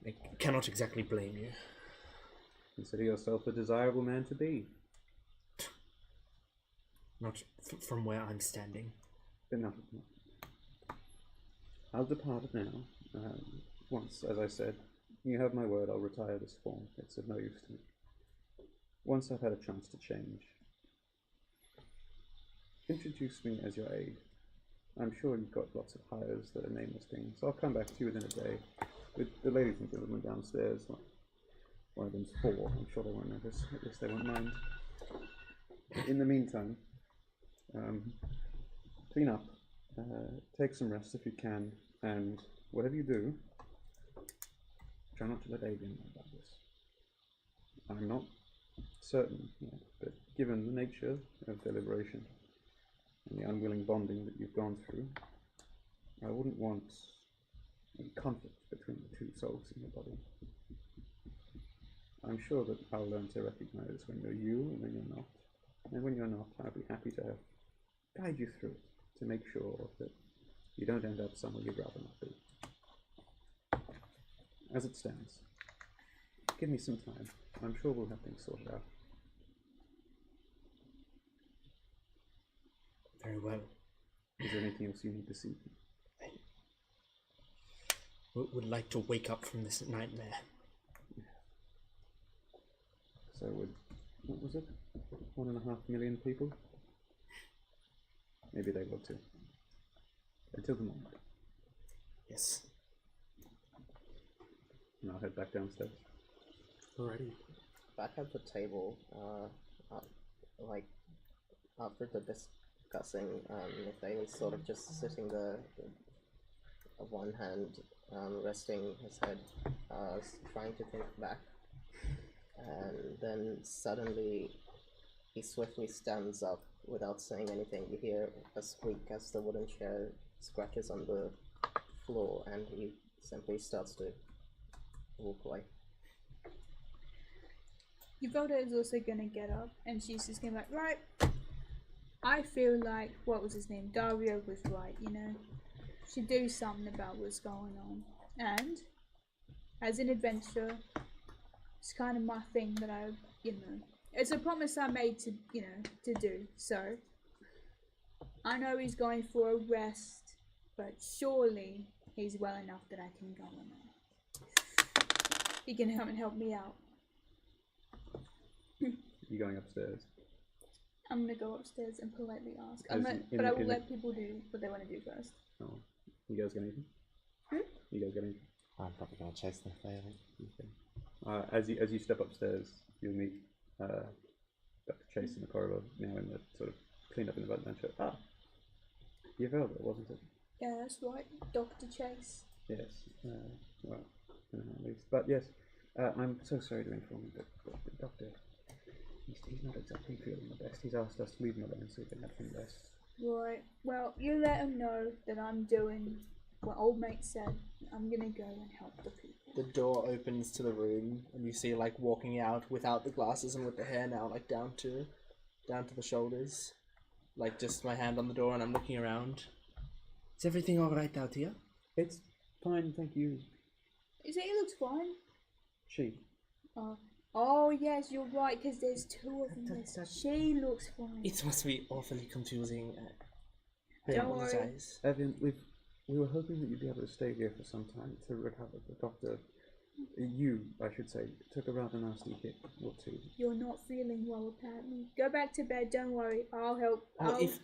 S10: I cannot exactly blame you.
S9: Consider yourself a desirable man to be.
S10: Not from where I'm standing.
S9: But not. I'll depart now. Once, as I said, you have my word, I'll retire this form. It's of no use to me. Once I've had a chance to change, introduce me as your aide. I'm sure you've got lots of hires that are nameless things, so I'll come back to you within a day. The ladies and gentlemen downstairs, one of them's 4, I'm sure they won't notice, at least they won't mind. In the meantime, clean up, take some rest if you can, and whatever you do, try not to let Avian know about this. I'm not certain yet, but given the nature of their liberation and the unwilling bonding that you've gone through, I wouldn't want any conflict between the 2 souls in your body. I'm sure that I'll learn to recognize when you're you and when you're not. And when you're not, I'll be happy to guide you through it to make sure that you don't end up somewhere you'd rather not be. As it stands, give me some time. I'm sure we'll have things sorted out.
S10: Very well.
S9: Is there anything else you need to see?
S10: I would like to wake up from this nightmare.
S9: So what was it? 1.5 million people? Maybe they will too. Until the moment.
S10: Yes.
S9: And I'll head back downstairs.
S12: Alrighty.
S6: Back at the table, like after the discussing, Nathaniel is sort of just sitting there, one hand resting his head, trying to think back. And then suddenly he swiftly stands up without saying anything. You hear a squeak as the wooden chair scratches on the floor, and he simply starts to walk away.
S5: Yvelda is also gonna get up, and she's just gonna be like, right, I feel like, what was his name, Dario was right, you know, should do something about what's going on. And as an adventurer, it's kind of my thing that I, it's a promise I made to, to do. So I know he's going for a rest, but surely he's well enough that I can go on there. He can come and help me out.
S9: You going upstairs?
S5: I'm gonna go upstairs and politely ask.
S9: As
S5: But I will let people do what they want to do first.
S9: Oh, you guys get anything? You guys get anything?
S2: I'm probably going to chase them if they haven't.
S9: Okay. As you step upstairs, you'll meet Dr. Chase in the corridor, now in the sort of clean up in the adventure. Ah, Yvelda, wasn't it?
S5: Yeah, that's right, Dr. Chase.
S9: Yes. Well, at least. But yes, I'm so sorry to inform you that the doctor, he's not exactly feeling the best. He's asked us to leave him alone so he can have some rest.
S5: Right. Well, you let him know that I'm doing what old mate said. I'm gonna go and help the people.
S10: The door opens to the room, and you see like walking out without the glasses and with the hair now like down to the shoulders, like just my hand on the door, and I'm looking around. Is everything all right out here?
S9: It's fine, thank you.
S5: He looks fine.
S9: She.
S5: Oh yes, you're right, because there's 2 of them. She looks fine.
S10: It must be awfully confusing. I
S5: Don't worry.
S10: apologize.
S9: Evan, we were hoping that you'd be able to stay here for some time to recover. The doctor, you, I should say, took a rather nasty hit or 2.
S5: You're not feeling well, apparently. Go back to bed, don't worry. I'll help.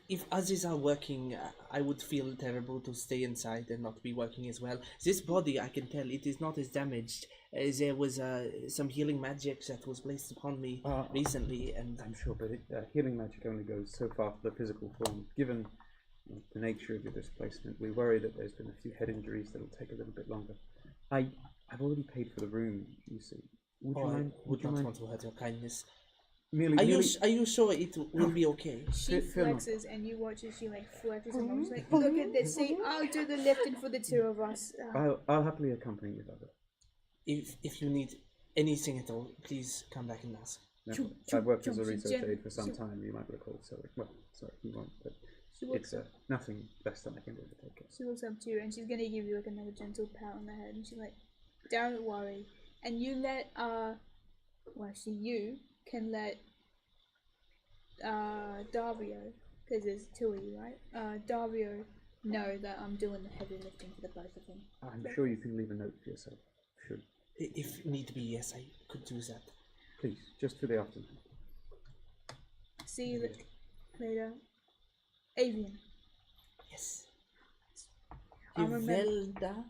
S10: If others are working, I would feel terrible to stay inside and not be working as well. This body, I can tell, it is not as damaged. There was some healing magic that was placed upon me recently, and
S9: I'm sure, but healing magic only goes so far for the physical form. Given the nature of your displacement, we worry that there's been a few head injuries that'll take a little bit longer. I've already paid for the room, you see. Would you mind?
S10: Would not want to hurt your kindness.
S9: Merely,
S10: Are you sure it will be okay?
S5: She flexes and you watch as she flexes and mom's like, look at this, see, I'll do the lifting for the 2 of us.
S9: I'll happily accompany you, brother.
S10: If you need anything at all, please come back and ask.
S9: No, I've worked as a research aide for some time, you might recall, so, sorry, you won't, but it's nothing less than I can do to take care.
S5: She looks up to you and she's gonna give you like another gentle pat on the head and she's like, don't worry. And you let, you can let Dario, because there's 2 of you, right? Dario know that I'm doing the heavy lifting for the both of them.
S9: I'm sure you can leave a note for yourself, should.
S10: If need be, yes, I could do that.
S9: Please, just for the afternoon.
S5: See you later. Avian.
S3: Yes.
S5: I remember.
S3: Ivelda?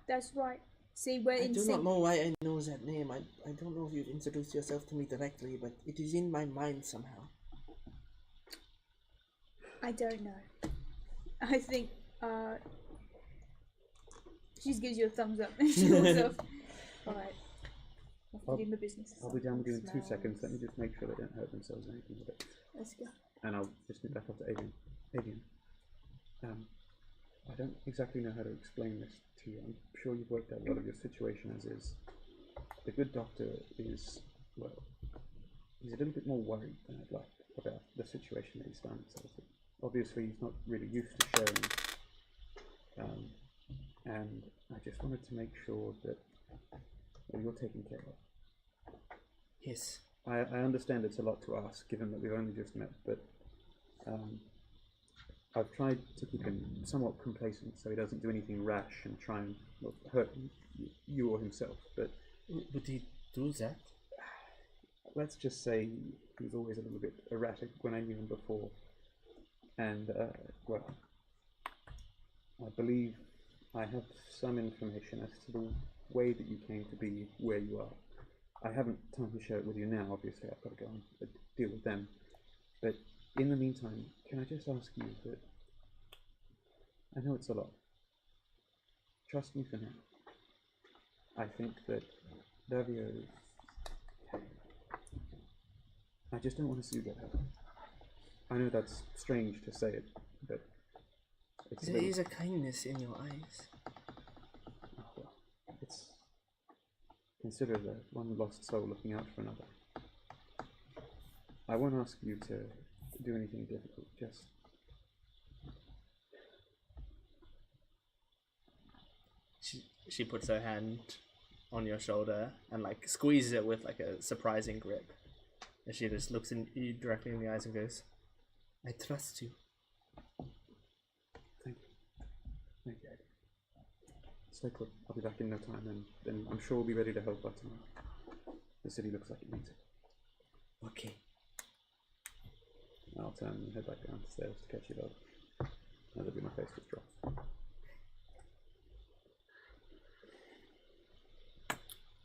S5: That's right. See, we're
S3: I
S5: in
S3: do
S5: sync.
S3: not know why I know that name. I don't know if you've introduced yourself to me directly, but it is in my mind somehow.
S5: I don't know. I think, she just gives you a thumbs up and she walks off. Alright. I'll do my business.
S9: I'll be down with you in 2 seconds. Let me just make sure they don't hurt themselves or anything with it.
S5: Let's go.
S9: And I'll just nip back off to Avian. Avian, I don't exactly know how to explain this to you. I'm sure you've worked out a lot of your situation as is. The good doctor is, well, he's a little bit more worried than I'd like about the situation that he's found himself in. Obviously, he's not really used to sharing. And I just wanted to make sure that you're taken care of.
S3: Yes.
S9: I understand it's a lot to ask, given that we've only just met, but I've tried to keep him somewhat complacent so he doesn't do anything rash and try and hurt you or himself. But
S3: would he do that?
S9: Let's just say he was always a little bit erratic when I knew him before. And, well, I believe I have some information as to the way that you came to be where you are. I haven't time to share it with you now, obviously. I've got to go and deal with them. But in the meantime, can I just ask you that, I know it's a lot. Trust me for now. I think that Davio, I just don't want to see you get hurt. I know that's strange to say it, but it's
S3: there is a kindness in your eyes.
S9: Oh, well, it's consider the one lost soul looking out for another. I won't ask you to do anything difficult, just
S10: She puts her hand on your shoulder and like squeezes it with like a surprising grip. And she just looks in you directly in the eyes and goes,
S3: I trust you.
S9: Thank you. Thank you. Stay put. I'll be back in no time, and then I'm sure we'll be ready to help by tomorrow. The city looks like it needs it.
S3: Okay.
S9: I'll turn and head back downstairs to catch you up. Now that my face just drops.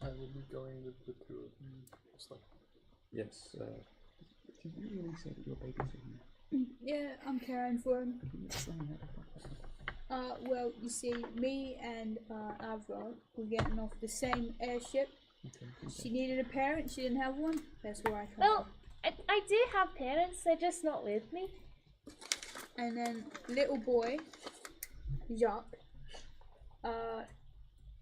S12: I will be going with the two of them.
S9: Yes. Did you really say that you're babysitting?
S5: Yeah, I'm caring for him. Well, you see, me and Avra were getting off the same airship.
S9: Okay.
S5: She needed a parent, she didn't have one. That's where I come
S11: Well, I do have parents, they're just not with me.
S5: And then little boy, Jacques,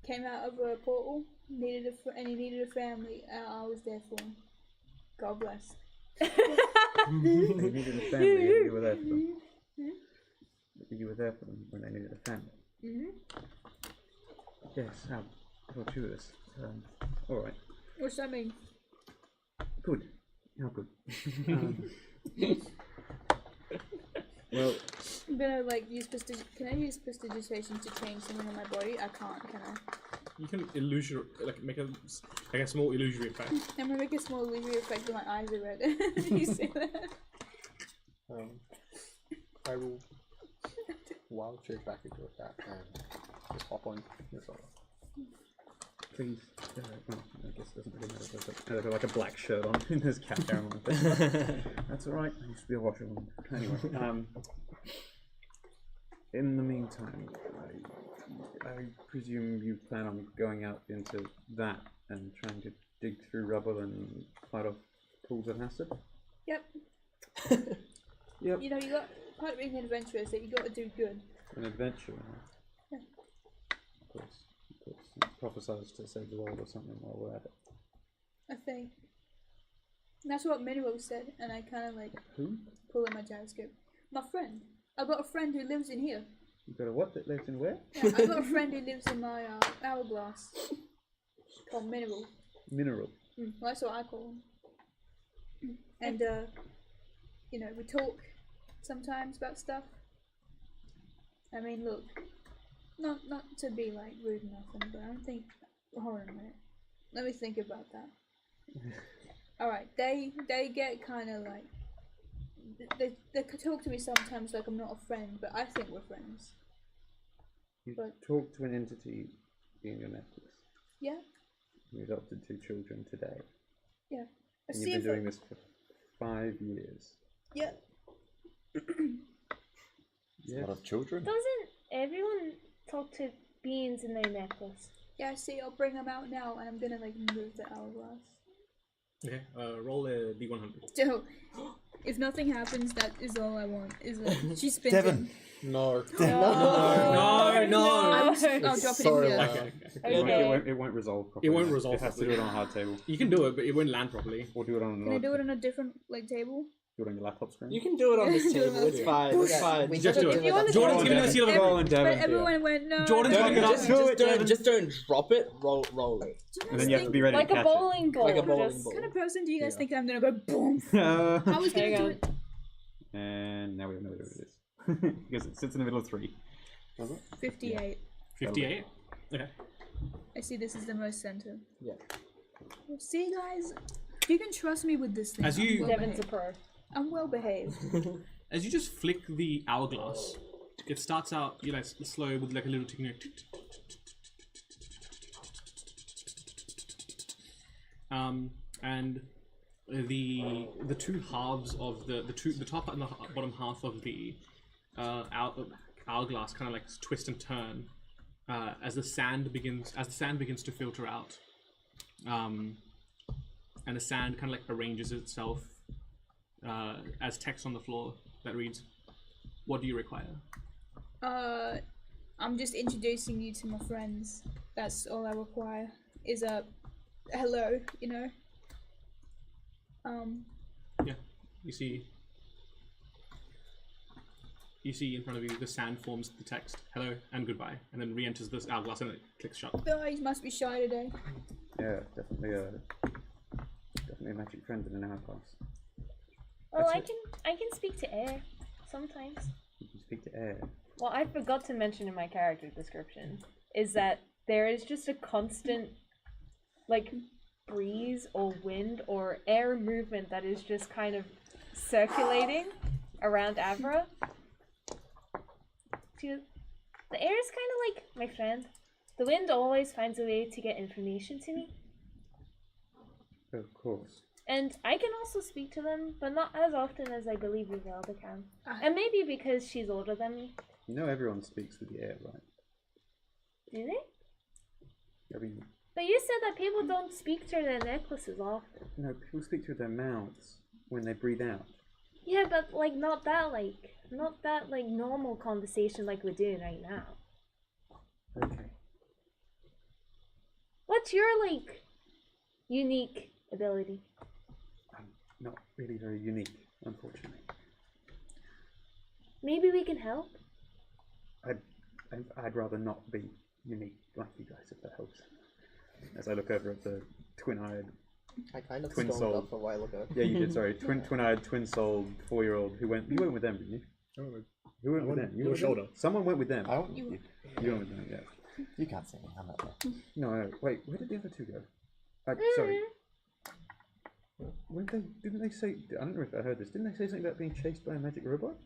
S5: came out of a portal, and he needed a family. I was there for him. God bless.
S9: They needed a family, and you were there for them. You were there for them when they needed a family. Yes, how about you with this? Alright.
S5: What's that mean?
S9: Good. How good. Well,
S5: I'm gonna use can I use prestidigitation to change something on my body? I can't, can I?
S1: You can make a small illusory effect.
S5: I'm gonna make a small illusory effect that my eyes are red. You see that?
S12: I will wild shape back into a cat and just hop on your shoulder.
S9: please. Well, I guess it doesn't really matter. There's like a black shirt on in his cat caramel. That's alright. I used to be a washerwoman. Anyway, in the meantime, I presume you plan on going out into that and trying to dig through rubble and fight off pools of acid?
S5: Yep.
S9: Yep.
S5: You know, you got part of being an adventurer is that you got to do good.
S9: An adventure.
S5: Yeah.
S9: Of course. Prophesize to save the world or something while we're at it.
S5: I think. And that's what Mineral said, and I kind of
S9: Who?
S5: pull in my gyroscope. My friend. I've got a friend who lives in here.
S9: You got a what that lives in where?
S5: Yeah, I've got a friend who lives in my hourglass. Called Mineral.
S9: Mineral.
S5: Well, that's what I call him. And you know, we talk sometimes about stuff. I mean, look, not to be rude or nothing, but I don't think. Hold on a minute. Let me think about that. All right, they get kind of they could talk to me sometimes like I'm not a friend, but I think we're friends.
S9: You
S5: But-
S9: talk to an entity in your necklace.
S5: Yeah,
S9: You adopted 2 children today.
S5: yeah. I
S9: And
S5: see
S9: you've been
S5: if
S9: doing this for 5 years.
S5: Yeah.
S2: A lot of children.
S11: Doesn't everyone talk to beings in their necklace?
S5: Yeah, I see. I'll bring them out now, and I'm gonna like move the hourglass.
S1: Okay, roll a d100.
S5: So, if nothing happens, that is all I want. Is that she spins
S2: Devin.
S12: No.
S5: I'll drop it in
S12: Sorry,
S5: here.
S1: Okay.
S9: It won't resolve properly.
S1: It won't resolve
S9: It has to do it on a hard table.
S1: You can do it, but it won't land properly.
S9: Or do it on
S5: Can I
S9: another.
S5: do it on a different like table?
S9: Do it on your laptop screen.
S10: You can do it on this
S5: Do it on
S10: table. It's
S5: this
S10: fine. It's fine.
S6: We
S1: Just do
S6: don't
S1: it.
S6: give up.
S1: Jordan's giving us a seal of approval.
S5: But everyone went no.
S1: Jordan's
S5: no.
S1: giving us.
S10: Just don't drop it. Roll it.
S5: Do you
S9: And
S5: guys
S9: then you have to
S5: think,
S9: be ready
S11: Like
S9: to
S11: a
S9: catch
S11: bowling ball.
S10: Like a bowling
S11: just-
S10: ball.
S5: what kind of person do you guys think I'm gonna go boom?
S9: it.
S5: I was gonna do it.
S9: And now we have no idea what it is. Because it sits in the middle of 3.
S5: 58.
S1: 58? Okay.
S5: I see this is the most center.
S10: Yeah.
S5: See, guys, you can trust me with this thing.
S1: As you-
S5: I'm well
S11: Devin's a
S5: behaved.
S11: pro.
S5: I'm well behaved.
S1: As you just flick the hourglass, it starts out, you know, slow with like a little ticking. And the 2 halves of the top and the bottom half of the hourglass kind of like twist and turn as the sand begins to filter out, and the sand kind of like arranges itself as text on the floor that reads, "What do you require?"
S5: I'm just introducing you to my friends. That's all I require. Is a hello, you know.
S1: Yeah, you see in front of you the sand forms the text "hello" and "goodbye," and then re-enters this hourglass and it clicks shut.
S5: Oh, you must be shy today.
S9: Yeah, definitely a magic friend in an hourglass.
S11: Well, I can speak to air sometimes.
S9: You can speak to air.
S11: Well, I forgot to mention in my character description is that there is just a constant, like, breeze or wind or air movement that is just kind of circulating around Avra. The air is kind of like my friend. The wind always finds a way to get information to me.
S9: Of course.
S11: And I can also speak to them, but not as often as I believe Uvalda can. And maybe because she's older than me.
S9: You know everyone speaks with the air, right?
S11: Do they?
S9: I mean,
S11: But you said that people don't speak through their necklaces often.
S9: no, people speak through their mouths when they breathe out.
S11: Yeah, but like not that normal conversation like we're doing right now.
S9: Okay.
S11: What's your like unique ability?
S9: I'm not really very unique, unfortunately.
S11: Maybe we can help.
S9: I'd rather not be unique like you guys, if that helps. As I look over at the twin-eyed,
S6: I kind of
S9: Twin
S6: stormed
S9: soul.
S6: off a while ago.
S9: yeah, you did. Sorry, twin-eyed, twin-souled 4-year-old who went. You went with them, didn't you? Who went with them? You
S12: your
S9: went with them?
S12: shoulder.
S9: Someone went with them.
S2: I went with you.
S9: You went with them, yeah.
S2: You can't see me. I'm not there.
S9: No, wait. Where did the other 2 go? Sorry. Didn't they say? I don't know if I heard this. Didn't they say something about being chased by a magic robot?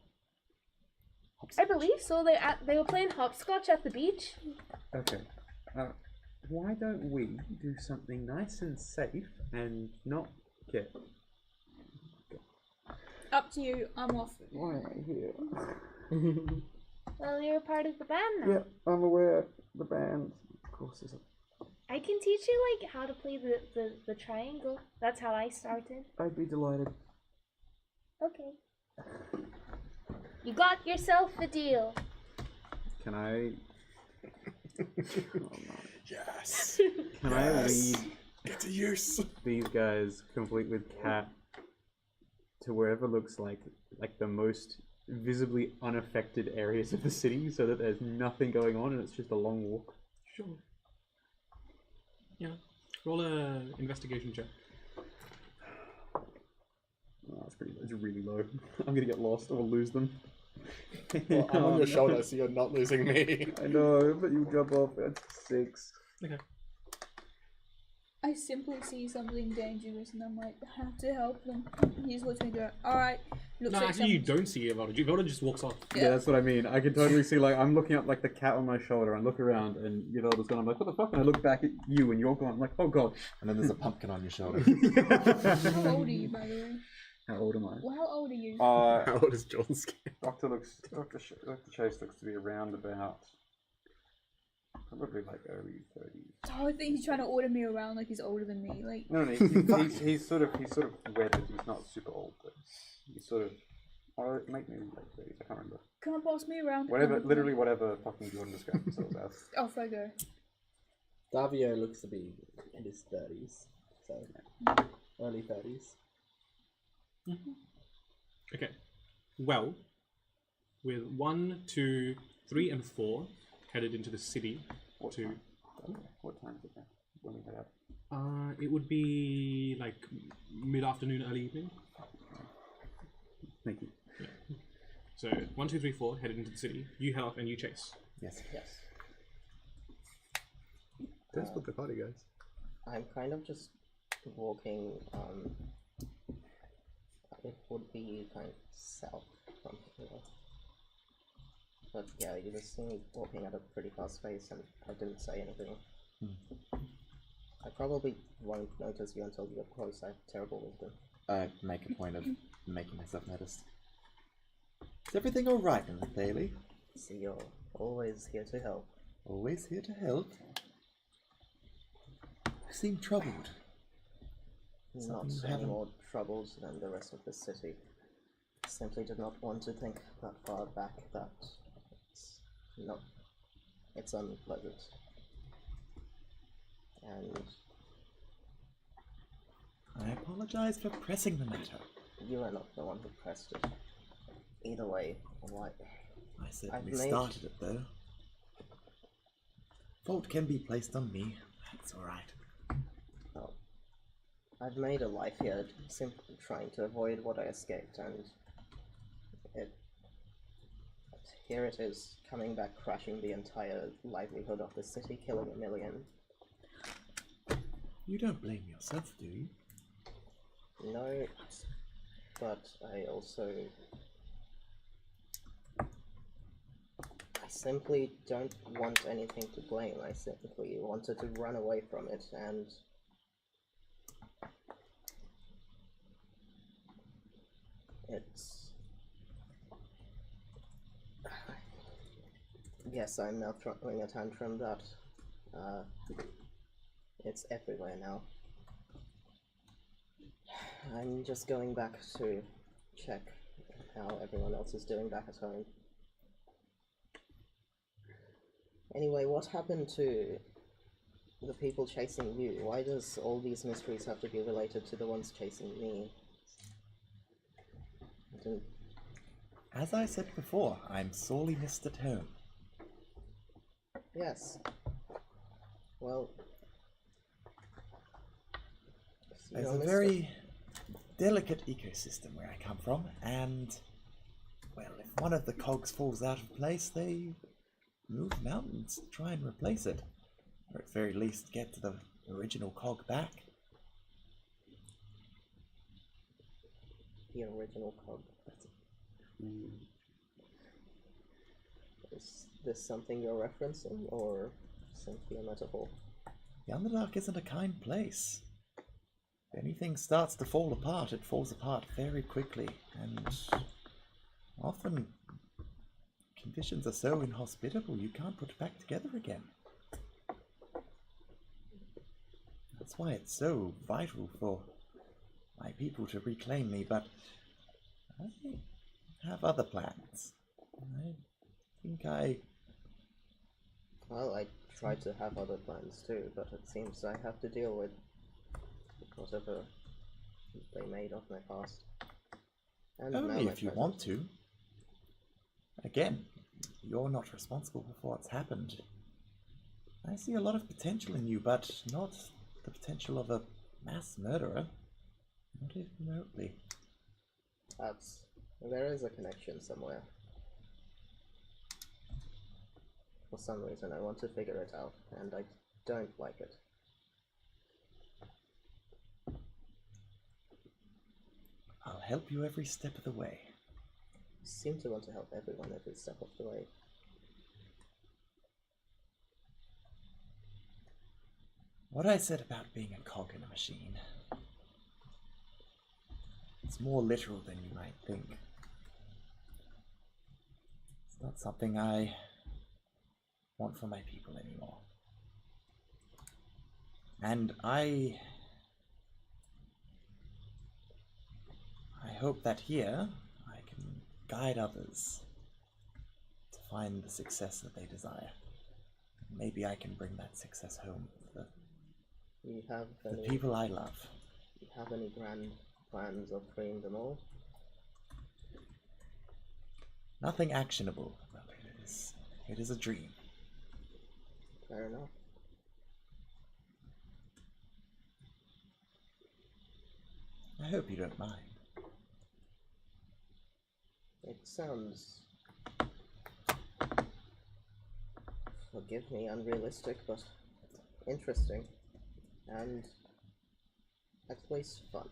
S11: I believe so. They were playing hopscotch at the beach.
S9: Okay. Why don't we do something nice and safe and not get?
S5: Up to you. I'm off.
S9: Why am I here?
S11: Well, you're a part of the band now.
S9: Yeah, I'm aware. The band, of course, is.
S11: I can teach you like how to play the triangle. That's how I started.
S9: I'd be delighted.
S11: Okay. You got yourself a deal.
S9: Can I?
S12: Yes.
S9: Can I
S12: Yes.
S9: lead
S12: Get to use.
S9: these guys, complete with cat, to wherever looks like the most visibly unaffected areas of the city, so that there's nothing going on and it's just a long walk?
S1: Sure. Yeah. Roll a investigation check.
S9: Oh, it's really low. I'm gonna get lost or lose them.
S12: Well, I'm on
S9: Oh,
S12: your
S9: no.
S12: shoulder, so you're not losing me.
S9: I know, but you jump off at 6.
S1: Okay.
S5: I simply see something dangerous and I'm like, I have to help them. Here's what we do. Alright, Looks
S1: No,
S5: like
S1: actually, you
S5: someone's-
S1: don't see Evelda. Evelda just walks off.
S9: Yeah, that's what I mean. I can totally see, like, I'm looking at, like, the cat on my shoulder, and look around, and Yvelda's gone, I'm like, what the fuck? And I look back at you, and you're gone. I'm like, oh god.
S2: And then there's a pumpkin on your shoulder.
S5: How old are you, by the way?
S9: How old am I?
S5: Well, how old are you?
S12: How old is John's kid?
S9: Dr. Chase looks to be around about, probably like early 30s.
S5: Oh, I think he's trying to order me around like he's older than me. Like,
S9: No, he's sort of weathered. He's not super old, but he's sort of, or make me like 30s. I can't remember.
S5: come on, boss me around.
S9: Whatever, literally whatever fucking Jordan described himself as.
S5: Off I go.
S3: Davio looks to be in his 30s, so early 30s.
S1: Okay. Well, with 1, 2, 3, and 4 headed into the city
S9: What
S1: to.
S9: time? What time is it now? When we head out?
S1: It would be like mid-afternoon, early evening.
S9: Thank you.
S1: So 1, 2, 3, 4 headed into the city. You head off and you chase.
S2: Yes.
S3: Yes.
S12: Don't split the party, guys.
S6: I'm kind of just walking, it would be kind of south from here. But yeah, you just see me walking at a pretty fast pace and I didn't say anything. I probably won't notice you until you get close. I have terrible wisdom.
S2: I make a point of making myself noticed. Is everything alright in the Bailey?
S6: See, you're always here to help.
S2: Always here to help. You seem troubled.
S6: Not
S2: Something you
S6: any
S2: haven't-
S6: more troubled than the rest of the city. Simply did not want to think that far back that it's unpleasant. And
S2: I apologize for pressing the matter.
S6: you are not the one who pressed it. Either way, why?
S2: I certainly
S6: I've made-
S2: started it, though. Fault can be placed on me. That's alright.
S6: Well, I've made a life here simply trying to avoid what I escaped, and here it is, coming back, crashing the entire livelihood of the city, killing 1 million.
S2: You don't blame yourself, do you?
S6: No, but I also... I simply don't want anything to blame. I simply wanted to run away from it, and it's... Yes, I'm now throwing a tantrum that it's everywhere now. I'm just going back to check how everyone else is doing back at home. Anyway, what happened to the people chasing you? Why does all these mysteries have to be related to the ones chasing me? I didn't...
S2: As I said before, I'm sorely missed at home.
S6: Yes. Well...
S2: There's a very delicate ecosystem where I come from, and, well, if one of the cogs falls out of place, they move mountains to try and replace it, or at very least get the original cog back.
S6: The original cog. Is this something you're referencing, or simply a metaphor?
S2: The Underdark isn't a kind place. If anything starts to fall apart, it falls apart very quickly, and often conditions are so inhospitable you can't put it back together again. That's why it's so vital for my people to reclaim me, but I have other plans. I think
S6: Well, I tried to have other plans too, but it seems I have to deal with whatever they made of my past. And now
S2: Only
S6: my
S2: if you
S6: present.
S2: want to. Again, you're not responsible for what's happened. I see a lot of potential in you, but not the potential of a mass murderer. Not even remotely.
S6: Perhaps there is a connection somewhere. For some reason, I want to figure it out, and I don't like it.
S2: I'll help you every step of the way.
S6: You seem to want to help everyone every step of the way.
S2: What I said about being a cog in a machine, it's more literal than you might think. It's not something I want for my people anymore. And I hope that here I can guide others to find the success that they desire. Maybe I can bring that success home for the people I love.
S6: Do you have any grand plans of freeing them all?
S2: Nothing actionable, but it is a dream.
S6: Fair enough.
S2: I hope you don't mind.
S6: It sounds, forgive me, unrealistic, but interesting. And at least fun.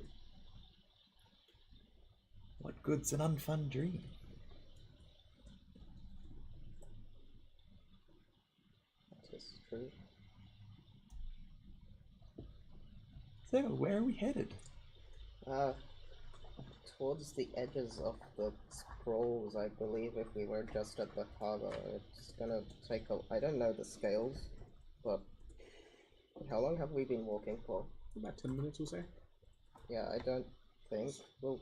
S2: What good's an unfun dream?
S6: That is true.
S2: So, where are we headed?
S6: Towards the edges of the scrolls, I believe, if we were just at the harbor. It's gonna take I don't know the scales, but how long have we been walking for?
S1: About 10 minutes or so.
S6: Yeah, I don't think. Well,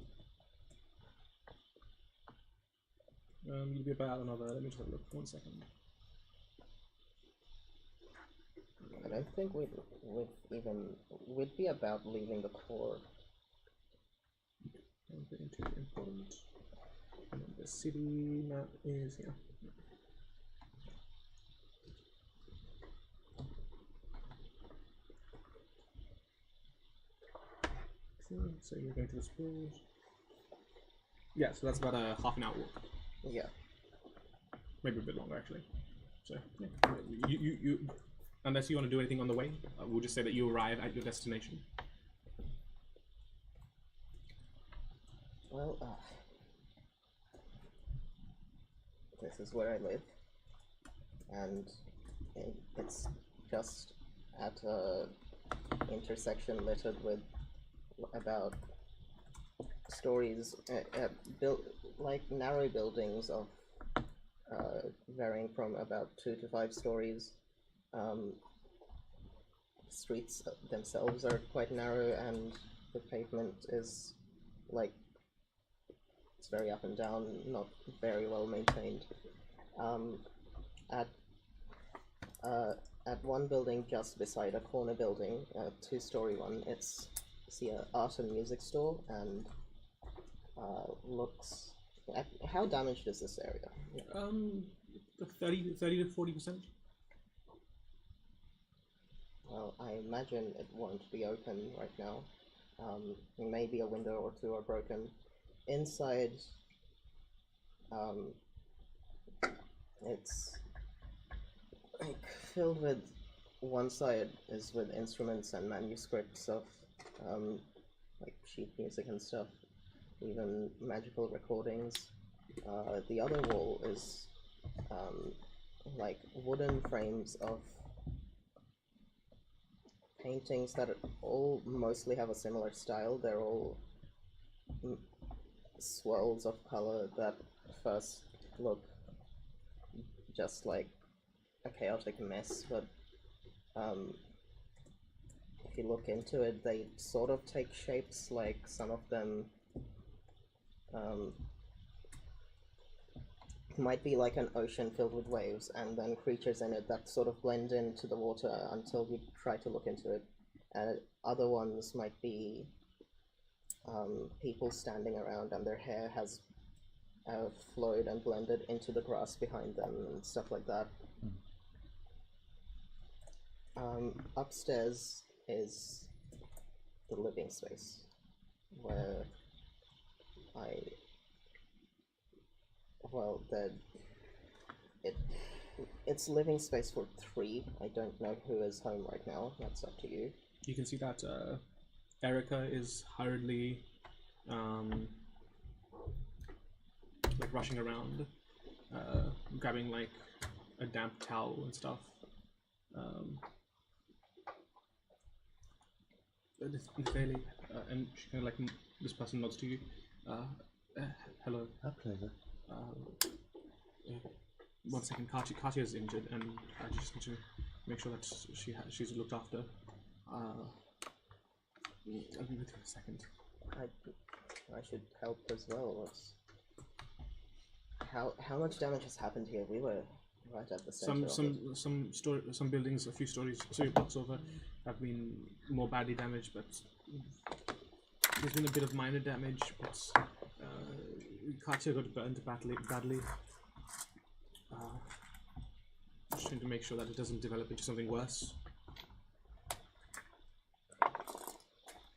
S1: You'll be about another. Let me just have a look. 1 second.
S6: I don't think we'd be about leaving the core.
S1: Into important. And then the city map is here. So you're going to the schools. Yeah, so that's about a half an hour walk.
S6: Yeah.
S1: Maybe a bit longer actually. So yeah, you unless you want to do anything on the way, we'll just say that you arrive at your destination.
S6: Well, this is where I live, and it's just at a intersection littered with about stories, built like narrow buildings of varying from about 2 to 5 stories. Streets themselves are quite narrow, and the pavement is like it's very up and down, not very well maintained. At one building just beside a corner building, a 2-story one, it's an art and music store, and looks. How damaged is this area?
S1: 30 to 40%.
S6: Well, I imagine it won't be open right now. Maybe a window or 2 are broken. Inside, it's like filled with. One side is with instruments and manuscripts of like sheet music and stuff, even magical recordings. The other wall is like wooden frames of paintings that all mostly have a similar style. They're all swirls of color that first look just like a chaotic mess, but if you look into it, they sort of take shapes. Like some of them might be like an ocean filled with waves, and then creatures in it that sort of blend into the water until you try to look into it. And other ones might be people standing around, and their hair has flowed and blended into the grass behind them and stuff like that. Upstairs is the living space, where it's living space for 3. I don't know who is home right now. That's up to you.
S1: You can see that Erica is hurriedly like rushing around, grabbing like a damp towel and stuff. Fairly, and she kind of like this person nods to you. Hello.
S2: A pleasure.
S1: One second, Katya is injured, and I just need to make sure that she's looked after. I'll be with you in a second.
S6: I should help as well. How much damage has happened here? We were right at the center.
S1: Some buildings, a few blocks over, have been more badly damaged, but there's been a bit of minor damage. But Katya got burned badly. Just trying to make sure that it doesn't develop into something worse.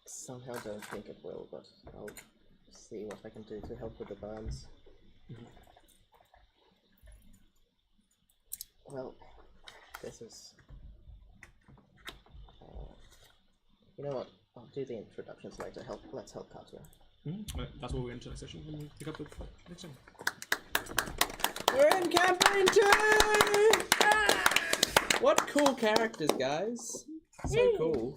S6: Somehow don't think it will, but I'll see what I can do to help with the burns. Well, this is... you know what? I'll do the introductions later. Let's help Katya.
S1: That's what we're into the session. We'll pick up with next time.
S10: We're in campaign 2! What cool characters, guys. So cool.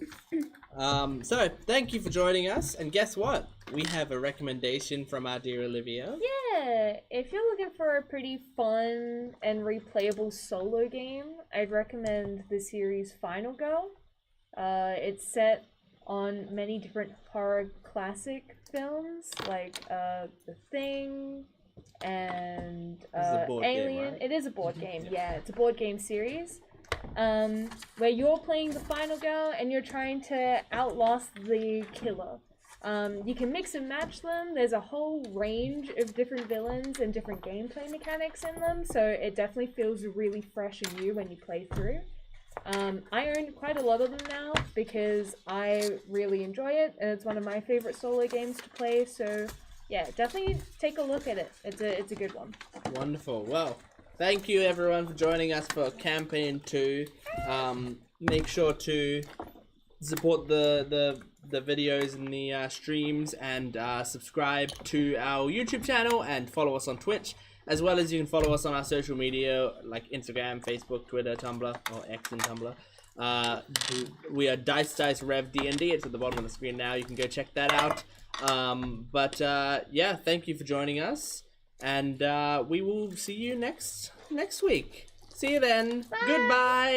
S10: So, thank you for joining us. And guess what? We have a recommendation from our dear Olivia.
S11: Yeah, if you're looking for a pretty fun and replayable solo game, I'd recommend the series Final Girl. It's set on many different horror classic films, like The Thing and
S10: board
S11: Alien.
S10: game, right?
S11: It is a board game, yeah. It's a board game series. Where you're playing the final girl and you're trying to outlast the killer. You can mix and match them. There's a whole range of different villains and different gameplay mechanics in them, so it definitely feels really fresh and new when you play through. I own quite a lot of them now because I really enjoy it, and it's one of my favorite solo games to play, so yeah, definitely take a look at it. It's a good one.
S10: Wonderful. Well, thank you everyone for joining us for campaign 2. Make sure to support the videos and the streams, and subscribe to our YouTube channel and follow us on Twitch, as well as you can follow us on our social media like Instagram, Facebook, Twitter, Tumblr, or X and Tumblr. We are Dice Rev D&D. It's at the bottom of the screen now. You can go check that out. Yeah, thank you for joining us, and we will see you next week. See you then.
S11: Bye.
S10: Goodbye.